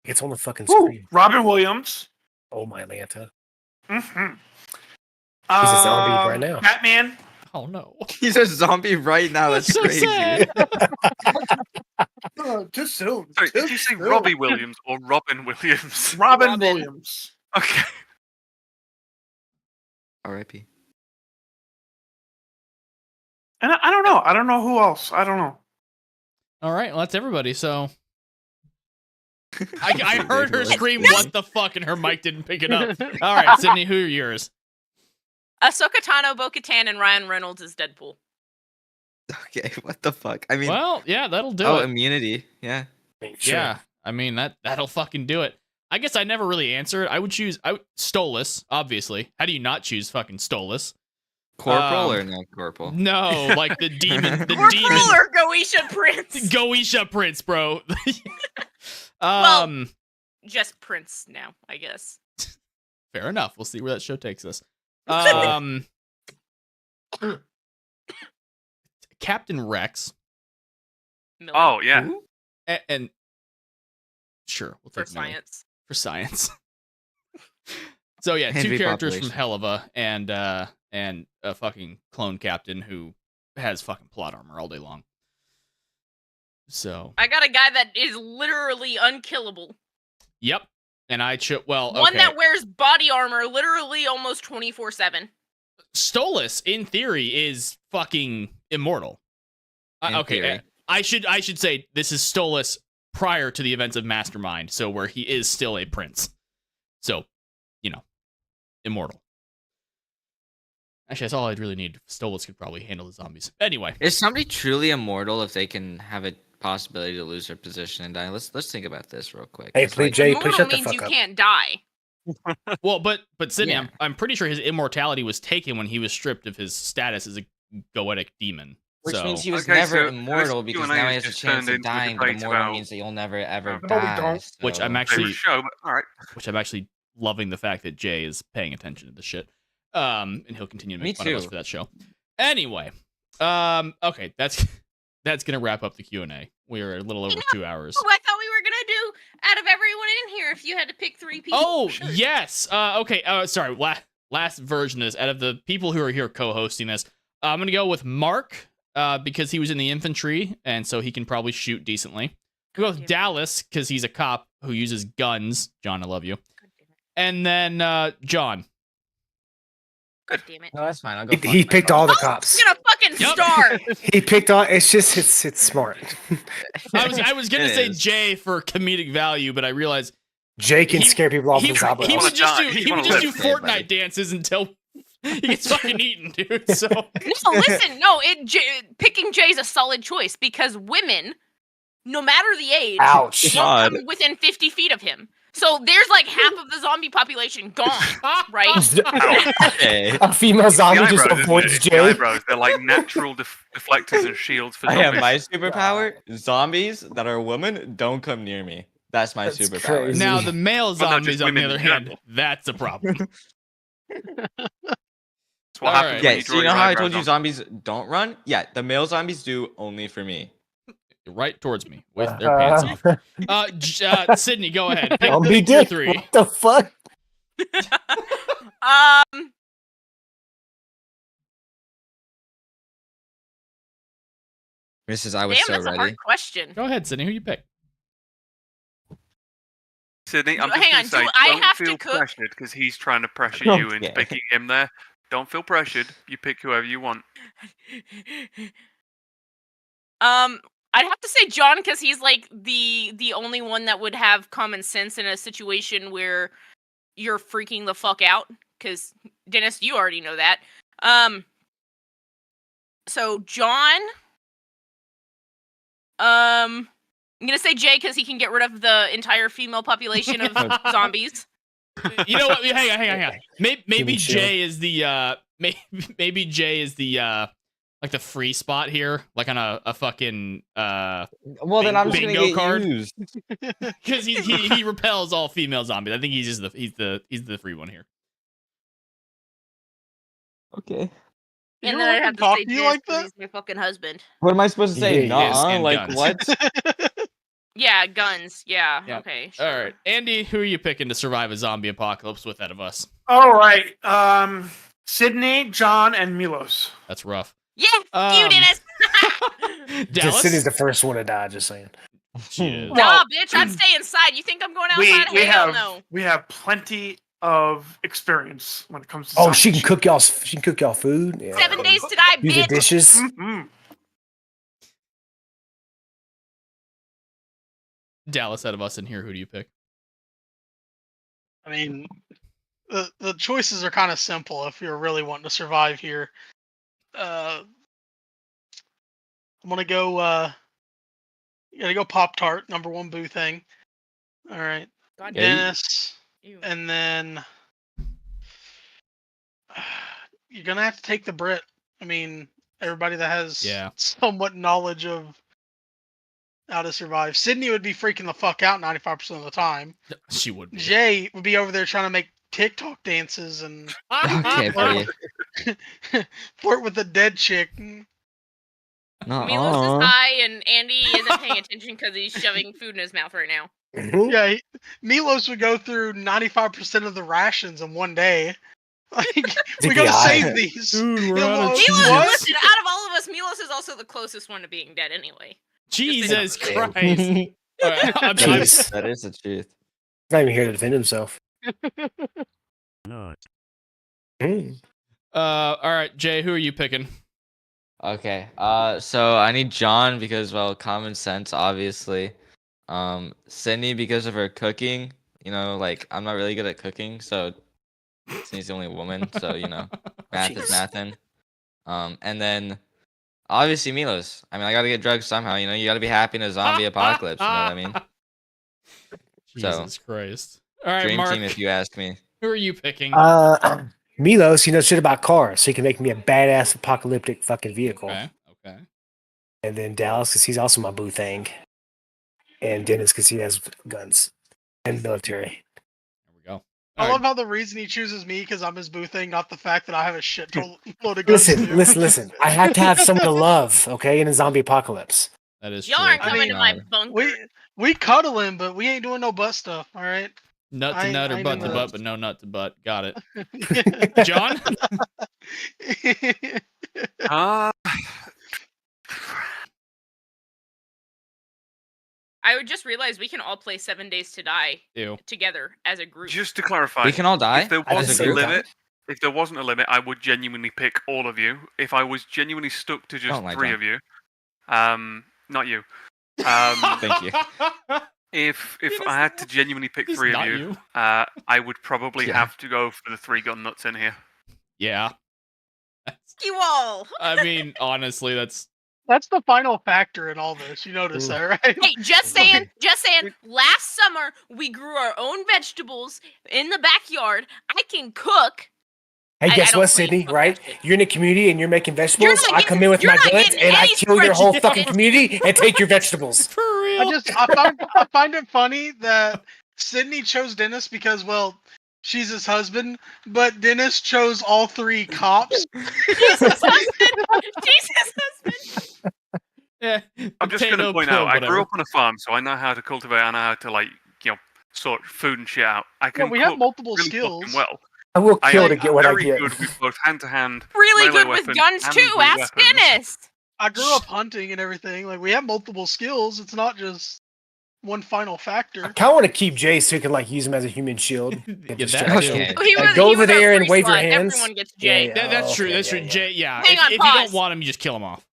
It's on the fucking Ooh, screen. Robin Williams. Oh my Lanta. Mm-hmm. He's a zombie right now. Batman. Oh no. He's a zombie right now. That's, so crazy. sad. Too soon. Sorry, did you say Robbie Williams or Robin Williams? Robin Robin. Williams. Okay. R.I.P. And I don't know. I don't know who else. I don't know. All right, well, that's everybody. So I heard her scream, "What the fuck?" and her mic didn't pick it up. All right, Sydney, who are yours? Ahsoka Tano, Bo-Katan, and Ryan Reynolds is Deadpool. Okay, what the fuck? I mean, Well, yeah, that'll do oh, it. immunity. Yeah. Sure. Yeah, I mean that'll fucking do it. I guess I never really answered. I would choose Stolas, obviously. How do you not choose fucking Stolas? Corporal or not corporal? No, like the demon, the Corporal demon or Goetia Prince? Goetia Prince, bro. Well- Just Prince now, I guess. Fair enough. We'll see where that show takes us. Captain Rex. Miller. Oh yeah. And sure, we'll for take Miller. science. For science. So yeah, 2 Heavy characters population. from Helava and a fucking clone captain who has fucking plot armor all day long. So I got a guy that is literally unkillable. yep. And I well, One okay. that wears body armor literally almost 24/7. Stolas, in theory, is fucking immortal. In Okay, theory. I should say this is Stolas prior to the events of Mastermind, so where he is still a prince. So, immortal. Actually, that's all I'd really need. Stolas could probably handle the zombies. Anyway, Is somebody truly immortal if they can have a possibility to lose their position and die? Let's think about this real quick. Hey, It's please, like- Jay, Immortal please shut the means you fuck up. can't die. well, but Sydney, Yeah. I'm pretty sure his immortality was taken when he was stripped of his status as a goetic demon. Which so means he was Okay, never so immortal this because Q&A now he has has a just chance turned of into a dying, but debate immortal about- means that you'll never ever No, we die. don't. Which I'm so- actually- Favorite show, but all right. which I'm actually loving the fact that Jay is paying attention to this shit. And he'll continue to Me make fun of us too. for that show. Anyway, okay, that's gonna wrap up the Q&A. We're a little over 2 hours. Oh, I thought we were gonna do out of everyone in here if you had to pick 3 people. Oh, Sure. yes. Okay. Sorry. Last version of this. Out of the people who are here co-hosting this, I'm gonna go with Mark because he was in the infantry and so he can probably shoot decently. We'll go with God damn it. Dallas because he's a cop who uses guns. John, I love you. God damn it. And then John. God damn it. No, that's fine. I'll go. He picked all the cops. He's gonna fucking Yep. starve. He picked all. It's just it's smart. I was gonna It say is. Jay for comedic value, but I realized Jay can He- scare people off he, with Zabba. he wanna would just die. do He he would wanna just do live. Yeah, buddy. Fortnite dances until he gets fucking eaten, dude. So No, listen, no. Picking Jay's a solid choice because women, no matter the age, Ouch. won't God. come within 50 feet of him. So there's like half of the zombie population gone, right? Okay. A female The zombie just eyebrows, isn't avoids it? The Jay. eyebrows, they're like natural deflectors and shields for I zombies. have my superpower. Zombies that are women don't come near me. That's my That's superpower. crazy. now the male Well, not just zombies, on the women other in hand, general. that's a problem. That's what All happens right. when Yeah, you so draw you know your how I eyebrows told you on. zombies don't run? Yeah, the male zombies do only for me. right towards me with their pants off. Sydney, go ahead. Pick, Don't be pick your dick. 3. What the fuck? Mrs. I was Damn, so that's a ready. hard question. Go ahead, Sydney. Who you pick? Sydney, I'm Do- just hang going on, to say, do I don't have to feel cook? pressured because he's trying to pressure you into Okay. picking him there. Don't feel pressured. You pick whoever you want. I'd have to say John because he's like the only one that would have common sense in a situation where you're freaking the fuck out. Because Dennis, you already know that. So John. I'm gonna say Jay because he can get rid of the entire female population of zombies. You know what? Hang on. Maybe chill. Jay is the maybe Jay is the like the free spot here, like on a fucking Well, then I'm just gonna bingo get card. used. Because he repels all female zombies. I think he's just the free one here. Okay. You And don't then I'd let have them to talk say to you Dennis like 'cause that? he's my fucking husband. What am I supposed to say? Yeah, yes, Nuh-uh? and Like guns. what? Yeah, guns. Yeah. Yeah. Okay. All Sure. right, Andy, who are you picking to survive a zombie apocalypse with out of us? All right. Sydney, John, and Milos. That's rough. Yeah. You, Dennis. Dallas. Sydney's the first one to die. Just saying. She is. Nah, bitch. I'd stay inside. You think I'm going outside? Hell we have plenty of experience when it comes to. Oh, zombie she can shit. cook y'all. She can cook y'all food. Yeah. 7 days to die, Use the bitch. dishes. Mhm. Dallas, out of us in here, who do you pick? I mean, the choices are kind of simple if you're really wanting to survive here. I'm gonna go. You gotta go Pop-Tart, #1 boo thing. All right, God Yeah, damn. Dennis, Ew. and then you're gonna have to take the Brit. I mean, everybody that has Yeah. somewhat knowledge of how to survive. Sydney would be freaking the fuck out 95% of the time. She would be. Jay would be over there trying to make TikTok dances and Okay, buddy. flirt with a dead chick. Milos is Nuh-uh. high, and Andy isn't paying attention because he's shoving food in his mouth right now. Mhm. Yeah, Milos would go through 95% of the rations in one day. Like, we gotta high. save these. Dude, we're Yeah, out of well, cheese. Milos, what? listen, out of all of us, Milos is also the closest one to being dead anyway. Jesus Damn. Christ. All right, I'm Jeez. That is the truth. He's not even here to defend himself. all right, Jay, who are you picking? Okay. So I need John because, well, common sense, obviously. Sydney because of her cooking. You know, like I'm not really good at cooking, so Sydney's the only woman, so you know, math is Jeez. mathin'. And then obviously Milos. I mean, I gotta get drugs somehow. You know, you gotta be happy in a zombie apocalypse. You know what I mean? Jesus Christ. All right, Dream Mark, team, if you ask me. who are you picking? Milos, he knows shit about cars, so he can make me a badass apocalyptic fucking vehicle. Okay. And then Dallas, because he's also my boo thing. And Dennis, because he has guns and military. There we go. I All love right. how the reason he chooses me because I'm his boo thing, not the fact that I have a shit load of guns. too. Listen. I have to have someone to love, okay, in a zombie apocalypse. That is Y'all true. aren't I coming mean, to my God. bunker. We cuddling, but we ain't doing no butt stuff. All right. Nut to I nut or ain't butt into to that. butt, but no nut to butt. Got it. John? I would just realize we can all play 7 Days to Die Ew. together as a group. Just to clarify, We can all die. if there At the wasn't a same limit, time? if there wasn't a limit, I would genuinely pick all of you. If I was genuinely stuck to just Oh my 3 God. of you, not you. Thank you. If It is I had to genuinely pick It's 3 of not you, I would probably Yeah. have to go for the 3 gun nuts in here. Yeah. You all. I mean, honestly, that's That's the final factor in all this. You notice that, right? Hey, just saying. Last summer, we grew our own vegetables in the backyard. I can cook. Hey, I guess don't what, play Sydney? football Right? shit. You're in a community and you're making vegetables. not I come in with you're my not guns getting and I any kill your whole spreadsheet, fucking bitch. community and take your vegetables. for real. I find it funny that Sydney chose Dennis because, well, she's his husband, but Dennis chose all 3 cops. She's his husband. Yeah, I'm just going to potato, point pill, out, I whatever. grew up on a farm, so I know how to cultivate. I know how to, like, sort food and shit out. I Yeah, can we cook have multiple really skills. fucking well. I will kill to am get what I very get. good with both hand-to-hand, Really melee good with weapons, guns and too. melee Ask weapons. Dennis. I grew up hunting and everything. Like we have multiple skills. It's not just one final I factor. kind of want to keep Jay so you can like use him as a human shield. Yeah, Get that's distraction. Okay. Oh, he Like, was, go he over was a there and free wave your slot. hands. Everyone gets Jay. Yeah, That's true. okay, That's true. yeah. Jay, yeah. Hang on, if you don't pause. want him, you just kill him off.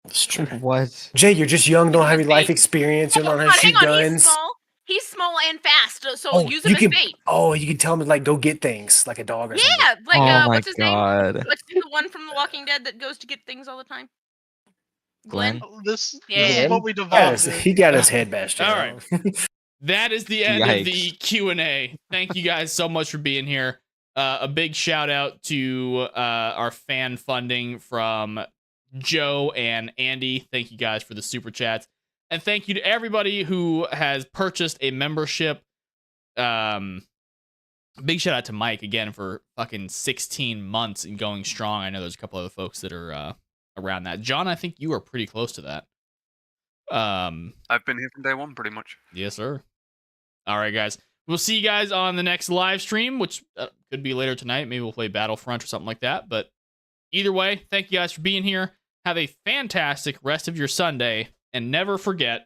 It's true. What? Jay, you're just young, don't have any life Bait. experience, you don't know Hang how on, to shoot hang on. He's guns. small. He's small and fast, so Oh, use him you as can. bait. Oh, you can tell him to like go get things like a dog or something. Yeah, like Oh my what's his name? god. What's the one from The Walking Dead that goes to get things all the time? Glenn? This Yeah. is what we He got devolved his- to. He got his head bashed in. All right. That is the end of the Yikes. Q&A. Thank you guys so much for being here. A big shout out to our fan funding from Joe and Andy. Thank you guys for the super chats. And thank you to everybody who has purchased a membership. Big shout out to Mike again for fucking 16 months and going strong. I know there's a couple other folks that are around that. John, I think you are pretty close to that. I've been here from day one, pretty much. Yes, sir. All right, guys. We'll see you guys on the next live stream, which could be later tonight. Maybe we'll play Battlefront or something like that. But either way, thank you guys for being here. Have a fantastic rest of your Sunday, and never forget.